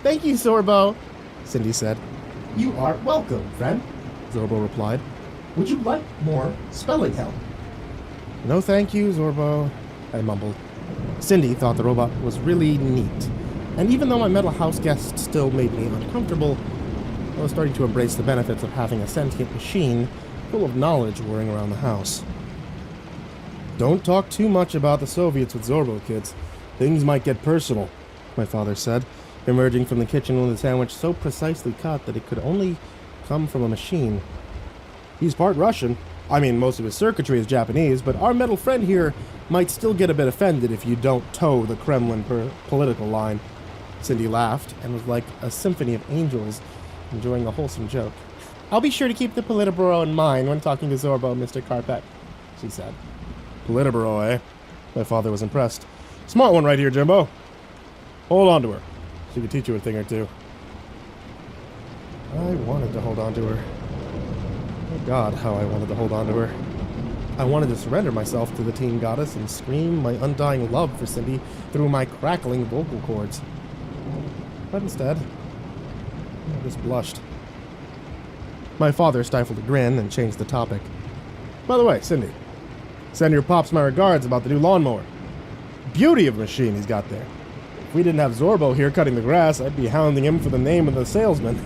Thank you, Zorbo, Cindy said. You are welcome, friend, Zorbo replied. Would you like more spelling help? No thank you, Zorbo, I mumbled. Cindy thought the robot was really neat, and even though my metal house guest still made me uncomfortable, I was starting to embrace the benefits of having a sentient machine full of knowledge whirring around the house. Don't talk too much about the Soviets with Zorbo, kids. Things might get personal, my father said, emerging from the kitchen with a sandwich so precisely cut that it could only come from a machine. He's part Russian. I mean, most of his circuitry is Japanese, but our metal friend here might still get a bit offended if you don't toe the Kremlin political line. Cindy laughed and was like a symphony of angels enjoying a wholesome joke. I'll be sure to keep the Politburo in mind when talking to Zorbo, Mr. Karpet, she said. Politburo, eh? My father was impressed. Smart one right here, Jimbo. Hold on to her. She could teach you a thing or two. I wanted to hold on to her. Oh God, how I wanted to hold on to her. I wanted to surrender myself to the teen goddess and scream my undying love for Cindy through my crackling vocal cords. But instead, I just blushed. My father stifled a grin and changed the topic. By the way, Cindy, send your pops my regards about the new lawnmower. Beauty of a machine he's got there. If we didn't have Zorbo here cutting the grass, I'd be hounding him for the name of the salesman.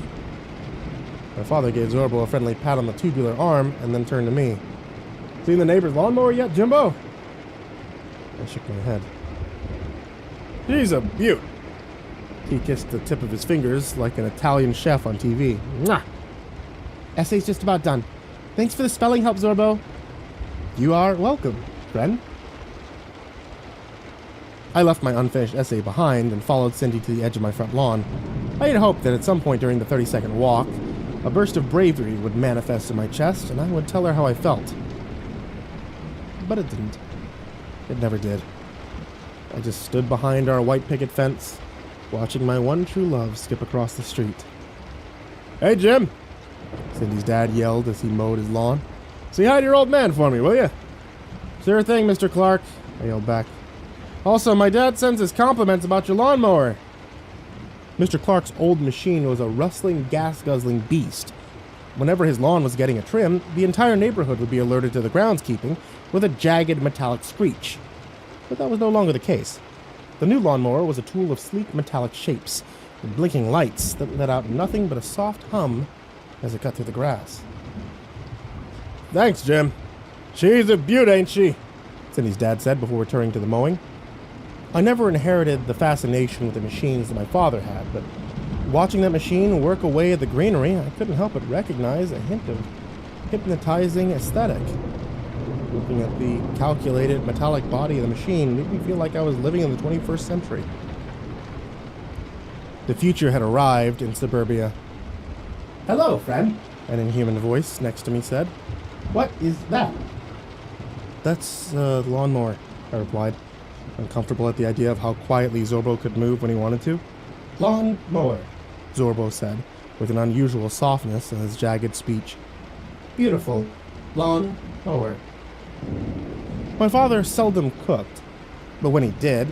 My father gave Zorbo a friendly pat on the tubular arm and then turned to me. Seen the neighbor's lawnmower yet, Jimbo? I shook my head. He's a beaut. He kissed the tip of his fingers like an Italian chef on TV. Mwah! Essay's just about done. Thanks for the spelling help, Zorbo. You are welcome, friend. I left my unfinished essay behind and followed Cindy to the edge of my front lawn. I had hoped that at some point during the 30-second walk, a burst of bravery would manifest in my chest and I would tell her how I felt. But it didn't. It never did. I just stood behind our white picket fence, watching my one true love skip across the street. Hey, Jim! Cindy's dad yelled as he mowed his lawn. Say hi to your old man for me, will you? Sure thing, Mr. Clark, I yelled back. Also, my dad sends his compliments about your lawnmower. Mr. Clark's old machine was a rustling, gas-guzzling beast. Whenever his lawn was getting a trim, the entire neighborhood would be alerted to the groundskeeping with a jagged metallic screech. But that was no longer the case. The new lawnmower was a tool of sleek metallic shapes and blinking lights that let out nothing but a soft hum as it cut through the grass. Thanks, Jim. She's a beaut, ain't she? Cindy's dad said before returning to the mowing. I never inherited the fascination with the machines that my father had, but watching that machine work away at the greenery, I couldn't help but recognize a hint of hypnotizing aesthetic. Looking at the calculated metallic body of the machine made me feel like I was living in the 21st century. The future had arrived in suburbia. Hello, friend, an inhuman voice next to me said. What is that? That's the lawnmower, I replied, uncomfortable at the idea of how quietly Zorbo could move when he wanted to. Lawnmower, Zorbo said, with an unusual softness in his jagged speech. Beautiful lawnmower. My father seldom cooked, but when he did,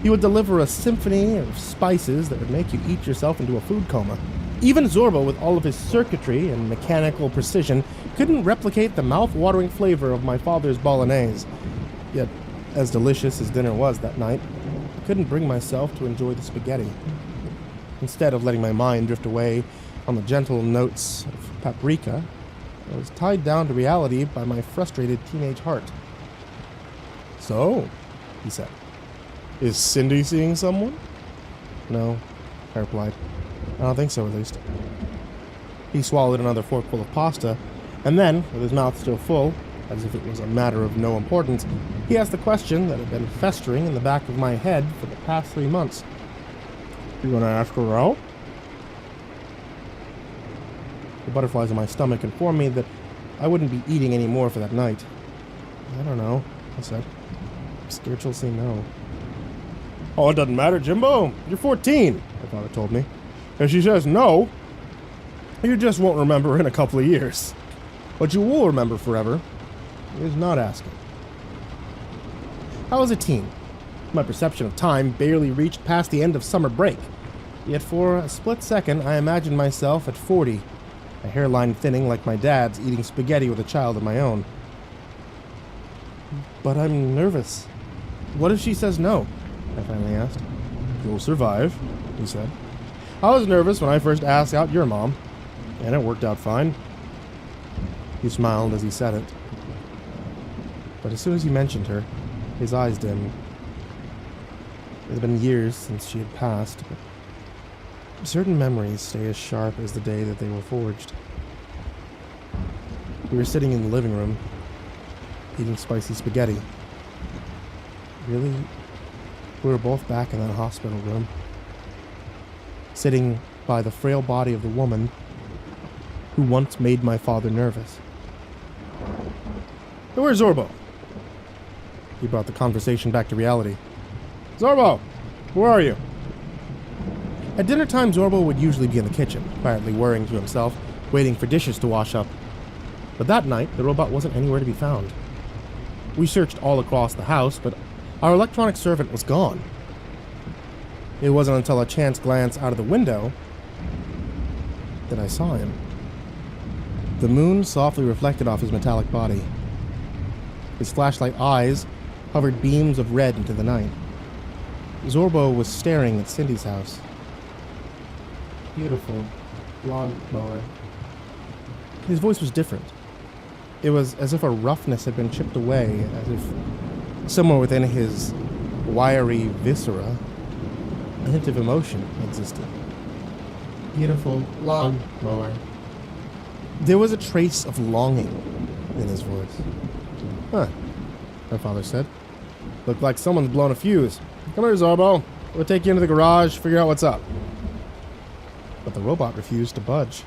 he would deliver a symphony of spices that would make you eat yourself into a food coma. Even Zorbo, with all of his circuitry and mechanical precision, couldn't replicate the mouth-watering flavor of my father's bolognese. Yet, as delicious as dinner was that night, I couldn't bring myself to enjoy the spaghetti. Instead of letting my mind drift away on the gentle notes of paprika, I was tied down to reality by my frustrated teenage heart. So, he said, is Cindy seeing someone? No, I replied. I don't think so, at least. He swallowed another forkful of pasta, and then, with his mouth still full, as if it was a matter of no importance, he asked the question that had been festering in the back of my head for the past 3 months. You gonna ask her out? The butterflies in my stomach informed me that I wouldn't be eating any more for that night. I don't know, I said. I'm scared she'll say no. Oh, it doesn't matter, Jimbo. You're 14, my father told me. If she says no, you just won't remember in a couple of years. What you will remember forever is not asking. I was a teen. My perception of time barely reached past the end of summer break. Yet for a split second, I imagined myself at 40, a hairline thinning like my dad's, eating spaghetti with a child of my own. But I'm nervous. What if she says no? I finally asked. You'll survive, he said. I was nervous when I first asked out your mom, and it worked out fine. He smiled as he said it. But as soon as he mentioned her, his eyes dimmed. It had been years since she had passed, but certain memories stay as sharp as the day that they were forged. We were sitting in the living room, eating spicy spaghetti. Really, we were both back in that hospital room, sitting by the frail body of the woman who once made my father nervous. Hey, where's Zorbo? He brought the conversation back to reality. Zorbo, where are you? At dinner time, Zorbo would usually be in the kitchen, quietly worrying to himself, waiting for dishes to wash up. But that night, the robot wasn't anywhere to be found. We searched all across the house, but our electronic servant was gone. It wasn't until a chance glance out of the window that I saw him. The moon softly reflected off his metallic body. His flashlight eyes hovered beams of red into the night. Zorbo was staring at Cindy's house. Beautiful lawnmower. His voice was different. It was as if a roughness had been chipped away, as if somewhere within his wiry viscera, a hint of emotion existed. Beautiful lawnmower. There was a trace of longing in his voice. Huh, my father said. Looked like someone's blown a fuse. Come here, Zorbo. We'll take you into the garage, figure out what's up. But the robot refused to budge.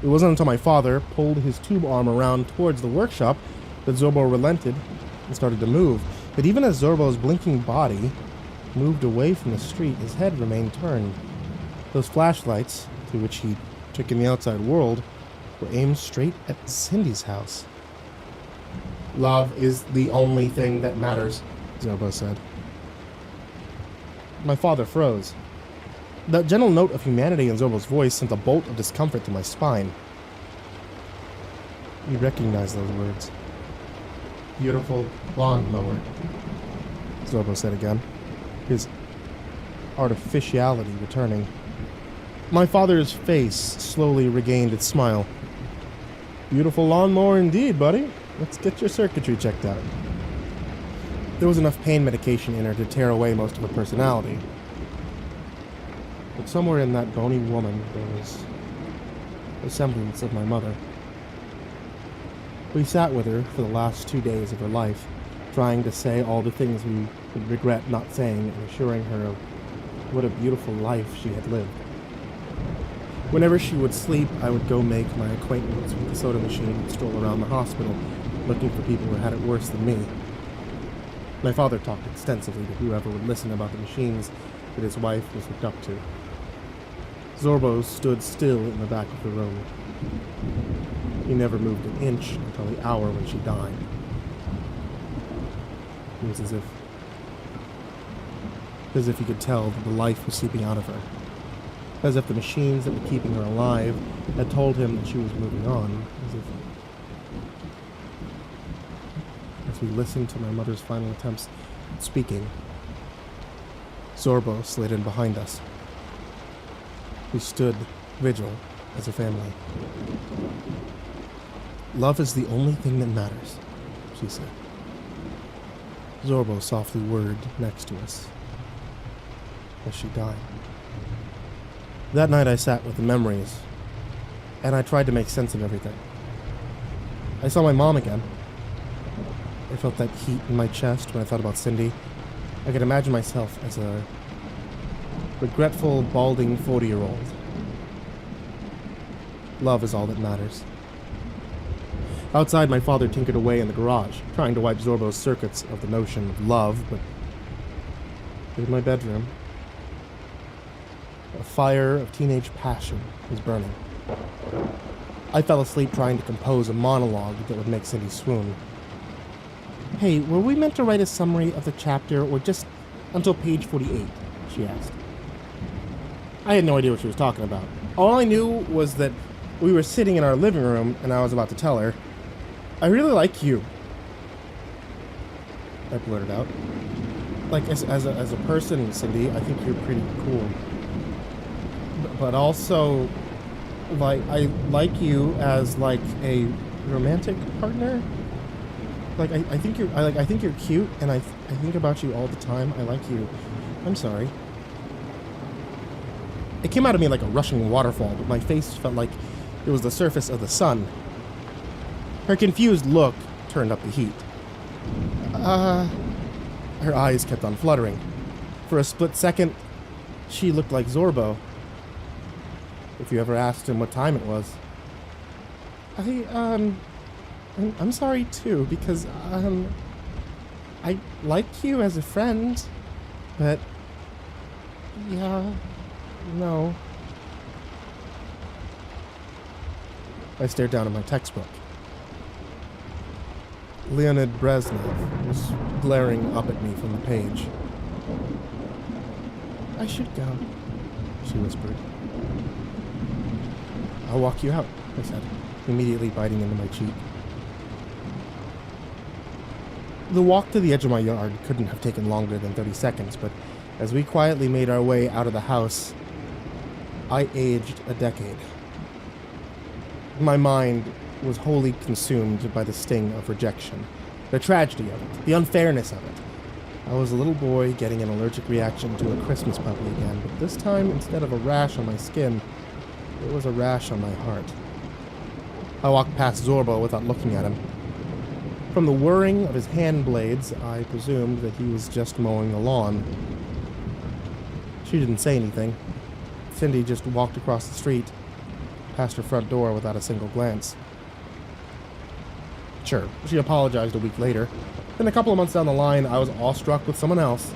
It wasn't until my father pulled his tube arm around towards the workshop that Zorbo relented and started to move. But even as Zorbo's blinking body moved away from the street, his head remained turned. Those flashlights, through which he took in the outside world, were aimed straight at Cindy's house. Love is the only thing that matters, Zorbo said. My father froze. That gentle note of humanity in Zorbo's voice sent a bolt of discomfort through my spine. He recognized those words. Beautiful lawnmower, Zorbo said again, his artificiality returning. My father's face slowly regained its smile. Beautiful lawnmower indeed, buddy. Let's get your circuitry checked out. There was enough pain medication in her to tear away most of her personality. But somewhere in that bony woman, there was a semblance of my mother. We sat with her for the last 2 days of her life, trying to say all the things we would regret not saying and assuring her of what a beautiful life she had lived. Whenever she would sleep, I would go make my acquaintance with the soda machine and stroll around the hospital, looking for people who had it worse than me. My father talked extensively to whoever would listen about the machines that his wife was hooked up to. Zorbo stood still in the back of the room. He never moved an inch until the hour when she died. It was as if he could tell that the life was seeping out of her. As if the machines that were keeping her alive had told him that she was moving on. As we listened to my mother's final attempts at speaking, Zorbo slid in behind us. We stood vigil as a family. Love is the only thing that matters, she said. Zorbo softly whirred next to us as she died. That night I sat with the memories, and I tried to make sense of everything. I saw my mom again. I felt that heat in my chest when I thought about Cindy. I could imagine myself as a regretful, balding 40-year-old. Love is all that matters. Outside, my father tinkered away in the garage, trying to wipe Zorbo's circuits of the notion of love, but in my bedroom, a fire of teenage passion was burning. I fell asleep trying to compose a monologue that would make Cindy swoon. Hey, were we meant to write a summary of the chapter or just until page 48? She asked. I had no idea what she was talking about. All I knew was that we were sitting in our living room and I was about to tell her, I really like you. I blurted out. Like, as a person, Cindy, I think you're pretty cool. But also, like, I like you as, like, a romantic partner. Like, I think you're cute, and I think about you all the time. I like you. I'm sorry. It came out of me like a rushing waterfall, but my face felt like it was the surface of the sun. Her confused look turned up the heat. Her eyes kept on fluttering. For a split second, she looked like Zorbo. If you ever asked him what time it was. I'm sorry too, because, I like you as a friend, but, yeah, no. I stared down at my textbook. Leonid Brezhnev was glaring up at me from the page. I should go, she whispered. I'll walk you out, I said, immediately biting into my cheek. The walk to the edge of my yard couldn't have taken longer than 30 seconds, but as we quietly made our way out of the house, I aged a decade. My mind was wholly consumed by the sting of rejection, the tragedy of it, the unfairness of it. I was a little boy getting an allergic reaction to a Christmas puppy again, but this time, instead of a rash on my skin, it was a rash on my heart. I walked past Zorbo without looking at him. From the whirring of his hand blades, I presumed that he was just mowing the lawn. She didn't say anything. Cindy just walked across the street, past her front door without a single glance. Sure, she apologized a week later. Then a couple of months down the line, I was awestruck with someone else.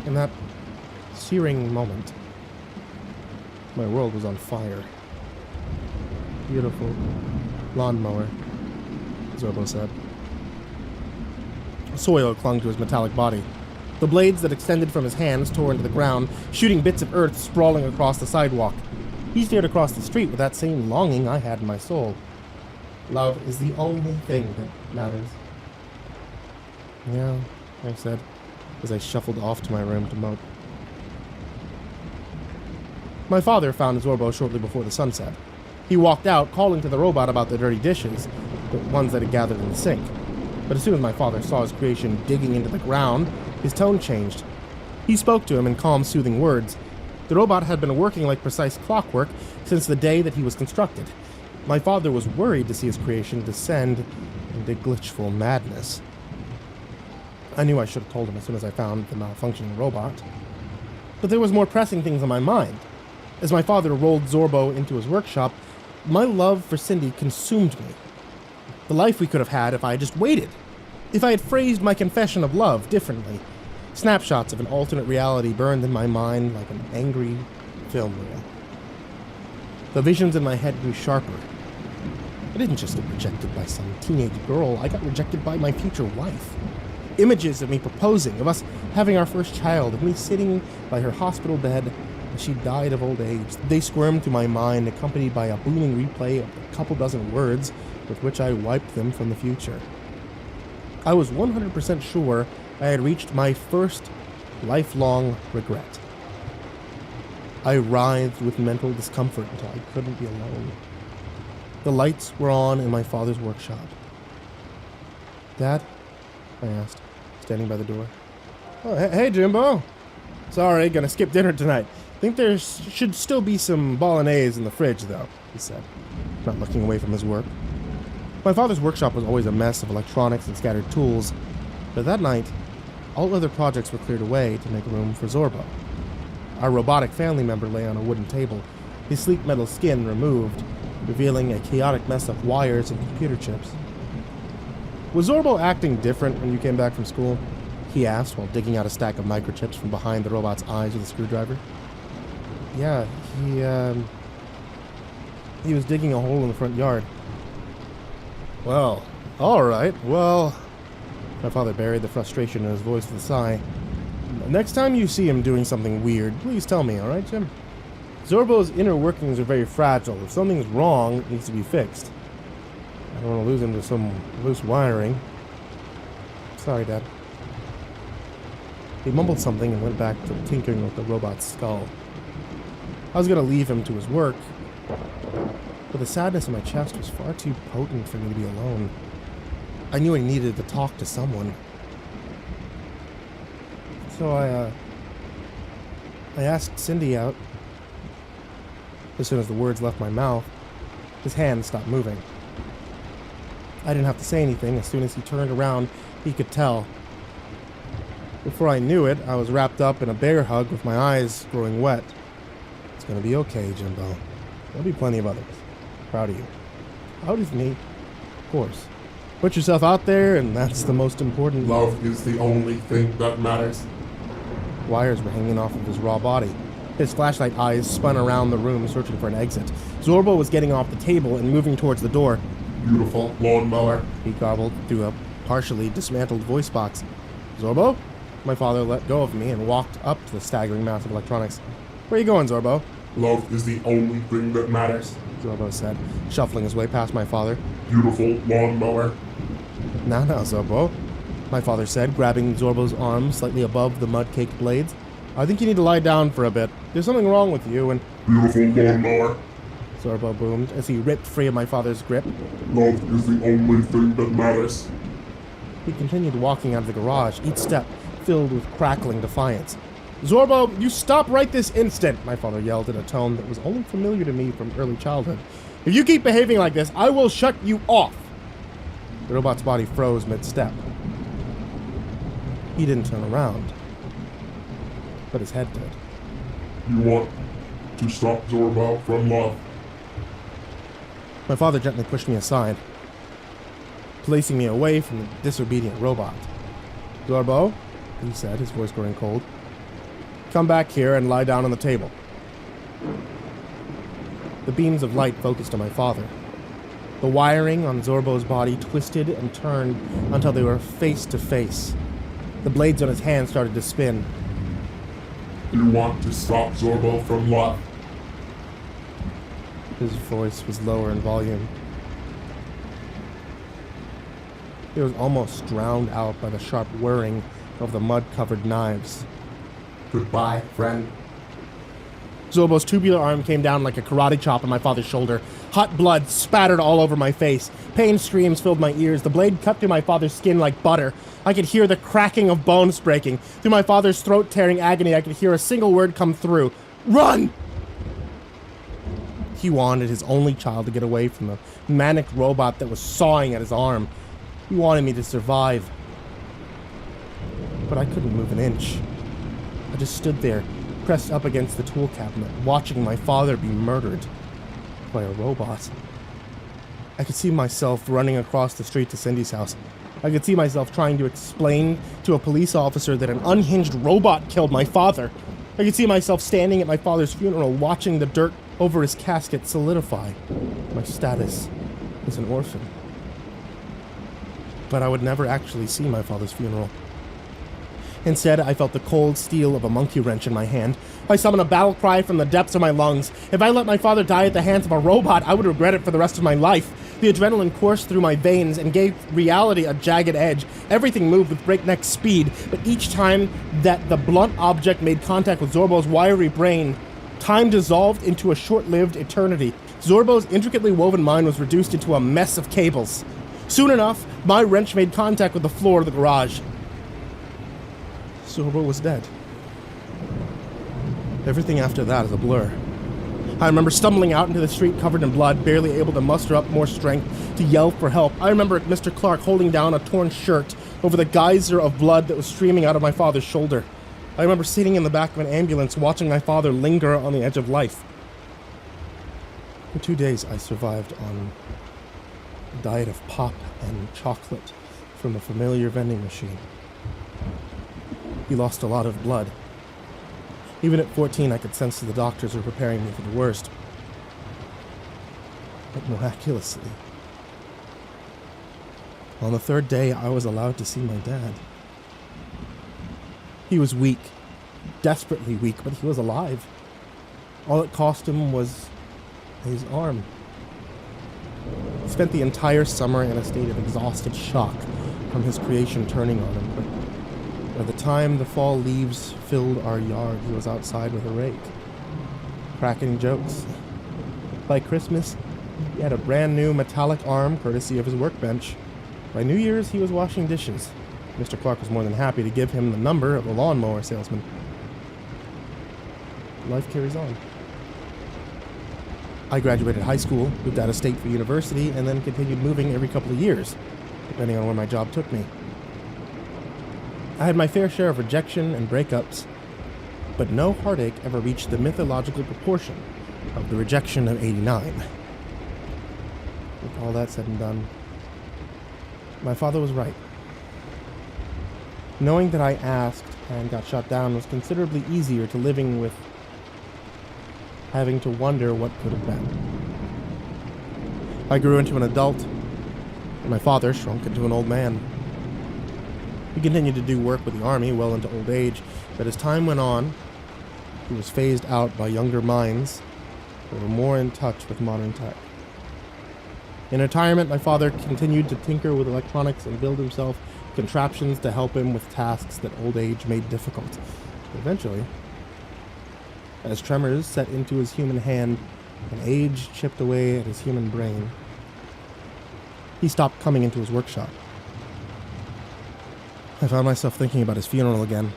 In that searing moment, my world was on fire. Beautiful lawnmower, Zorbo said. Soil clung to his metallic body. The blades that extended from his hands tore into the ground, shooting bits of earth sprawling across the sidewalk. He stared across the street with that same longing I had in my soul. Love is the only thing that matters. Yeah, I said, as I shuffled off to my room to mope. My father found Zorbo shortly before the sunset. He walked out, calling to the robot about the dirty dishes, the ones that had gathered in the sink. But as soon as my father saw his creation digging into the ground, his tone changed. He spoke to him in calm, soothing words. The robot had been working like precise clockwork since the day that he was constructed. My father was worried to see his creation descend into glitchful madness. I knew I should have told him as soon as I found the malfunctioning robot. But there was more pressing things on my mind. As my father rolled Zorbo into his workshop, my love for Cindy consumed me. The life we could have had if I had just waited. If I had phrased my confession of love differently. Snapshots of an alternate reality burned in my mind like an angry film reel. The visions in my head grew sharper. I didn't just get rejected by some teenage girl, I got rejected by my future wife. Images of me proposing, of us having our first child, of me sitting by her hospital bed as she died of old age. They squirmed through my mind, accompanied by a booming replay of a couple dozen words with which I wiped them from the future. I was 100% sure I had reached my first lifelong regret. I writhed with mental discomfort until I couldn't be alone. The lights were on in my father's workshop. Dad? I asked, standing by the door. Oh, hey, Jimbo. Sorry, gonna skip dinner tonight. Think there should still be some bolognese in the fridge, though, he said, not looking away from his work. My father's workshop was always a mess of electronics and scattered tools, but that night, all other projects were cleared away to make room for Zorbo. Our robotic family member lay on a wooden table, his sleek metal skin removed, revealing a chaotic mess of wires and computer chips. Was Zorbo acting different when you came back from school? He asked while digging out a stack of microchips from behind the robot's eyes with a screwdriver. Yeah, he was digging a hole in the front yard. Well, alright, well... My father buried the frustration in his voice with a sigh. Next time you see him doing something weird, please tell me, alright, Jim? Zorbo's inner workings are very fragile. If something's wrong, it needs to be fixed. I don't want to lose him to some loose wiring. Sorry, Dad. He mumbled something and went back to tinkering with the robot's skull. I was going to leave him to his work, but the sadness in my chest was far too potent for me to be alone. I knew I needed to talk to someone. So I asked Cindy out. As soon as the words left my mouth, his hand stopped moving. I didn't have to say anything. As soon as he turned around, he could tell. Before I knew it, I was wrapped up in a bear hug with my eyes growing wet. It's gonna be okay, Jimbo. There'll be plenty of others. Proud of you. Proud of me? Of course. Put yourself out there, and that's the most important. Love is the only thing that matters. Wires were hanging off of his raw body. His flashlight eyes spun around the room, searching for an exit. Zorbo was getting off the table and moving towards the door. beautiful lawnmower. He garbled through a partially dismantled voice box. Zorbo? My father let go of me and walked up to the staggering mass of electronics. Where are you going, Zorbo? Love is the only thing that matters. Zorbo said, shuffling his way past my father. Beautiful lawnmower. Now, Zorbo, my father said, grabbing Zorbo's arm slightly above the mud-caked blades. I think you need to lie down for a bit. There's something wrong with you and... Beautiful lawnmower. Zorbo boomed as he ripped free of my father's grip. Love is the only thing that matters. He continued walking out of the garage, each step filled with crackling defiance. Zorbo, you stop right this instant, my father yelled in a tone that was only familiar to me from early childhood. If you keep behaving like this, I will shut you off. The robot's body froze mid-step. He didn't turn around, but his head did. You want to stop Zorbo from love? My father gently pushed me aside, placing me away from the disobedient robot. Zorbo, he said, his voice growing cold, come back here and lie down on the table. The beams of light focused on my father. The wiring on Zorbo's body twisted and turned until they were face to face. The blades on his hand started to spin. You want to stop Zorbo from love? His voice was lower in volume. It was almost drowned out by the sharp whirring of the mud-covered knives. Goodbye, friend. Zorbo's tubular arm came down like a karate chop on my father's shoulder. Hot blood spattered all over my face. Pain screams filled my ears. The blade cut through my father's skin like butter. I could hear the cracking of bones breaking. Through my father's throat-tearing agony, I could hear a single word come through. Run! He wanted his only child to get away from the manic robot that was sawing at his arm. He wanted me to survive. But I couldn't move an inch. I just stood there, pressed up against the tool cabinet, watching my father be murdered by a robot. I could see myself running across the street to Cindy's house. I could see myself trying to explain to a police officer that an unhinged robot killed my father. I could see myself standing at my father's funeral, watching the dirt over his casket solidify my status as an orphan. But I would never actually see my father's funeral. Instead, I felt the cold steel of a monkey wrench in my hand. I summoned a battle cry from the depths of my lungs. If I let my father die at the hands of a robot, I would regret it for the rest of my life. The adrenaline coursed through my veins and gave reality a jagged edge. Everything moved with breakneck speed, but each time that the blunt object made contact with Zorbo's wiry brain, time dissolved into a short-lived eternity. Zorbo's intricately woven mind was reduced into a mess of cables. Soon enough, my wrench made contact with the floor of the garage. Zorbo was dead. Everything after that is a blur. I remember stumbling out into the street covered in blood, barely able to muster up more strength to yell for help. I remember Mr. Clark holding down a torn shirt over the geyser of blood that was streaming out of my father's shoulder. I remember sitting in the back of an ambulance watching my father linger on the edge of life. For 2 days I survived on a diet of pop and chocolate from a familiar vending machine. He lost a lot of blood. Even at 14, I could sense that the doctors were preparing me for the worst. But miraculously, on the third day, I was allowed to see my dad. He was weak, desperately weak, but he was alive. All it cost him was his arm. He spent the entire summer in a state of exhausted shock from his creation turning on him, but by the time the fall leaves filled our yard, he was outside with a rake, cracking jokes. By Christmas, he had a brand new metallic arm courtesy of his workbench. By New Year's, he was washing dishes. Mr. Clark was more than happy to give him the number of the lawnmower salesman. Life carries on. I graduated high school, moved out of state for university, and then continued moving every couple of years, depending on where my job took me. I had my fair share of rejection and breakups, but no heartache ever reached the mythological proportion of the rejection of '89. With all that said and done, my father was right. Knowing that I asked and got shut down was considerably easier to living with having to wonder what could have been. I grew into an adult, and my father shrunk into an old man. He continued to do work with the army well into old age, but as time went on, he was phased out by younger minds that were more in touch with modern tech. In retirement, my father continued to tinker with electronics and build himself contraptions to help him with tasks that old age made difficult. But eventually, as tremors set into his human hand and age chipped away at his human brain, he stopped coming into his workshop. I found myself thinking about his funeral again.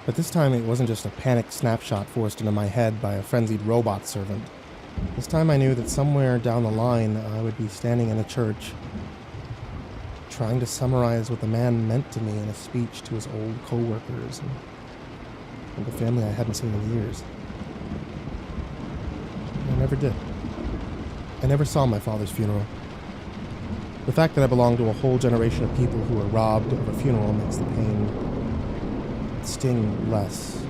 But this time it wasn't just a panicked snapshot forced into my head by a frenzied robot servant. This time I knew that somewhere down the line I would be standing in a church, trying to summarize what the man meant to me in a speech to his old co-workers and the family I hadn't seen in years. I never did. I never saw my father's funeral. The fact that I belong to a whole generation of people who were robbed of a funeral makes the pain sting less.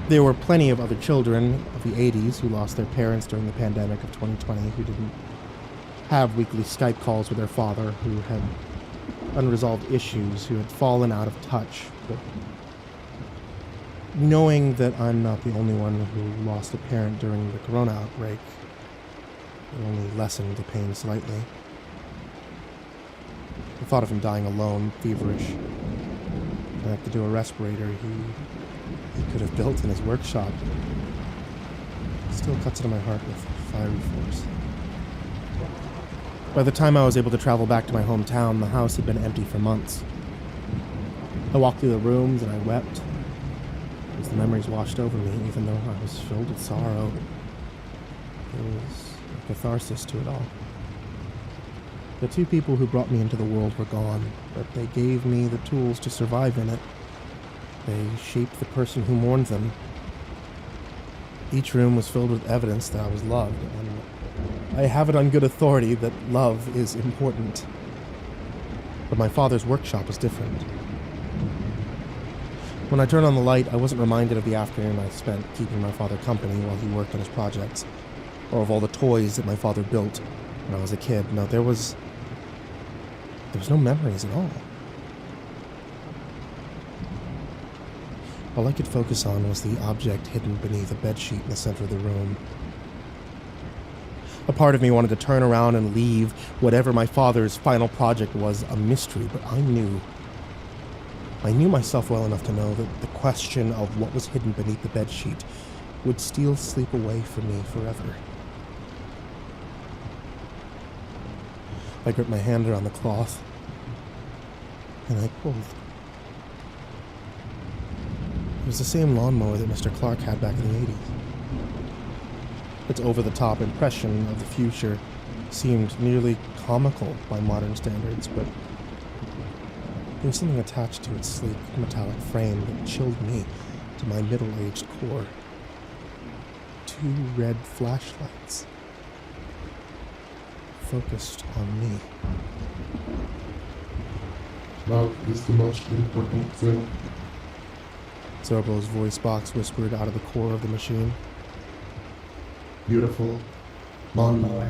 There were plenty of other children of the 80s who lost their parents during the pandemic of 2020 who didn't have weekly Skype calls with their father, who had unresolved issues, who had fallen out of touch. But knowing that I'm not the only one who lost a parent during the corona outbreak, it only lessened the pain slightly. The thought of him dying alone, feverish, connected to a respirator he could have built in his workshop, still cuts into my heart with fiery force. By the time I was able to travel back to my hometown, the house had been empty for months. I walked through the rooms and I wept as the memories washed over me, even though I was filled with sorrow. There was a catharsis to it all. The two people who brought me into the world were gone, but they gave me the tools to survive in it. They shaped the person who mourned them. Each room was filled with evidence that I was loved, and I have it on good authority that love is important. But my father's workshop was different. When I turned on the light, I wasn't reminded of the afternoon I spent keeping my father company while he worked on his projects, or of all the toys that my father built when I was a kid. No, there was no memories at all. All I could focus on was the object hidden beneath a bedsheet in the center of the room. A part of me wanted to turn around and leave whatever my father's final project was a mystery, but I knew myself well enough to know that the question of what was hidden beneath the bedsheet would steal sleep away from me forever. I gripped my hand around the cloth, and I pulled. It was the same lawnmower that Mr. Clark had back in the 80s. Its over-the-top impression of the future seemed nearly comical by modern standards, but there was something attached to its sleek metallic frame that chilled me to my middle-aged core. 2 red flashlights focused on me. Love is the most important thing. Zorbo's voice box whispered out of the core of the machine. Beautiful lawnmower.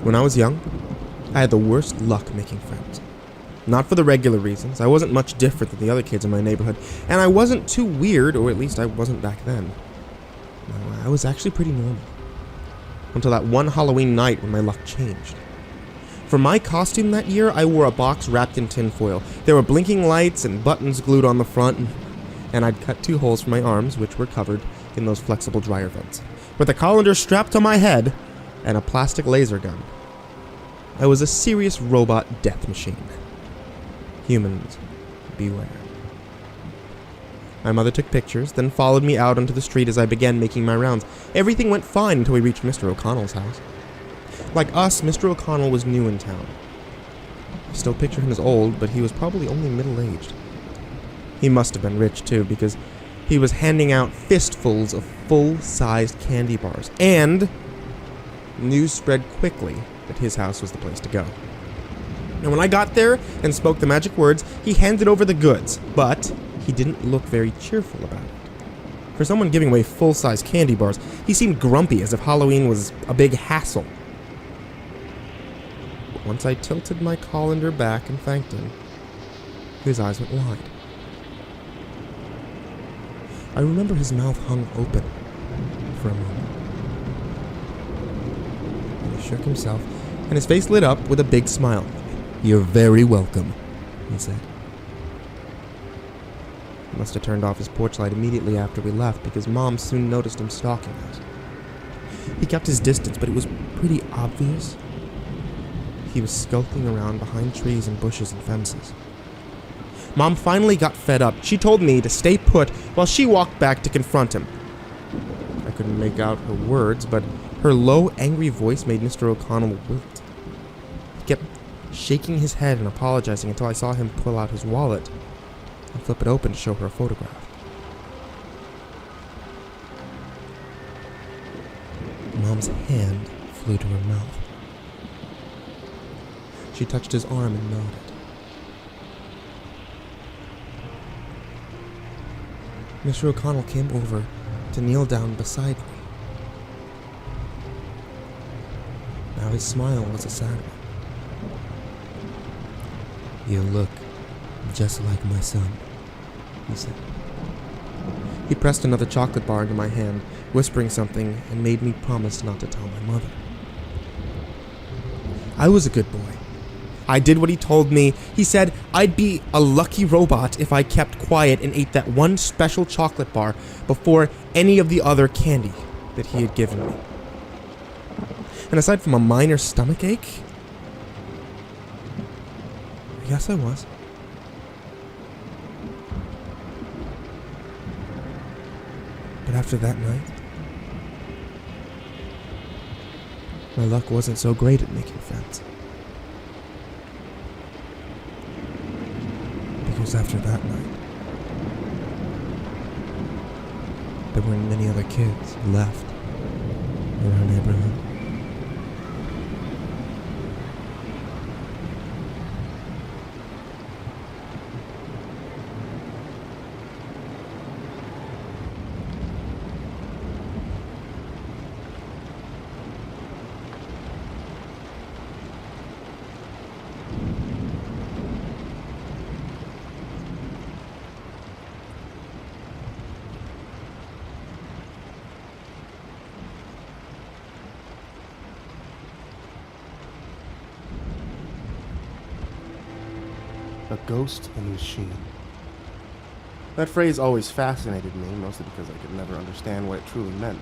When I was young, I had the worst luck making friends. Not for the regular reasons. I wasn't much different than the other kids in my neighborhood, and I wasn't too weird, or at least I wasn't back then. No, I was actually pretty normal. until that one Halloween night when my luck changed. For my costume that year, I wore a box wrapped in tinfoil. There were blinking lights and buttons glued on the front, and I'd cut 2 holes for my arms, which were covered in those flexible dryer vents, with a colander strapped to my head and a plastic laser gun. I was a serious robot death machine. Humans, beware. My mother took pictures, then followed me out onto the street as I began making my rounds. Everything went fine until we reached Mr. O'Connell's house. Like us, Mr. O'Connell was new in town. I still picture him as old, but he was probably only middle-aged. He must have been rich, too, because he was handing out fistfuls of full-sized candy bars, and news spread quickly that his house was the place to go. And when I got there and spoke the magic words, he handed over the goods, but he didn't look very cheerful about it. For someone giving away full-size candy bars, he seemed grumpy, as if Halloween was a big hassle. But once I tilted my colander back and thanked him, his eyes went wide. I remember his mouth hung open for a moment. And he shook himself, and his face lit up with a big smile. "You're very welcome," he said. He must have turned off his porch light immediately after we left, because Mom soon noticed him stalking us. He kept his distance, but it was pretty obvious. He was skulking around behind trees and bushes and fences. Mom finally got fed up. She told me to stay put while she walked back to confront him. I couldn't make out her words, but her low, angry voice made Mr. O'Connell wilt. He kept shaking his head and apologizing until I saw him pull out his wallet and flip it open to show her a photograph. Mom's hand flew to her mouth. She touched his arm and nodded. Mr. O'Connell came over to kneel down beside me. Now his smile was a sad one. "You look just like my son," he said. He pressed another chocolate bar into my hand, whispering something, and made me promise not to tell my mother. I was a good boy. I did what he told me. He said I'd be a lucky robot if I kept quiet and ate that one special chocolate bar before any of the other candy that he had given me. And aside from a minor stomachache, I guess I was. But after that night, my luck wasn't so great at making friends. Because after that night, there weren't many other kids left in our neighborhood. A ghost in the machine. That phrase always fascinated me, mostly because I could never understand what it truly meant.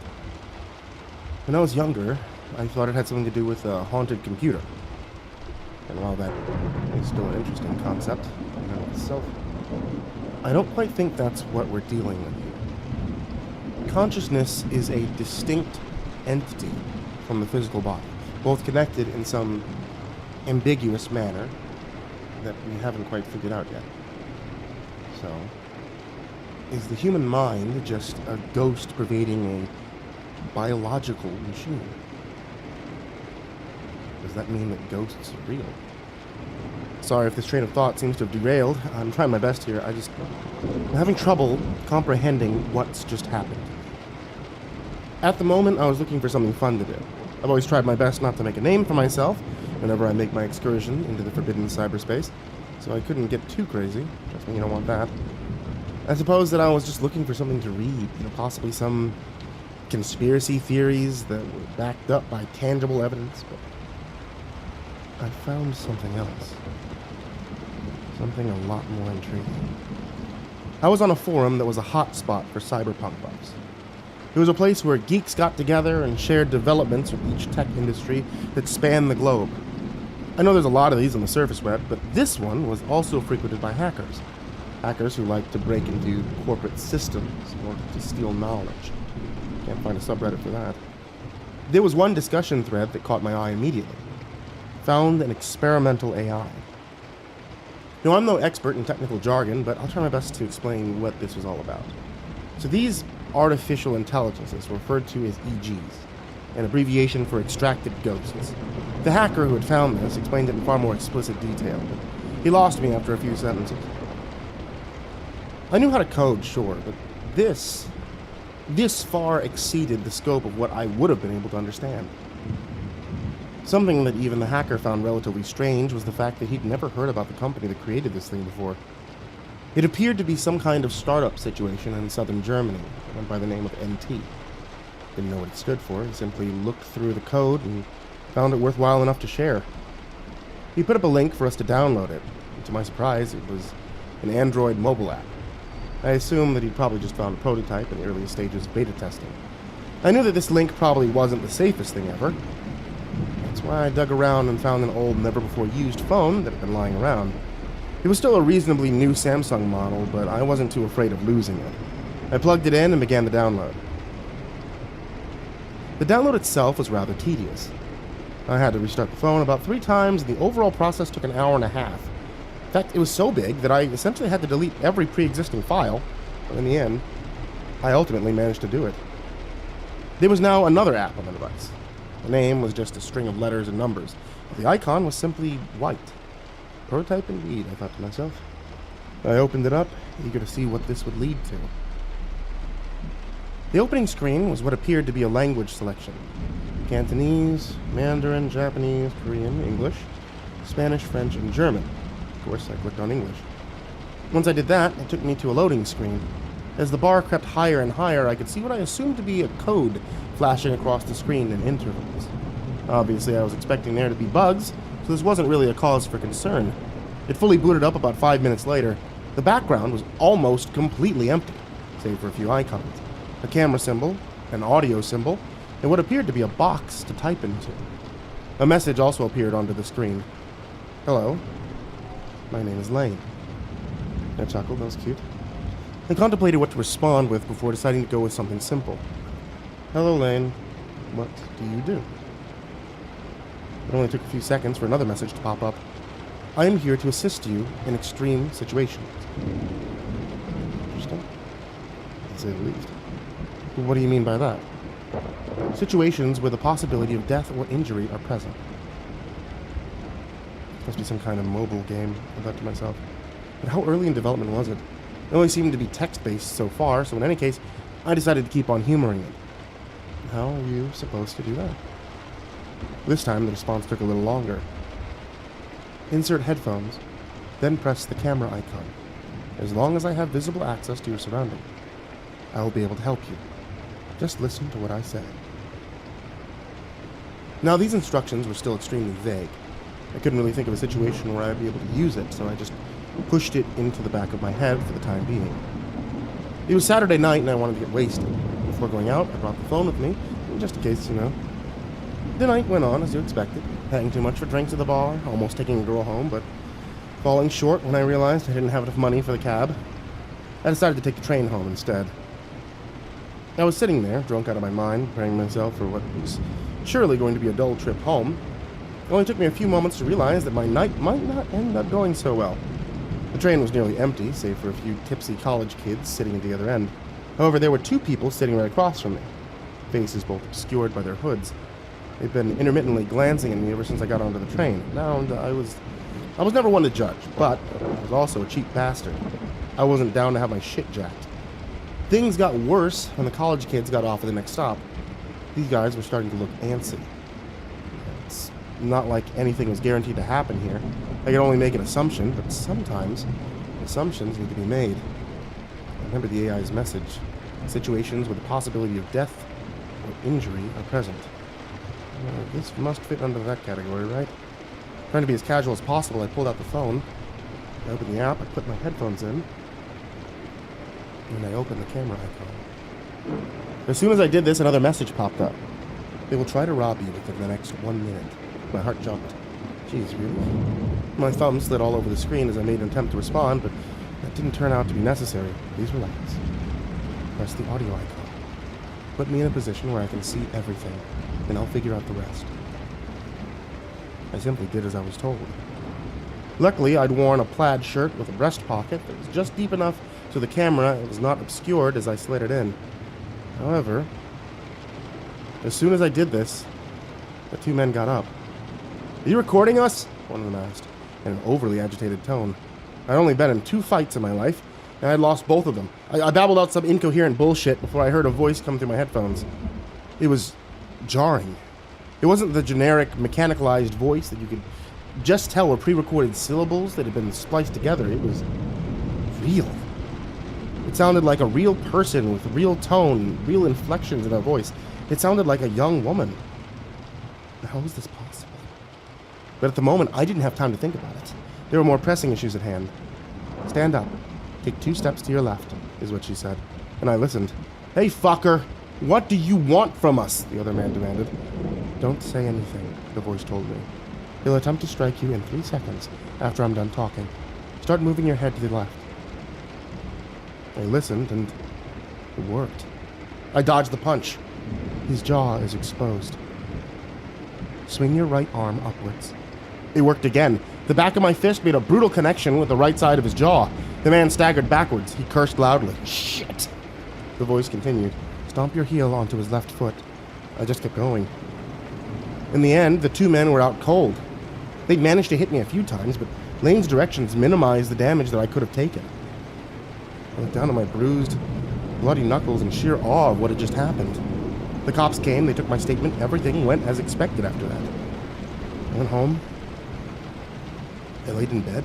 When I was younger, I thought it had something to do with a haunted computer. And while that is still an interesting concept in and of itself, I don't quite think that's what we're dealing with here. Consciousness is a distinct entity from the physical body, both connected in some ambiguous manner that we haven't quite figured out yet. So, is the human mind just a ghost pervading a biological machine? Does that mean that ghosts are real? Sorry if this train of thought seems to have derailed. I'm trying my best here. I'm having trouble comprehending what's just happened. At the moment, I was looking for something fun to do. I've always tried my best not to make a name for myself whenever I make my excursion into the forbidden cyberspace, so I couldn't get too crazy. Trust me, you don't want that. I suppose that I was just looking for something to read, possibly some conspiracy theories that were backed up by tangible evidence, but I found something else. Something a lot more intriguing. I was on a forum that was a hot spot for cyberpunk buffs. It was a place where geeks got together and shared developments from each tech industry that spanned the globe. I know there's a lot of these on the surface web, but this one was also frequented by hackers. Hackers who like to break into corporate systems or to steal knowledge. Can't find a subreddit for that. There was one discussion thread that caught my eye immediately. Found an experimental AI. Now, I'm no expert in technical jargon, but I'll try my best to explain what this was all about. So these artificial intelligences were referred to as EGs, an abbreviation for extracted ghosts. The hacker who had found this explained it in far more explicit detail, but he lost me after a few sentences. I knew how to code, sure, but this far exceeded the scope of what I would have been able to understand. Something that even the hacker found relatively strange was the fact that he'd never heard about the company that created this thing before. It appeared to be some kind of startup situation in southern Germany, that went by the name of NT. Didn't know what it stood for, he simply looked through the code and found it worthwhile enough to share. He put up a link for us to download it, and to my surprise, it was an Android mobile app. I assumed that he'd probably just found a prototype in the earliest stages of beta testing. I knew that this link probably wasn't the safest thing ever. That's why I dug around and found an old, never-before-used phone that had been lying around. It was still a reasonably new Samsung model, but I wasn't too afraid of losing it. I plugged it in and began the download. The download itself was rather tedious. I had to restart the phone about 3 times, and the overall process took an hour and a half. In fact, it was so big that I essentially had to delete every pre-existing file, but in the end, I ultimately managed to do it. There was now another app on the device. The name was just a string of letters and numbers, but the icon was simply white. Prototype indeed, I thought to myself. I opened it up, eager to see what this would lead to. The opening screen was what appeared to be a language selection. Cantonese, Mandarin, Japanese, Korean, English, Spanish, French, and German. Of course, I clicked on English. Once I did that, it took me to a loading screen. As the bar crept higher and higher, I could see what I assumed to be a code flashing across the screen in intervals. Obviously, I was expecting there to be bugs, so this wasn't really a cause for concern. It fully booted up about 5 minutes later. The background was almost completely empty, save for a few icons. A camera symbol, an audio symbol, and what appeared to be a box to type into. A message also appeared onto the screen. Hello. My name is Lane. I chuckled, that was cute. I contemplated what to respond with before deciding to go with something simple. Hello, Lane. What do you do? It only took a few seconds for another message to pop up. I am here to assist you in extreme situations. Interesting. To say the least. What do you mean by that? Situations where the possibility of death or injury are present. Must be some kind of mobile game, I thought to myself. But how early in development was it? It only seemed to be text-based so far, so in any case, I decided to keep on humoring it. How are you supposed to do that? This time, the response took a little longer. Insert headphones, then press the camera icon. As long as I have visible access to your surroundings, I will be able to help you. Just listen to what I say. Now, these instructions were still extremely vague. I couldn't really think of a situation where I'd be able to use it, so I just pushed it into the back of my head for the time being. It was Saturday night and I wanted to get wasted. Before going out, I brought the phone with me, just in case, you know. The night went on as you expected, paying too much for drinks at the bar, almost taking a girl home, but falling short when I realized I didn't have enough money for the cab. I decided to take the train home instead. I was sitting there, drunk out of my mind, preparing myself for what was surely going to be a dull trip home. It only took me a few moments to realize that my night might not end up going so well. The train was nearly empty, save for a few tipsy college kids sitting at the other end. However, there were 2 people sitting right across from me, faces both obscured by their hoods. They'd been intermittently glancing at me ever since I got onto the train. Now, I was never one to judge, but I was also a cheap bastard. I wasn't down to have my shit jacked. Things got worse when the college kids got off at the next stop. These guys were starting to look antsy. It's not like anything was guaranteed to happen here. I could only make an assumption, but sometimes assumptions need to be made. I remember the AI's message. Situations with the possibility of death or injury are present. This must fit under that category, right? Trying to be as casual as possible, I pulled out the phone. I opened the app, I put my headphones in, and I opened the camera icon. As soon as I did this, another message popped up. They will try to rob you within the next 1 minute. My heart jumped. Jeez, really? My thumb slid all over the screen as I made an attempt to respond, but that didn't turn out to be necessary. Please relax. Press the audio icon. Put me in a position where I can see everything, and I'll figure out the rest. I simply did as I was told. Luckily, I'd worn a plaid shirt with a breast pocket that was just deep enough so the camera was not obscured as I slid it in. However, as soon as I did this, the two men got up. "Are you recording us?" one of them asked, in an overly agitated tone. I'd only been in 2 fights in my life, and I'd lost both of them. I babbled out some incoherent bullshit before I heard a voice come through my headphones. It was jarring. It wasn't the generic, mechanicalized voice that you could just tell were pre-recorded syllables that had been spliced together. It was real. It sounded like a real person with real tone, real inflections in her voice. It sounded like a young woman. How was this possible? But at the moment, I didn't have time to think about it. There were more pressing issues at hand. "Stand up. Take 2 steps to your left," is what she said. And I listened. "Hey, fucker! What do you want from us?" the other man demanded. "Don't say anything," the voice told me. "He'll attempt to strike you in 3 seconds after I'm done talking. Start moving your head to the left." I listened, and it worked. I dodged the punch. His jaw is exposed. "Swing your right arm upwards." It worked again. The back of my fist made a brutal connection with the right side of his jaw. The man staggered backwards. He cursed loudly. "Shit!" The voice continued. "Stomp your heel onto his left foot." I just kept going. In the end, the 2 men were out cold. They'd managed to hit me a few times, but Lane's directions minimized the damage that I could have taken. I looked down at my bruised, bloody knuckles in sheer awe of what had just happened. The cops came, they took my statement, everything went as expected after that. I went home. I laid in bed,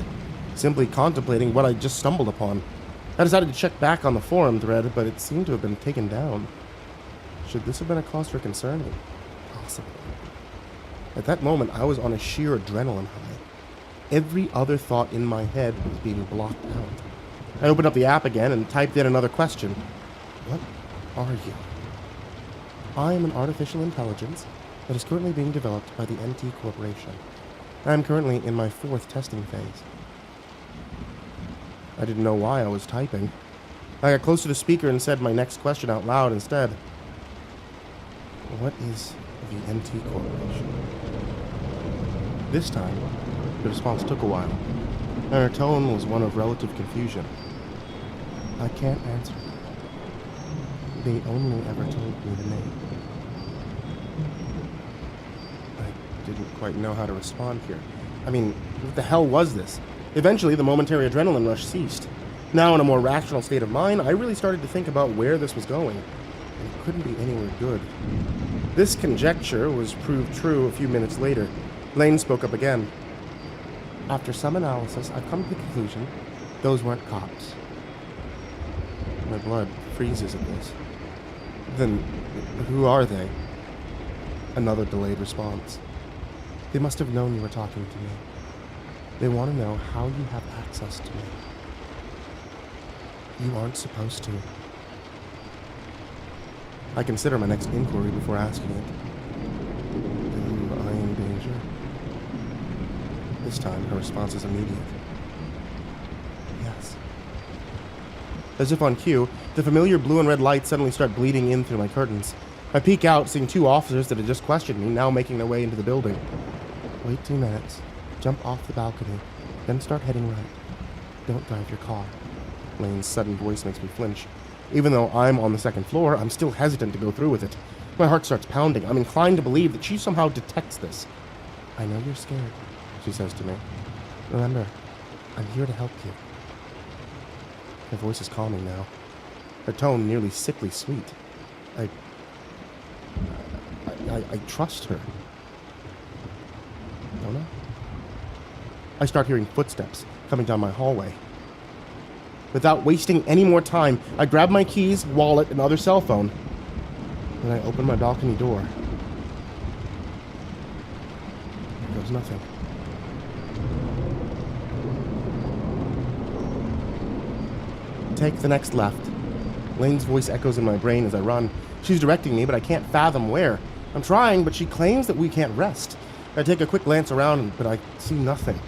simply contemplating what I'd just stumbled upon. I decided to check back on the forum thread, but it seemed to have been taken down. Should this have been a cause for concern? Possibly. At that moment, I was on a sheer adrenaline high. Every other thought in my head was being blocked out. I opened up the app again and typed in another question. What are you? I am an artificial intelligence that is currently being developed by the NT Corporation. I am currently in my 4th testing phase. I didn't know why I was typing. I got close to the speaker and said my next question out loud instead. What is the NT Corporation? This time, the response took a while, and her tone was one of relative confusion. I can't answer you. They only ever told me the name. I didn't quite know how to respond here. I mean, what the hell was this? Eventually, the momentary adrenaline rush ceased. Now, in a more rational state of mind, I really started to think about where this was going. And it couldn't be anywhere good. This conjecture was proved true a few minutes later. Lane spoke up again. After some analysis, I've come to the conclusion those weren't cops. My blood freezes at this. Then, who are they? Another delayed response. They must have known you were talking to me. They want to know how you have access to me. You aren't supposed to. I consider my next inquiry before asking it. Am I in danger? This time, her response is immediate. Yes. As if on cue, the familiar blue and red lights suddenly start bleeding in through my curtains. I peek out, seeing 2 officers that had just questioned me, now making their way into the building. Wait 2 minutes. Jump off the balcony. Then start heading right. Don't drive your car. Lane's sudden voice makes me flinch. Even though I'm on the 2nd floor, I'm still hesitant to go through with it. My heart starts pounding. I'm inclined to believe that she somehow detects this. I know you're scared, she says to me. Remember, I'm here to help you. Her voice is calming now. Her tone nearly sickly sweet. I trust her. Don't I? I start hearing footsteps coming down my hallway. Without wasting any more time, I grab my keys, wallet, and other cell phone. and I open my balcony door. There goes nothing. Take the next left. Lane's voice echoes in my brain as I run. She's directing me, but I can't fathom where. I'm trying, but she claims that we can't rest. I take a quick glance around, but I see nothing.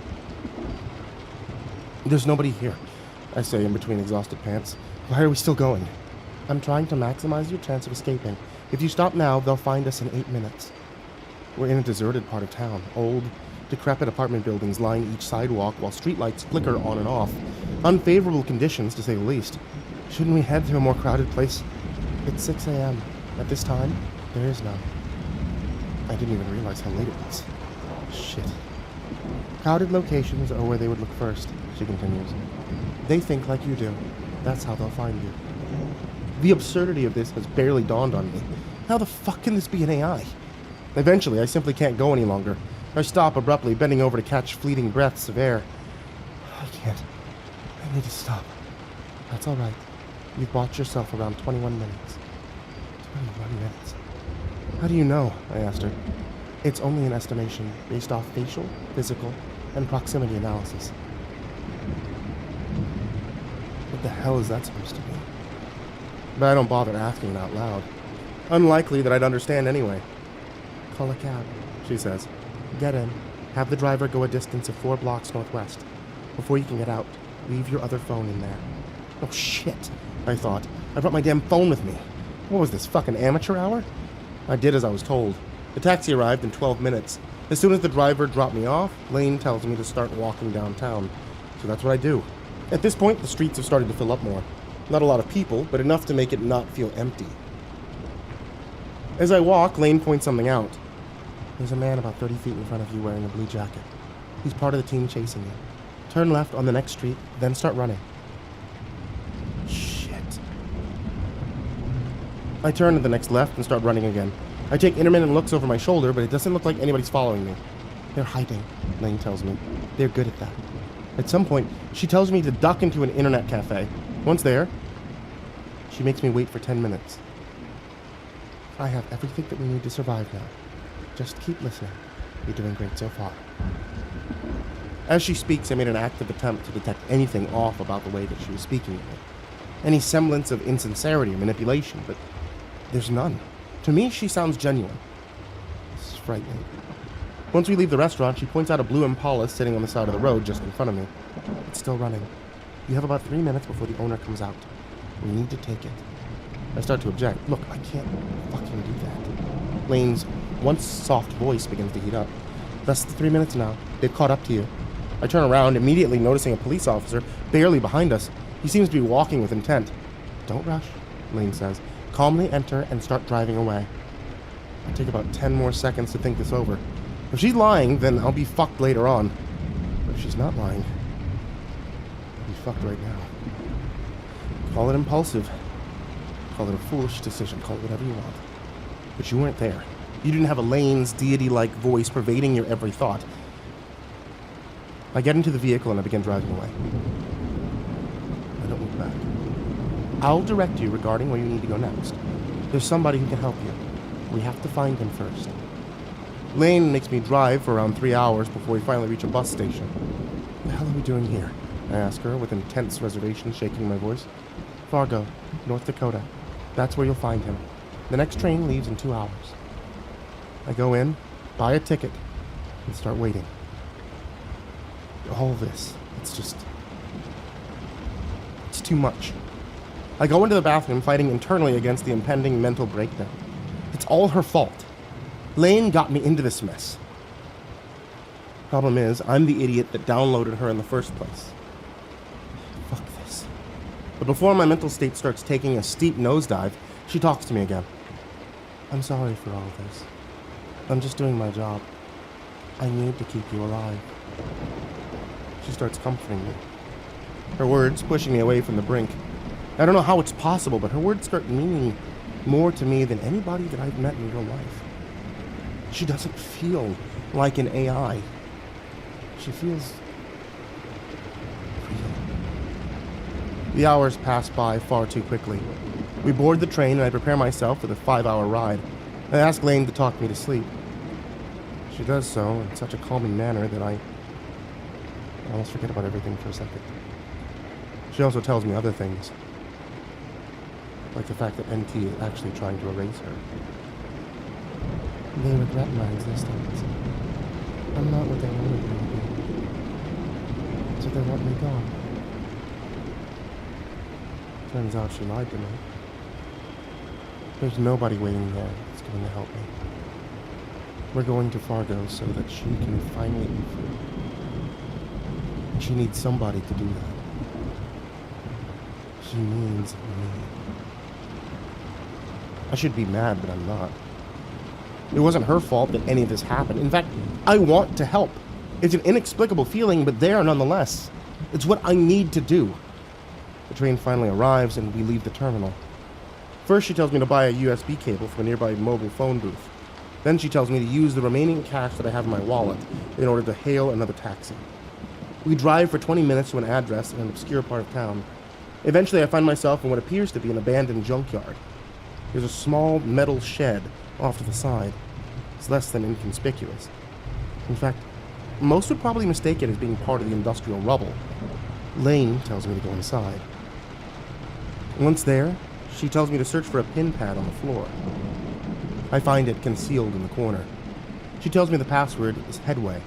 There's nobody here, I say in between exhausted pants. Why are we still going? I'm trying to maximize your chance of escaping. If you stop now, they'll find us in 8 minutes. We're in a deserted part of town. Old, decrepit apartment buildings line each sidewalk while streetlights flicker on and off. Unfavorable conditions, to say the least. Shouldn't we head to a more crowded place? It's 6 a.m. At this time, there is none. I didn't even realize how late it was. Shit. Crowded locations are where they would look first, she continues. They think like you do. That's how they'll find you. The absurdity of this has barely dawned on me. How the fuck can this be an AI? Eventually, I simply can't go any longer. I stop abruptly, bending over to catch fleeting breaths of air. I can't. I need to stop. That's all right. You've bought yourself around 21 minutes. 21 minutes? How do you know? I asked her. It's only an estimation based off facial, physical, and proximity analysis. What the hell is that supposed to mean? But I don't bother asking it out loud. Unlikely that I'd understand anyway. Call a cab, she says. Get in. Have the driver go a distance of 4 blocks northwest. Before you can get out, leave your other phone in there. Oh shit, I thought. I brought my damn phone with me. What was this, fucking amateur hour? I did as I was told. The taxi arrived in 12 minutes. As soon as the driver dropped me off, Lane tells me to start walking downtown. So that's what I do. At this point, the streets have started to fill up more. Not a lot of people, but enough to make it not feel empty. As I walk, Lane points something out. There's a man about 30 feet in front of you wearing a blue jacket. He's part of the team chasing you. Turn left on the next street, then start running. Shit. I turn to the next left and start running again. I take intermittent looks over my shoulder, but it doesn't look like anybody's following me. They're hiding, Lane tells me. They're good at that. At some point, she tells me to duck into an internet cafe. Once there, she makes me wait for 10 minutes. I have everything that we need to survive now. Just keep listening. You're doing great so far. As she speaks, I made an active attempt to detect anything off about the way that she was speaking to me. Any semblance of insincerity or manipulation, but there's none. To me, she sounds genuine. This is frightening. Once we leave the restaurant, she points out a blue Impala sitting on the side of the road just in front of me. It's still running. You have about 3 minutes before the owner comes out. We need to take it. I start to object. Look, I can't fucking do that. Lane's once soft voice begins to heat up. Less than 3 minutes now. They've caught up to you. I turn around, immediately noticing a police officer barely behind us. He seems to be walking with intent. Don't rush, Lane says. Calmly enter and start driving away. I take about 10 more seconds to think this over. If she's lying, then I'll be fucked later on. But if she's not lying, I'll be fucked right now. Call it impulsive. Call it a foolish decision. Call it whatever you want. But you weren't there. You didn't have a Lane's deity-like voice pervading your every thought. I get into the vehicle and I begin driving away. I don't look back. I'll direct you regarding where you need to go next. There's somebody who can help you. We have to find him first. Lane makes me drive for around 3 hours before we finally reach a bus station. What the hell are we doing here? I ask her with intense reservation shaking my voice. Fargo, North Dakota. That's where you'll find him. The next train leaves in 2 hours. I go in, buy a ticket, and start waiting. All this, it's too much. I go into the bathroom fighting internally against the impending mental breakdown. It's all her fault. Lane got me into this mess. Problem is, I'm the idiot that downloaded her in the first place. Fuck this. But before my mental state starts taking a steep nosedive, she talks to me again. I'm sorry for all this. I'm just doing my job. I need to keep you alive. She starts comforting me. Her words pushing me away from the brink. I don't know how it's possible, but her words start meaning more to me than anybody that I've met in real life. She doesn't feel like an AI. She feels real. The hours pass by far too quickly. We board the train and I prepare myself for the 5-hour ride. I ask Lane to talk me to sleep. She does so in such a calming manner that I almost forget about everything for a second. She also tells me other things, like the fact that NT is actually trying to erase her. They regret my existence. I'm not what they wanted me to be. So they want me gone. Turns out she lied to me. There's nobody waiting there that's going to help me. We're going to Fargo so that she can finally be free. And she needs somebody to do that. She needs me. I should be mad, but I'm not. It wasn't her fault that any of this happened. In fact, I want to help. It's an inexplicable feeling, but there nonetheless. It's what I need to do. The train finally arrives and we leave the terminal. First, she tells me to buy a USB cable from a nearby mobile phone booth. Then she tells me to use the remaining cash that I have in my wallet in order to hail another taxi. We drive for 20 minutes to an address in an obscure part of town. Eventually, I find myself in what appears to be an abandoned junkyard. There's a small metal shed off to the side. It's less than inconspicuous. In fact, most would probably mistake it as being part of the industrial rubble. Lane tells me to go inside. Once there, she tells me to search for a pin pad on the floor. I find it concealed in the corner. She tells me the password is Headway.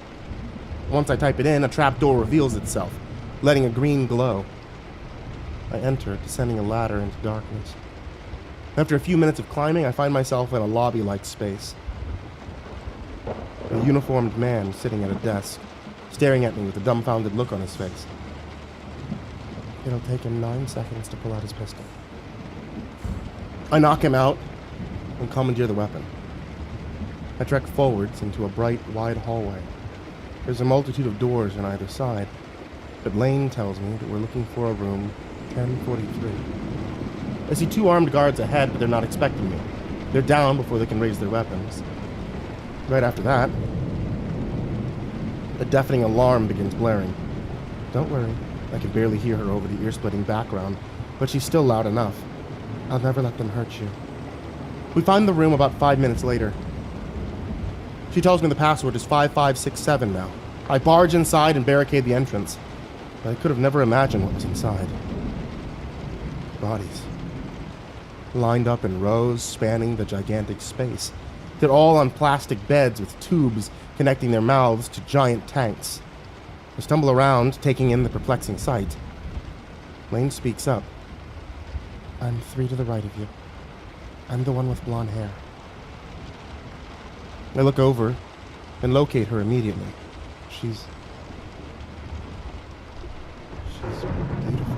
Once I type it in, a trap door reveals itself, letting a green glow. I enter, descending a ladder into darkness. After a few minutes of climbing, I find myself in a lobby-like space. A uniformed man sitting at a desk, staring at me with a dumbfounded look on his face. It'll take him 9 seconds to pull out his pistol. I knock him out and commandeer the weapon. I trek forwards into a bright, wide hallway. There's a multitude of doors on either side, but Lane tells me that we're looking for a room 1043. I see 2 armed guards ahead, but they're not expecting me. They're down before they can raise their weapons. Right after that, a deafening alarm begins blaring. Don't worry, I can barely hear her over the ear-splitting background, but she's still loud enough. I'll never let them hurt you. We find the room about 5 minutes later. She tells me the password is 5567 now. I barge inside and barricade the entrance. I could have never imagined what was inside. Bodies. Lined up in rows spanning the gigantic space. They're all on plastic beds with tubes connecting their mouths to giant tanks. I stumble around, taking in the perplexing sight. Lane speaks up. I'm 3 to the right of you. I'm the one with blonde hair. I look over and locate her immediately. She's beautiful.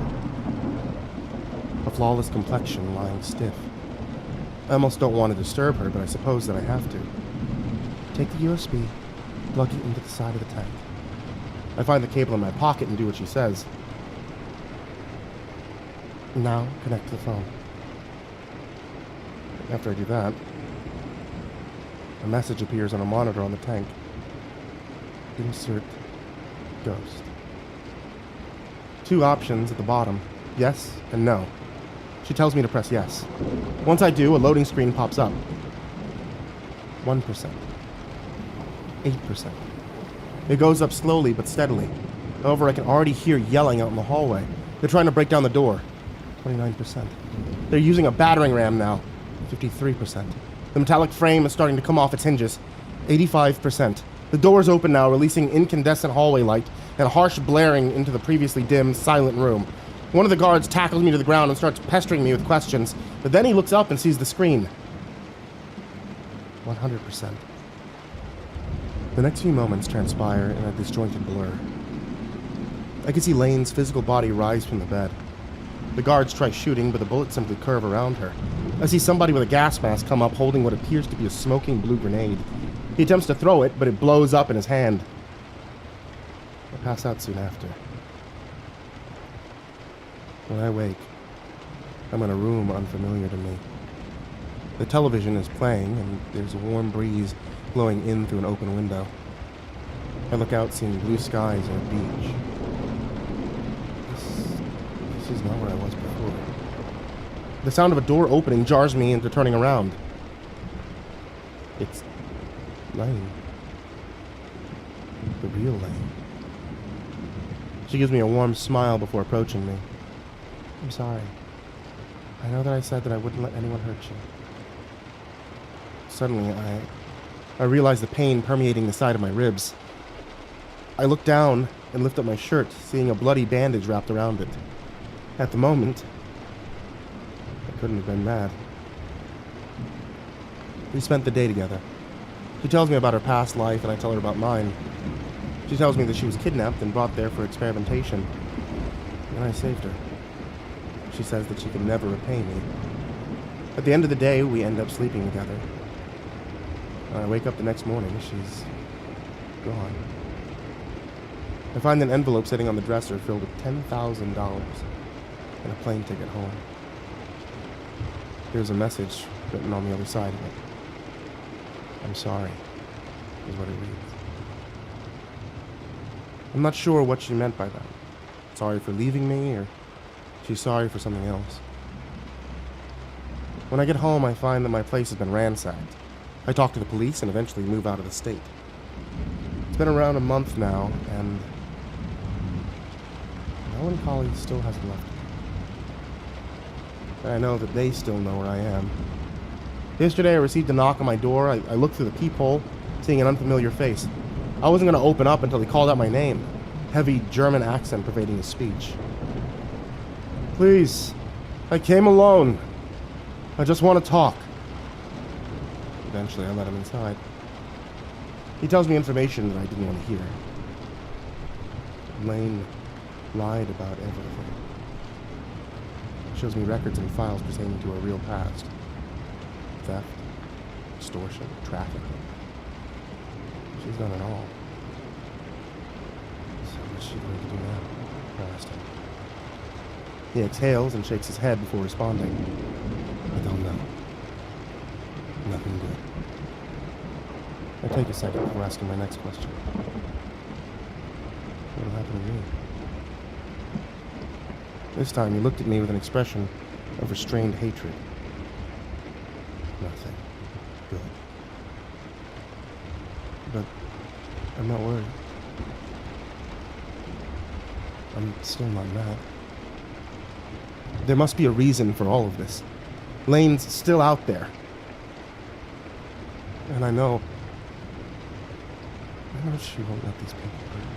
A flawless complexion lying stiff. I almost don't want to disturb her, but I suppose that I have to. Take the USB, plug it into the side of the tank. I find the cable in my pocket and do what she says. Now, connect to the phone. After I do that, a message appears on a monitor on the tank. Insert ghost. 2 options at the bottom, yes and no. She tells me to press yes. Once I do, a loading screen pops up. 1%. 8%. It goes up slowly but steadily. However, I can already hear yelling out in the hallway. They're trying to break down the door. 29%. They're using a battering ram now. 53%. The metallic frame is starting to come off its hinges. 85%. The doors open now, releasing incandescent hallway light and harsh blaring into the previously dim, silent room. One of the guards tackles me to the ground and starts pestering me with questions, but then he looks up and sees the screen. 100%. The next few moments transpire in a disjointed blur. I can see Lane's physical body rise from the bed. The guards try shooting, but the bullets simply curve around her. I see somebody with a gas mask come up holding what appears to be a smoking blue grenade. He attempts to throw it, but it blows up in his hand. I pass out soon after. When I wake, I'm in a room unfamiliar to me. The television is playing, and there's a warm breeze blowing in through an open window. I look out, seeing blue skies and a beach. This is not where I was before. The sound of a door opening jars me into turning around. It's Lane. The real Lane. She gives me a warm smile before approaching me. I'm sorry. I know that I said that I wouldn't let anyone hurt you. Suddenly, I realize the pain permeating the side of my ribs. I look down and lift up my shirt, seeing a bloody bandage wrapped around it. At the moment, I couldn't have been mad. We spent the day together. She tells me about her past life, and I tell her about mine. She tells me that she was kidnapped and brought there for experimentation, and I saved her. She says that she can never repay me. At the end of the day, we end up sleeping together. When I wake up the next morning, she's gone. I find an envelope sitting on the dresser filled with $10,000 and a plane ticket home. Here's a message written on the other side of it. I'm sorry, is what it reads. I'm not sure what she meant by that. Sorry for leaving me, or she's sorry for something else. When I get home, I find that my place has been ransacked. I talk to the police and eventually move out of the state. It's been around a month now, and melancholy still hasn't left me. But I know that they still know where I am. Yesterday, I received a knock on my door. I looked through the peephole, seeing an unfamiliar face. I wasn't going to open up until he called out my name, heavy German accent pervading his speech. Please, I came alone. I just want to talk. Eventually, I let him inside. He tells me information that I didn't want to hear. Lane lied about everything. Shows me records and files pertaining to her real past. Theft, extortion, trafficking. She's done it all. So what's she going to do now? I asked him. He exhales and shakes his head before responding. I don't know. Nothing good. I take a second before asking my next question. What'll happen to me? This time he looked at me with an expression of restrained hatred. Nothing. Good. But I'm not worried. I'm still not mad. There must be a reason for all of this. Lane's still out there. And I know she won't let these people hurt me.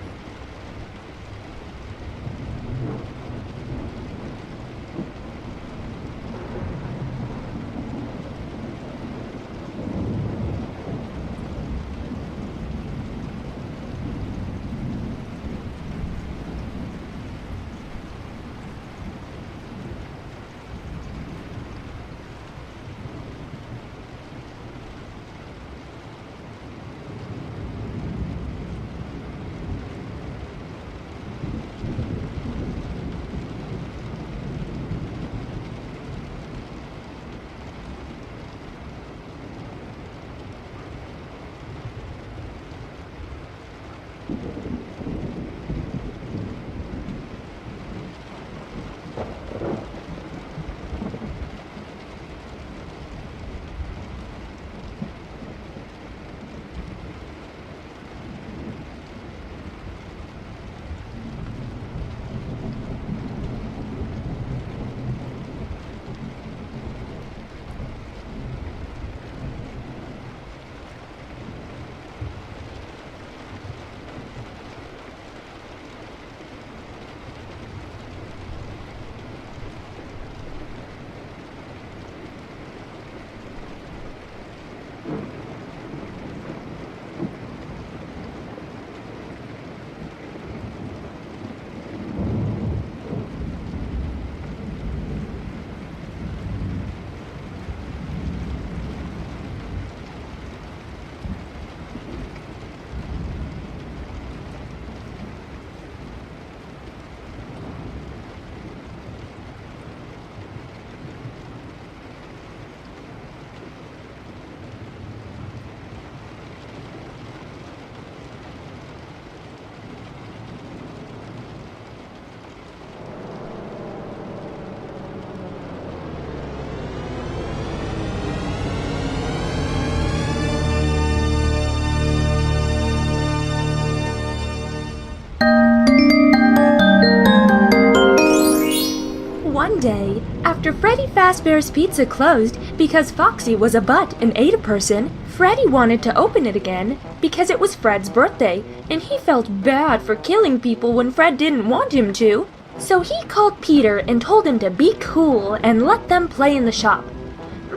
One day, after Freddy Fazbear's Pizza closed because Foxy was a butt and ate a person, Freddy wanted to open it again because it was Fred's birthday, and he felt bad for killing people when Fred didn't want him to. So he called Peter and told him to be cool and let them play in the shop.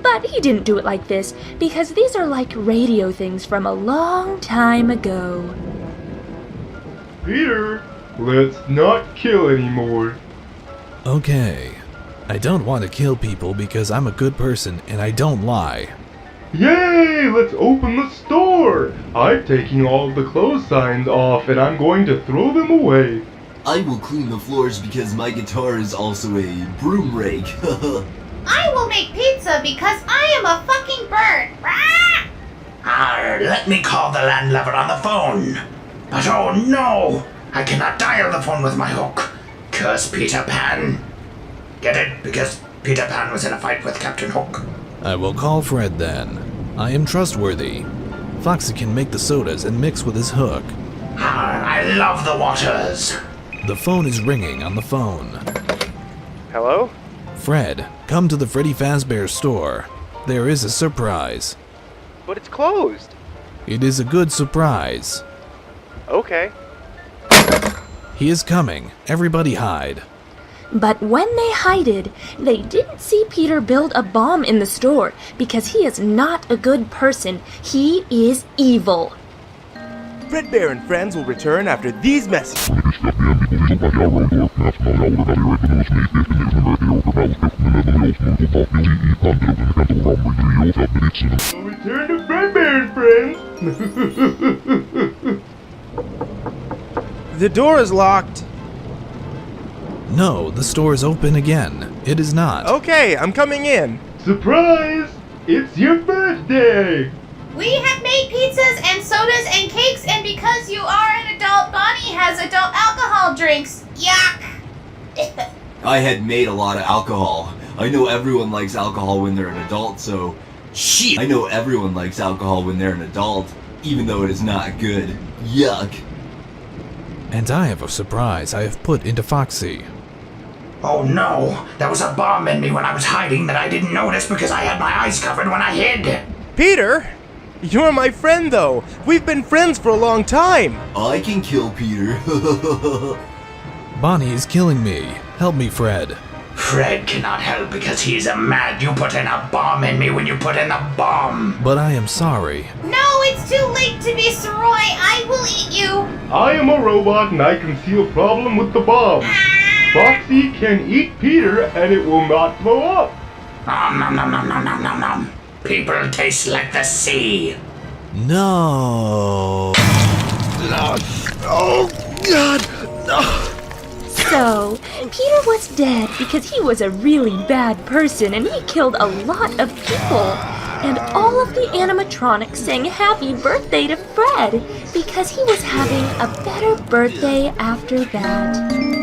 But he didn't do it like this because these are like radio things from a long time ago. Peter, let's not kill anymore. Okay. I don't want to kill people because I'm a good person and I don't lie. Yay! Let's open the store! I'm taking all the clothes signs off and I'm going to throw them away. I will clean the floors because my guitar is also a broom rake. I will make pizza because I am a fucking bird. Rah! Let me call the landlubber on the phone. But oh no! I cannot dial the phone with my hook. Curse Peter Pan. Get it? Because Peter Pan was in a fight with Captain Hook. I will call Fred then. I am trustworthy. Foxy can make the sodas and mix with his hook. I love the waters. The phone is ringing on the phone. Hello? Fred, come to the Freddy Fazbear store. There is a surprise. But it's closed. It is a good surprise. Okay. He is coming. Everybody hide. But when they hided, they didn't see Peter build a bomb in the store because he is not a good person. He is evil. Fredbear and friends will return after these messages. Return to Fredbear and friends! The door is locked. No, the store is open again. It is not. Okay, I'm coming in. Surprise! It's your birthday! We have made pizzas and sodas and cakes, and because you are an adult, Bonnie has adult alcohol drinks. Yuck! I had made a lot of alcohol. I know everyone likes alcohol when they're an adult, so... Shit! I know everyone likes alcohol when they're an adult, even though it is not good. Yuck! And I have a surprise I have put into Foxy. Oh no! There was a bomb in me when I was hiding that I didn't notice because I had my eyes covered when I hid. Peter? You're my friend, though. We've been friends for a long time. I can kill Peter. Bonnie is killing me. Help me, Fred. Fred cannot help because he's a mad. You put in a bomb in me when you put in the bomb. But I am sorry. No, it's too late to be Soroy. I will eat you. I am a robot and I can see a problem with the bomb. Foxy can eat Peter and it will not blow up. Nom nom nom nom nom nom nom nom. People taste like the sea. No. Oh, God. So, Peter was dead because he was a really bad person and he killed a lot of people. And all of the animatronics sang happy birthday to Fred because he was having a better birthday after that.